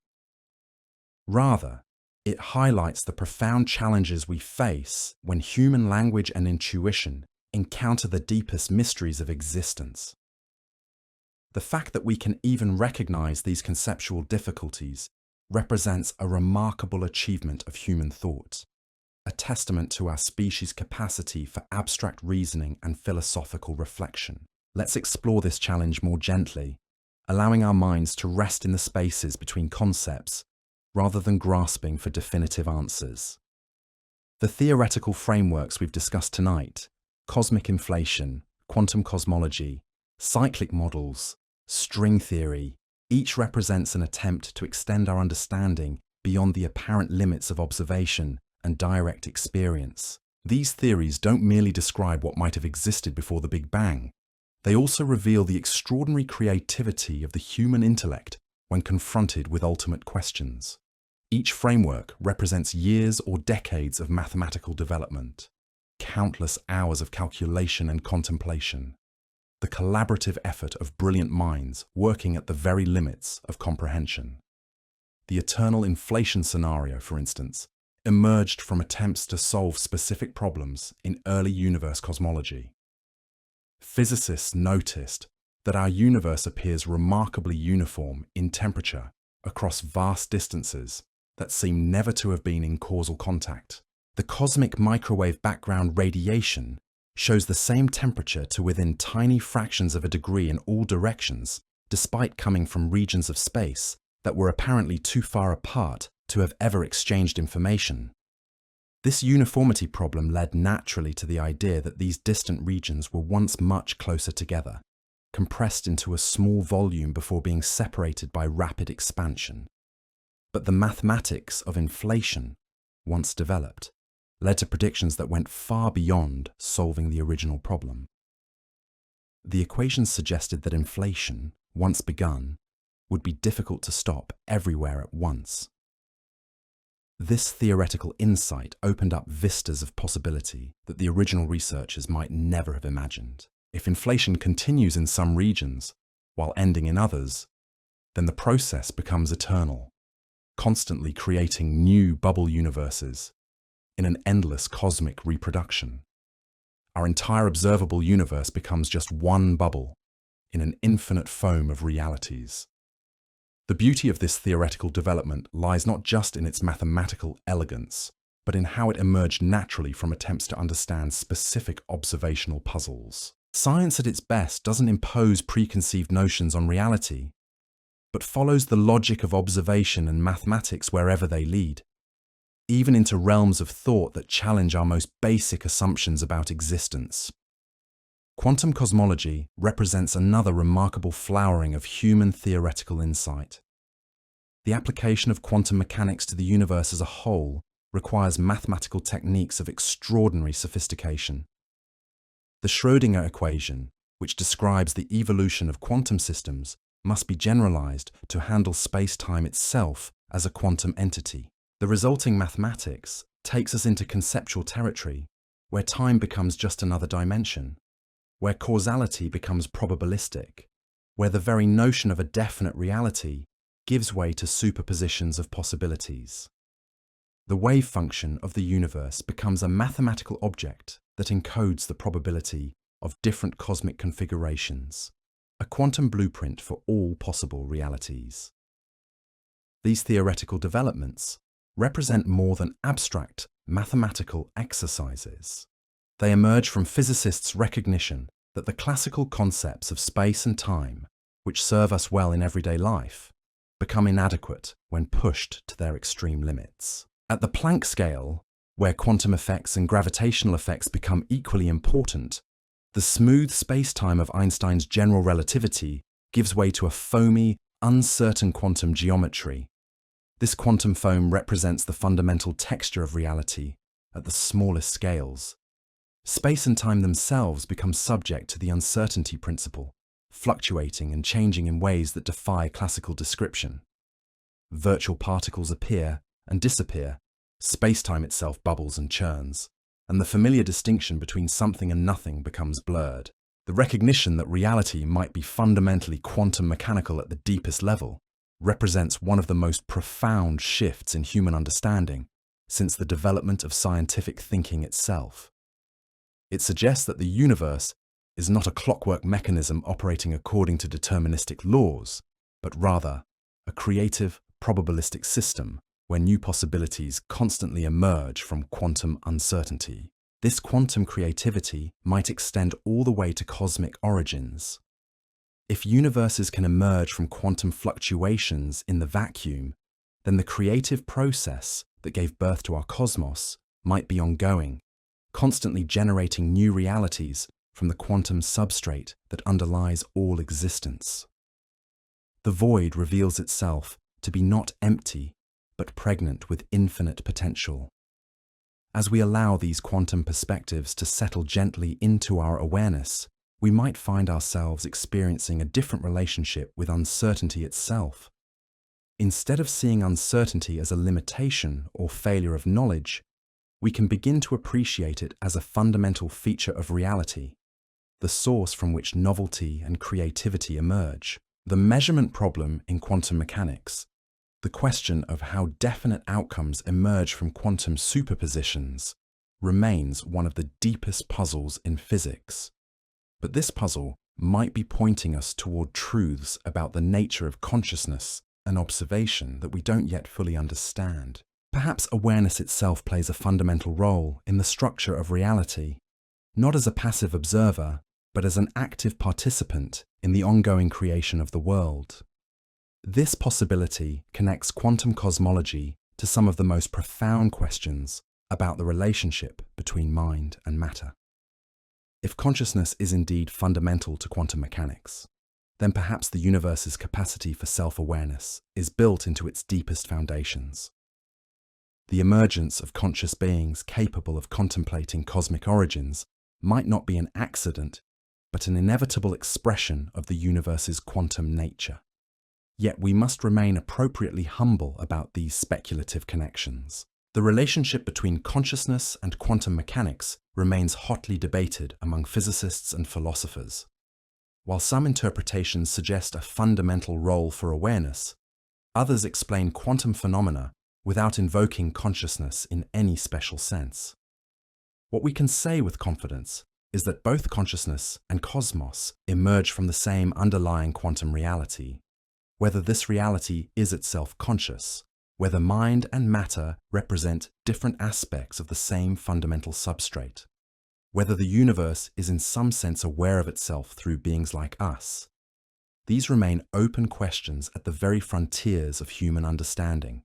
Rather, it highlights the profound challenges we face when human language and intuition encounter the deepest mysteries of existence. The fact that we can even recognize these conceptual difficulties represents a remarkable achievement of human thought, a testament to our species' capacity for abstract reasoning and philosophical reflection. Let's explore this challenge more gently, allowing our minds to rest in the spaces between concepts rather than grasping for definitive answers. The theoretical frameworks we've discussed tonight, cosmic inflation, quantum cosmology, cyclic models, string theory, each represents an attempt to extend our understanding beyond the apparent limits of observation and direct experience. These theories don't merely describe what might have existed before the Big Bang. They also reveal the extraordinary creativity of the human intellect when confronted with ultimate questions. Each framework represents years or decades of mathematical development, countless hours of calculation and contemplation, the collaborative effort of brilliant minds working at the very limits of comprehension. The eternal inflation scenario, for instance, emerged from attempts to solve specific problems in early universe cosmology. Physicists noticed that our universe appears remarkably uniform in temperature across vast distances that seem never to have been in causal contact. The cosmic microwave background radiation shows the same temperature to within tiny fractions of a degree in all directions, despite coming from regions of space that were apparently too far apart to have ever exchanged information. This uniformity problem led naturally to the idea that these distant regions were once much closer together, compressed into a small volume before being separated by rapid expansion. But the mathematics of inflation, once developed, led to predictions that went far beyond solving the original problem. The equations suggested that inflation, once begun, would be difficult to stop everywhere at once. This theoretical insight opened up vistas of possibility that the original researchers might never have imagined. If inflation continues in some regions, while ending in others, then the process becomes eternal, constantly creating new bubble universes in an endless cosmic reproduction. Our entire observable universe becomes just one bubble in an infinite foam of realities. The beauty of this theoretical development lies not just in its mathematical elegance, but in how it emerged naturally from attempts to understand specific observational puzzles. Science at its best doesn't impose preconceived notions on reality, but follows the logic of observation and mathematics wherever they lead, even into realms of thought that challenge our most basic assumptions about existence. Quantum cosmology represents another remarkable flowering of human theoretical insight. The application of quantum mechanics to the universe as a whole requires mathematical techniques of extraordinary sophistication. The Schrödinger equation, which describes the evolution of quantum systems, must be generalized to handle space-time itself as a quantum entity. The resulting mathematics takes us into conceptual territory, where time becomes just another dimension, where causality becomes probabilistic, where the very notion of a definite reality gives way to superpositions of possibilities. The wave function of the universe becomes a mathematical object that encodes the probability of different cosmic configurations, a quantum blueprint for all possible realities. These theoretical developments represent more than abstract mathematical exercises. They emerge from physicists' recognition that the classical concepts of space and time, which serve us well in everyday life, become inadequate when pushed to their extreme limits. At the Planck scale, Where quantum effects and gravitational effects become equally important, the smooth space-time of Einstein's general relativity gives way to a foamy, uncertain quantum geometry. This quantum foam represents the fundamental texture of reality at the smallest scales. Space and time themselves become subject to the uncertainty principle, fluctuating and changing in ways that defy classical description. Virtual particles appear and disappear, space-time itself bubbles and churns, and the familiar distinction between something and nothing becomes blurred. The recognition that reality might be fundamentally quantum mechanical at the deepest level represents one of the most profound shifts in human understanding since the development of scientific thinking itself. It suggests that the universe is not a clockwork mechanism operating according to deterministic laws, but rather a creative, probabilistic system where new possibilities constantly emerge from quantum uncertainty. This quantum creativity might extend all the way to cosmic origins. If universes can emerge from quantum fluctuations in the vacuum, then the creative process that gave birth to our cosmos might be ongoing, constantly generating new realities from the quantum substrate that underlies all existence. The void reveals itself to be not empty, but pregnant with infinite potential. As we allow these quantum perspectives to settle gently into our awareness, we might find ourselves experiencing a different relationship with uncertainty itself. Instead of seeing uncertainty as a limitation or failure of knowledge, we can begin to appreciate it as a fundamental feature of reality, the source from which novelty and creativity emerge. The measurement problem in quantum mechanics, the question of how definite outcomes emerge from quantum superpositions, remains one of the deepest puzzles in physics. But this puzzle might be pointing us toward truths about the nature of consciousness and observation that we don't yet fully understand. Perhaps awareness itself plays a fundamental role in the structure of reality, not as a passive observer, but as an active participant in the ongoing creation of the world. This possibility connects quantum cosmology to some of the most profound questions about the relationship between mind and matter. If consciousness is indeed fundamental to quantum mechanics, then perhaps the universe's capacity for self-awareness is built into its deepest foundations. The emergence of conscious beings capable of contemplating cosmic origins might not be an accident, but an inevitable expression of the universe's quantum nature. Yet we must remain appropriately humble about these speculative connections. The relationship between consciousness and quantum mechanics remains hotly debated among physicists and philosophers. While some interpretations suggest a fundamental role for awareness, others explain quantum phenomena without invoking consciousness in any special sense. What we can say with confidence is that both consciousness and cosmos emerge from the same underlying quantum reality. Whether this reality is itself conscious, whether mind and matter represent different aspects of the same fundamental substrate, whether the universe is in some sense aware of itself through beings like us, these remain open questions at the very frontiers of human understanding.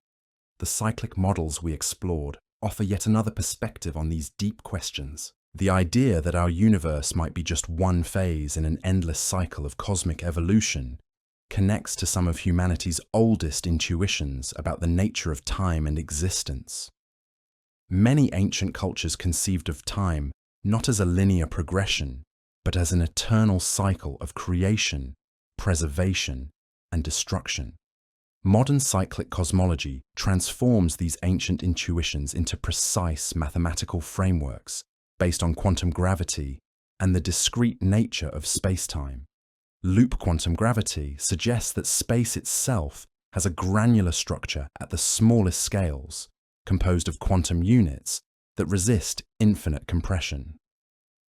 The cyclic models we explored offer yet another perspective on these deep questions. The idea that our universe might be just one phase in an endless cycle of cosmic evolution connects to some of humanity's oldest intuitions about the nature of time and existence. Many ancient cultures conceived of time not as a linear progression, but as an eternal cycle of creation, preservation, and destruction. Modern cyclic cosmology transforms these ancient intuitions into precise mathematical frameworks based on quantum gravity and the discrete nature of space-time. Loop quantum gravity suggests that space itself has a granular structure at the smallest scales, composed of quantum units that resist infinite compression.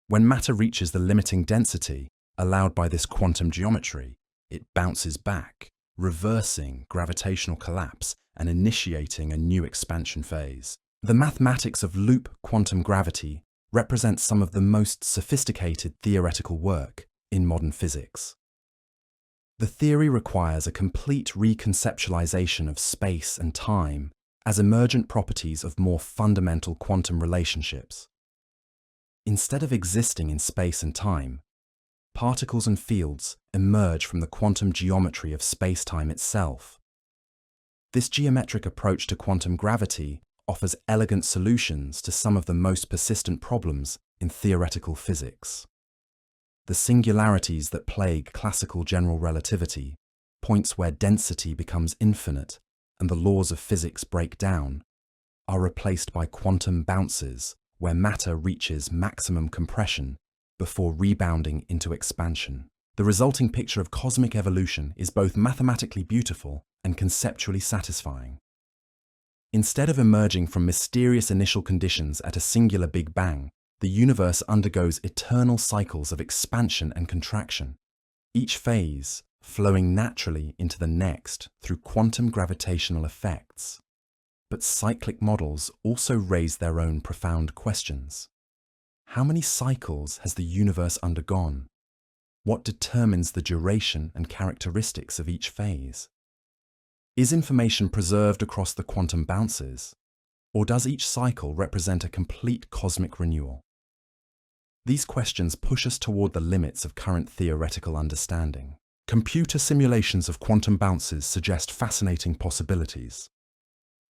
When matter reaches the limiting density allowed by this quantum geometry, it bounces back, reversing gravitational collapse and initiating a new expansion phase. The mathematics of loop quantum gravity represents some of the most sophisticated theoretical work in modern physics. The theory requires a complete reconceptualization of space and time as emergent properties of more fundamental quantum relationships. Instead of existing in space and time, particles and fields emerge from the quantum geometry of space-time itself. This geometric approach to quantum gravity offers elegant solutions to some of the most persistent problems in theoretical physics. The singularities that plague classical general relativity, points where density becomes infinite and the laws of physics break down, are replaced by quantum bounces where matter reaches maximum compression before rebounding into expansion. The resulting picture of cosmic evolution is both mathematically beautiful and conceptually satisfying. Instead of emerging from mysterious initial conditions at a singular Big Bang, the universe undergoes eternal cycles of expansion and contraction, each phase flowing naturally into the next through quantum gravitational effects. But cyclic models also raise their own profound questions. How many cycles has the universe undergone? What determines the duration and characteristics of each phase? Is information preserved across the quantum bounces, or does each cycle represent a complete cosmic renewal? These questions push us toward the limits of current theoretical understanding. Computer simulations of quantum bounces suggest fascinating possibilities.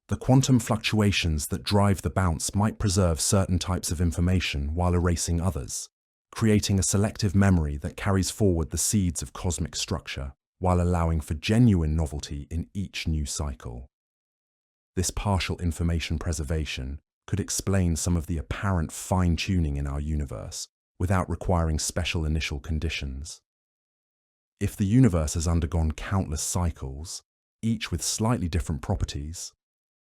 The quantum fluctuations that drive the bounce might preserve certain types of information while erasing others, creating a selective memory that carries forward the seeds of cosmic structure, while allowing for genuine novelty in each new cycle. This partial information preservation could explain some of the apparent fine-tuning in our universe without requiring special initial conditions. If the universe has undergone countless cycles, each with slightly different properties,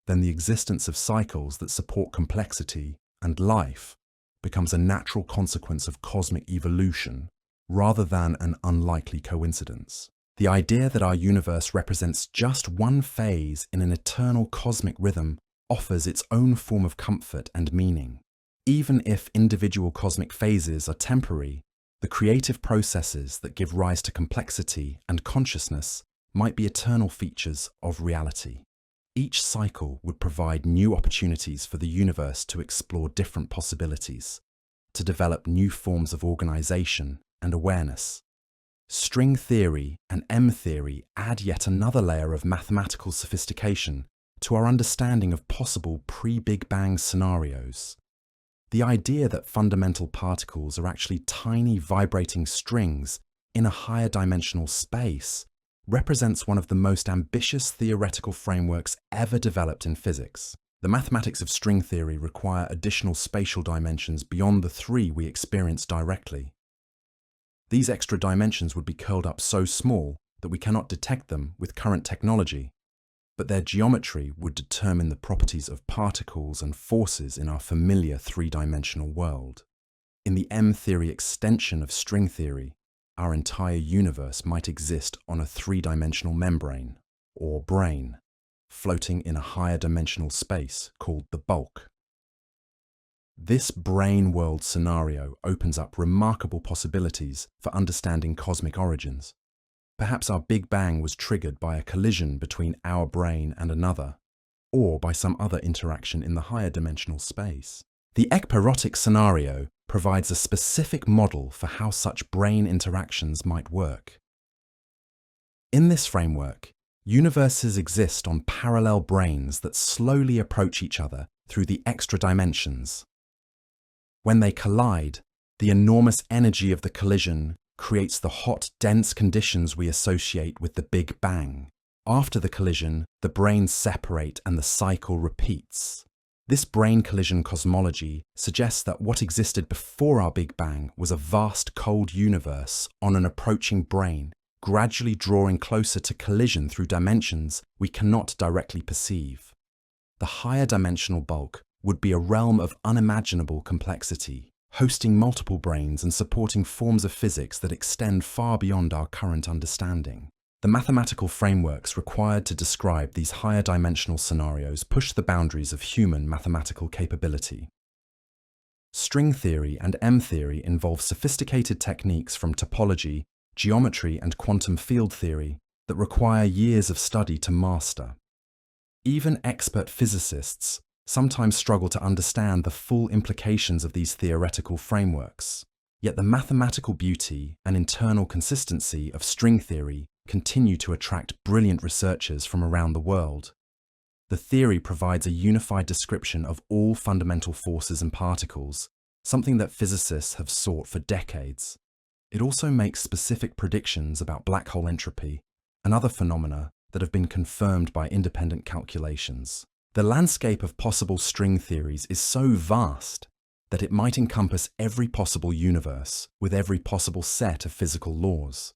then the existence of cycles that support complexity and life becomes a natural consequence of cosmic evolution rather than an unlikely coincidence. The idea that our universe represents just one phase in an eternal cosmic rhythm offers its own form of comfort and meaning. Even if individual cosmic phases are temporary, the creative processes that give rise to complexity and consciousness might be eternal features of reality. Each cycle would provide new opportunities for the universe to explore different possibilities, to develop new forms of organization and awareness. String theory and M-theory add yet another layer of mathematical sophistication to our understanding of possible pre-Big Bang scenarios. The idea that fundamental particles are actually tiny vibrating strings in a higher dimensional space represents one of the most ambitious theoretical frameworks ever developed in physics. The mathematics of string theory require additional spatial dimensions beyond the three we experience directly. These extra dimensions would be curled up so small that we cannot detect them with current technology, but their geometry would determine the properties of particles and forces in our familiar three-dimensional world. In the M-theory extension of string theory, our entire universe might exist on a three-dimensional membrane, or brain, floating in a higher dimensional space called the bulk. This brain world scenario opens up remarkable possibilities for understanding cosmic origins. Perhaps our Big Bang was triggered by a collision between our brain and another, or by some other interaction in the higher dimensional space. The ekpyrotic scenario provides a specific model for how such brain interactions might work. In this framework, universes exist on parallel brains that slowly approach each other through the extra dimensions. When they collide, the enormous energy of the collision creates the hot, dense conditions we associate with the Big Bang. After the collision, the brains separate and the cycle repeats. This brain collision cosmology suggests that what existed before our Big Bang was a vast cold universe on an approaching brain, gradually drawing closer to collision through dimensions we cannot directly perceive. The higher dimensional bulk would be a realm of unimaginable complexity, hosting multiple brains and supporting forms of physics that extend far beyond our current understanding. The mathematical frameworks required to describe these higher dimensional scenarios push the boundaries of human mathematical capability. String theory and M-theory involve sophisticated techniques from topology, geometry, and quantum field theory that require years of study to master. Even expert physicists sometimes struggle to understand the full implications of these theoretical frameworks. Yet the mathematical beauty and internal consistency of string theory continue to attract brilliant researchers from around the world. The theory provides a unified description of all fundamental forces and particles, something that physicists have sought for decades. It also makes specific predictions about black hole entropy and other phenomena that have been confirmed by independent calculations. The landscape of possible string theories is so vast that it might encompass every possible universe with every possible set of physical laws.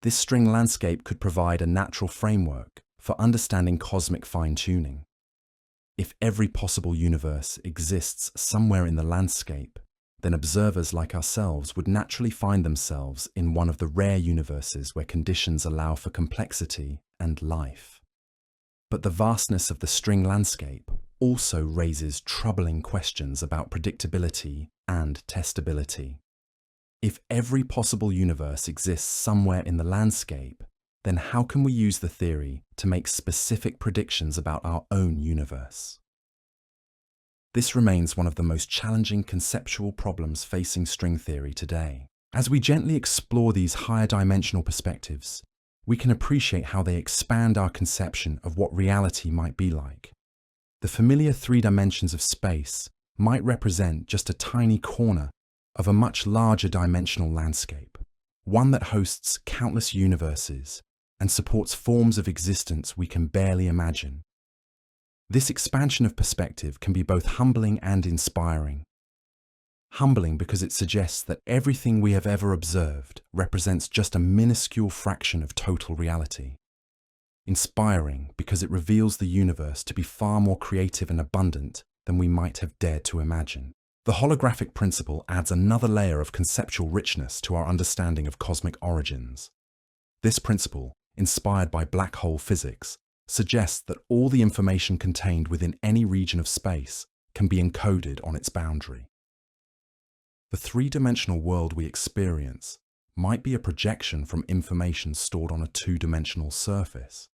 This string landscape could provide a natural framework for understanding cosmic fine-tuning. If every possible universe exists somewhere in the landscape, then observers like ourselves would naturally find themselves in one of the rare universes where conditions allow for complexity and life. But the vastness of the string landscape also raises troubling questions about predictability and testability. If every possible universe exists somewhere in the landscape, then how can we use the theory to make specific predictions about our own universe? This remains one of the most challenging conceptual problems facing string theory today. As we gently explore these higher dimensional perspectives, we can appreciate how they expand our conception of what reality might be like. The familiar three dimensions of space might represent just a tiny corner of a much larger dimensional landscape, one that hosts countless universes and supports forms of existence we can barely imagine. This expansion of perspective can be both humbling and inspiring. Humbling because it suggests that everything we have ever observed represents just a minuscule fraction of total reality. Inspiring because it reveals the universe to be far more creative and abundant than we might have dared to imagine. The holographic principle adds another layer of conceptual richness to our understanding of cosmic origins. This principle, inspired by black hole physics, suggests that all the information contained within any region of space can be encoded on its boundary. The three-dimensional world we experience might be a projection from information stored on a two-dimensional surface.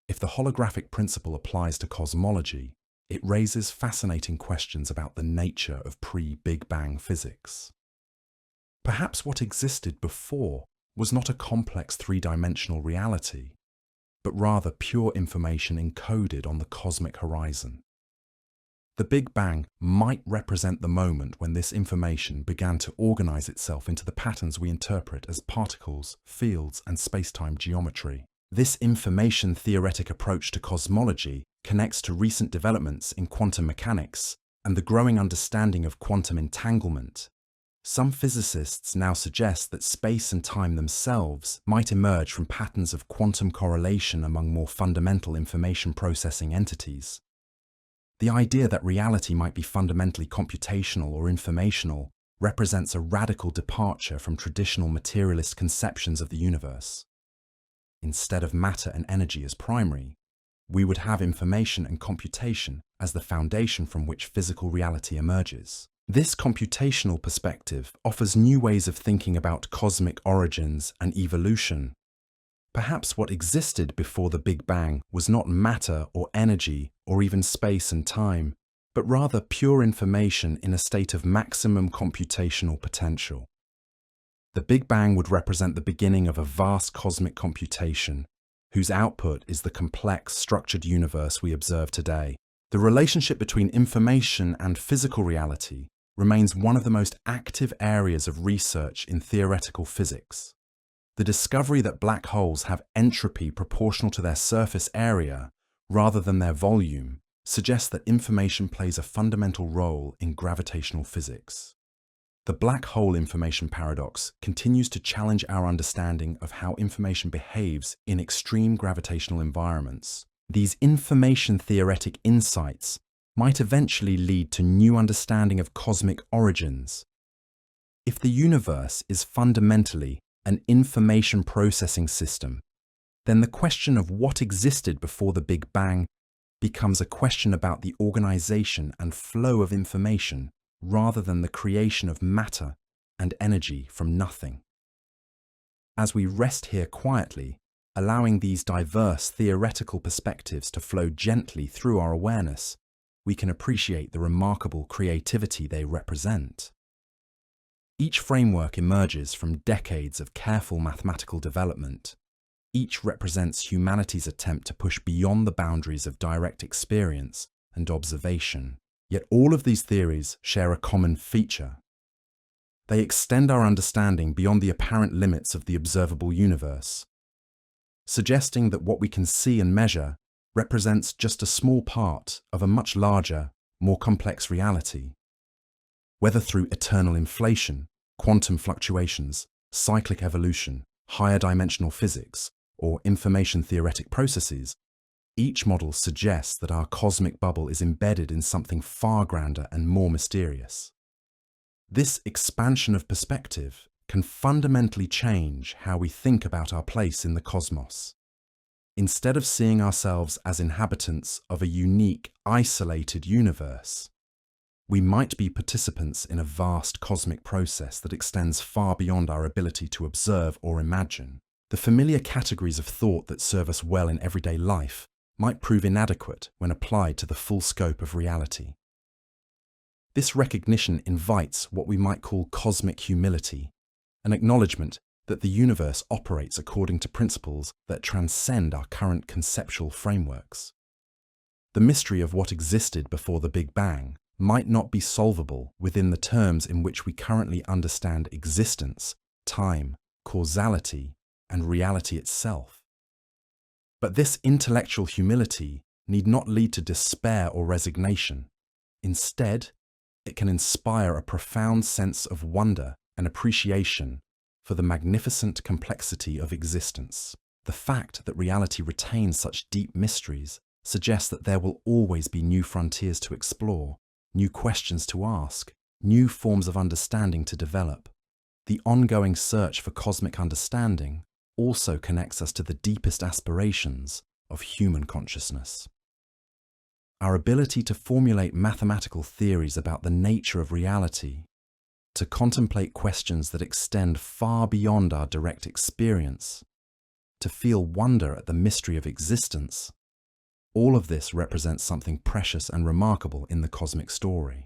If the holographic principle applies to cosmology, it raises fascinating questions about the nature of pre-Big Bang physics. Perhaps what existed before was not a complex three-dimensional reality, but rather pure information encoded on the cosmic horizon. The Big Bang might represent the moment when this information began to organize itself into the patterns we interpret as particles, fields, and space-time geometry. This information-theoretic approach to cosmology connects to recent developments in quantum mechanics and the growing understanding of quantum entanglement. Some physicists now suggest that space and time themselves might emerge from patterns of quantum correlation among more fundamental information processing entities. The idea that reality might be fundamentally computational or informational represents a radical departure from traditional materialist conceptions of the universe. Instead of matter and energy as primary, we would have information and computation as the foundation from which physical reality emerges. This computational perspective offers new ways of thinking about cosmic origins and evolution. Perhaps what existed before the Big Bang was not matter or energy or even space and time, but rather pure information in a state of maximum computational potential. The Big Bang would represent the beginning of a vast cosmic computation, whose output is the complex, structured universe we observe today. The relationship between information and physical reality remains one of the most active areas of research in theoretical physics. The discovery that black holes have entropy proportional to their surface area rather than their volume suggests that information plays a fundamental role in gravitational physics. The black hole information paradox continues to challenge our understanding of how information behaves in extreme gravitational environments. These information-theoretic insights might eventually lead to new understanding of cosmic origins. If the universe is fundamentally an information processing system, then the question of what existed before the Big Bang becomes a question about the organization and flow of information rather than the creation of matter and energy from nothing. As we rest here quietly, Allowing these diverse theoretical perspectives to flow gently through our awareness, we can appreciate the remarkable creativity they represent. Each framework emerges from decades of careful mathematical development. Each represents humanity's attempt to push beyond the boundaries of direct experience and observation. Yet all of these theories share a common feature. They extend our understanding beyond the apparent limits of the observable universe, suggesting that what we can see and measure represents just a small part of a much larger, more complex reality. Whether through eternal inflation, quantum fluctuations, cyclic evolution, higher dimensional physics, or information-theoretic processes, each model suggests that our cosmic bubble is embedded in something far grander and more mysterious. This expansion of perspective can fundamentally change how we think about our place in the cosmos. Instead of seeing ourselves as inhabitants of a unique, isolated universe, we might be participants in a vast cosmic process that extends far beyond our ability to observe or imagine. The familiar categories of thought that serve us well in everyday life might prove inadequate when applied to the full scope of reality. This recognition invites what we might call cosmic humility, an acknowledgement that the universe operates according to principles that transcend our current conceptual frameworks. The mystery of what existed before the Big Bang might not be solvable within the terms in which we currently understand existence, time, causality, and reality itself. But this intellectual humility need not lead to despair or resignation. Instead, it can inspire a profound sense of wonder and appreciation for the magnificent complexity of existence. The fact that reality retains such deep mysteries suggests that there will always be new frontiers to explore, new questions to ask, new forms of understanding to develop. The ongoing search for cosmic understanding also connects us to the deepest aspirations of human consciousness. Our ability to formulate mathematical theories about the nature of reality, to contemplate questions that extend far beyond our direct experience, to feel wonder at the mystery of existence, all of this represents something precious and remarkable in the cosmic story.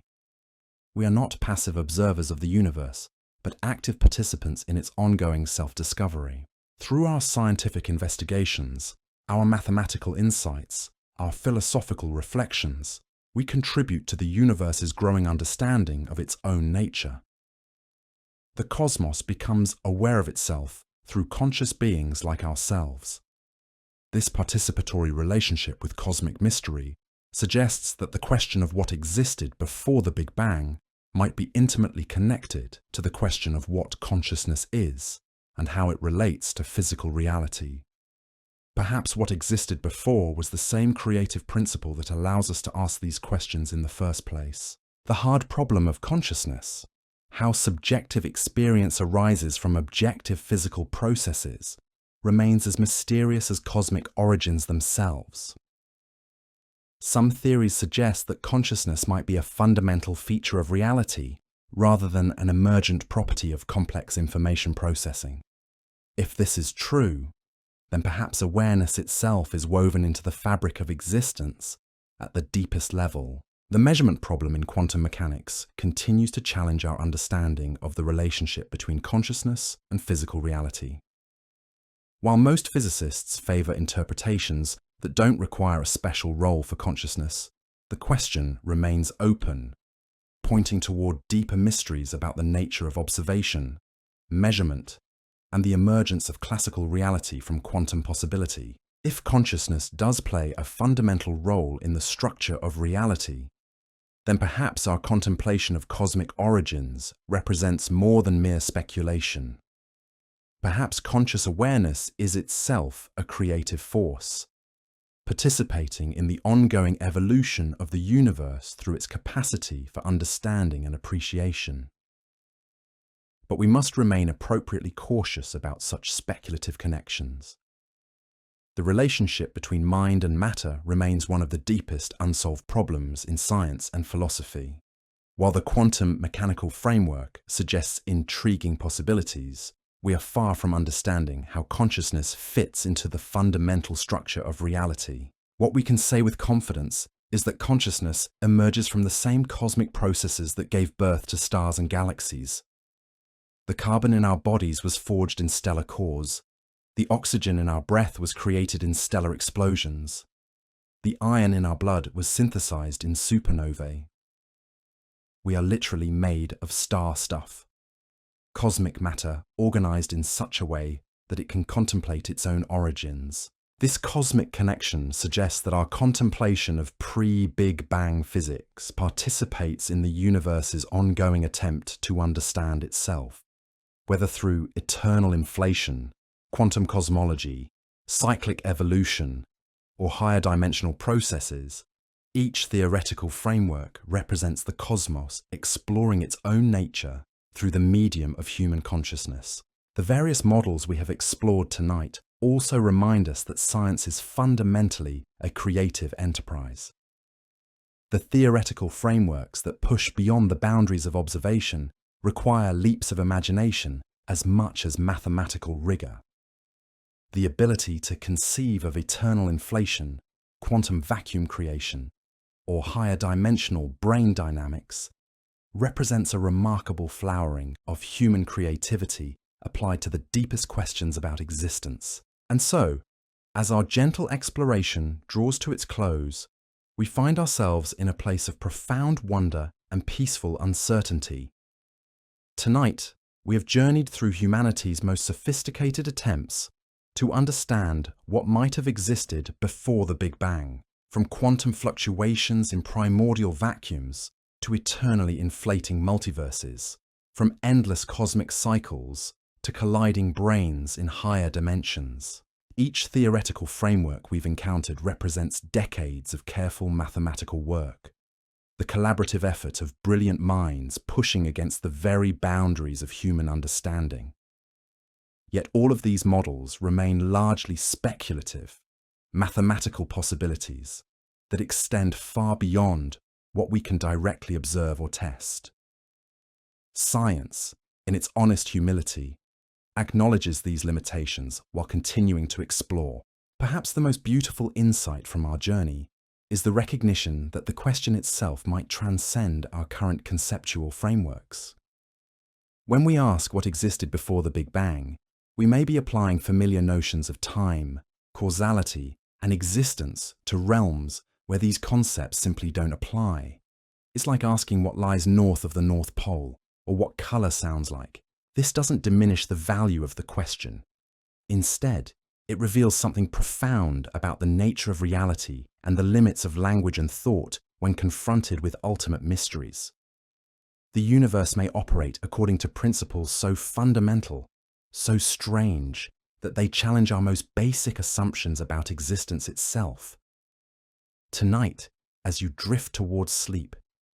We are not passive observers of the universe, but active participants in its ongoing self-discovery. Through our scientific investigations, our mathematical insights, our philosophical reflections, we contribute to the universe's growing understanding of its own nature. The cosmos becomes aware of itself through conscious beings like ourselves. This participatory relationship with cosmic mystery suggests that the question of what existed before the Big Bang might be intimately connected to the question of what consciousness is and how it relates to physical reality. Perhaps what existed before was the same creative principle that allows us to ask these questions in the first place. The hard problem of consciousness, how subjective experience arises from objective physical processes, remains as mysterious as cosmic origins themselves. Some theories suggest that consciousness might be a fundamental feature of reality, rather than an emergent property of complex information processing. If this is true, then perhaps awareness itself is woven into the fabric of existence at the deepest level. The measurement problem in quantum mechanics continues to challenge our understanding of the relationship between consciousness and physical reality. While most physicists favor interpretations that don't require a special role for consciousness, the question remains open, pointing toward deeper mysteries about the nature of observation, measurement, and the emergence of classical reality from quantum possibility. If consciousness does play a fundamental role in the structure of reality, then perhaps our contemplation of cosmic origins represents more than mere speculation. Perhaps conscious awareness is itself a creative force, participating in the ongoing evolution of the universe through its capacity for understanding and appreciation. But we must remain appropriately cautious about such speculative connections. The relationship between mind and matter remains one of the deepest unsolved problems in science and philosophy. While the quantum mechanical framework suggests intriguing possibilities, we are far from understanding how consciousness fits into the fundamental structure of reality. What we can say with confidence is that consciousness emerges from the same cosmic processes that gave birth to stars and galaxies. The carbon in our bodies was forged in stellar cores. The oxygen in our breath was created in stellar explosions. The iron in our blood was synthesized in supernovae. We are literally made of star stuff. Cosmic matter organized in such a way that it can contemplate its own origins. This cosmic connection suggests that our contemplation of pre-Big Bang physics participates in the universe's ongoing attempt to understand itself, whether through eternal inflation, quantum cosmology, cyclic evolution, or higher dimensional processes. Each theoretical framework represents the cosmos exploring its own nature through the medium of human consciousness. The various models we have explored tonight also remind us that science is fundamentally a creative enterprise. The theoretical frameworks that push beyond the boundaries of observation require leaps of imagination as much as mathematical rigor. The ability to conceive of eternal inflation, quantum vacuum creation, or higher dimensional brain dynamics represents a remarkable flowering of human creativity applied to the deepest questions about existence. And so, as our gentle exploration draws to its close, we find ourselves in a place of profound wonder and peaceful uncertainty. Tonight, we have journeyed through humanity's most sophisticated attempts to understand what might have existed before the Big Bang, from quantum fluctuations in primordial vacuums to eternally inflating multiverses, from endless cosmic cycles to colliding brains in higher dimensions. Each theoretical framework we've encountered represents decades of careful mathematical work, the collaborative effort of brilliant minds pushing against the very boundaries of human understanding. Yet all of these models remain largely speculative, mathematical possibilities that extend far beyond what we can directly observe or test. Science, in its honest humility, acknowledges these limitations while continuing to explore. Perhaps the most beautiful insight from our journey is the recognition that the question itself might transcend our current conceptual frameworks. When we ask what existed before the Big Bang, we may be applying familiar notions of time, causality, and existence to realms where these concepts simply don't apply. It's like asking what lies north of the North Pole, or what color sounds like. This doesn't diminish the value of the question. Instead, it reveals something profound about the nature of reality and the limits of language and thought when confronted with ultimate mysteries. The universe may operate according to principles so fundamental, so strange, that they challenge our most basic assumptions about existence itself. Tonight, as you drift towards sleep,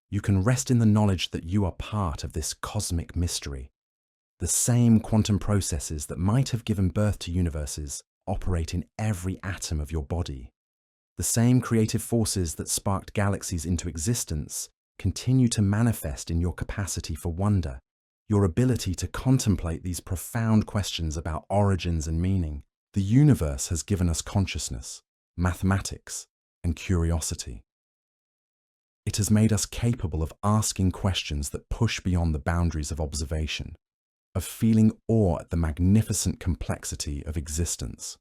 you can rest in the knowledge that you are part of this cosmic mystery. The same quantum processes that might have given birth to universes operate in every atom of your body. The same creative forces that sparked galaxies into existence continue to manifest in your capacity for wonder, your ability to contemplate these profound questions about origins and meaning. The universe has given us consciousness, mathematics, and curiosity. It has made us capable of asking questions that push beyond the boundaries of observation, of feeling awe at the magnificent complexity of existence.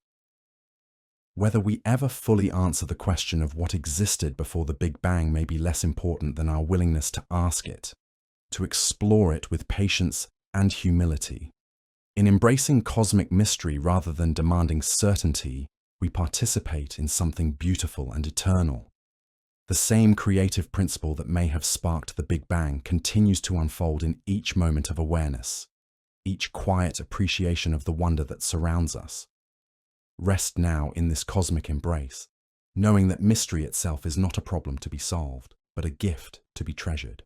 Whether we ever fully answer the question of what existed before the Big Bang may be less important than our willingness to ask it, to explore it with patience and humility. In embracing cosmic mystery rather than demanding certainty, we participate in something beautiful and eternal. The same creative principle that may have sparked the Big Bang continues to unfold in each moment of awareness, each quiet appreciation of the wonder that surrounds us. Rest now in this cosmic embrace, knowing that mystery itself is not a problem to be solved, but a gift to be treasured.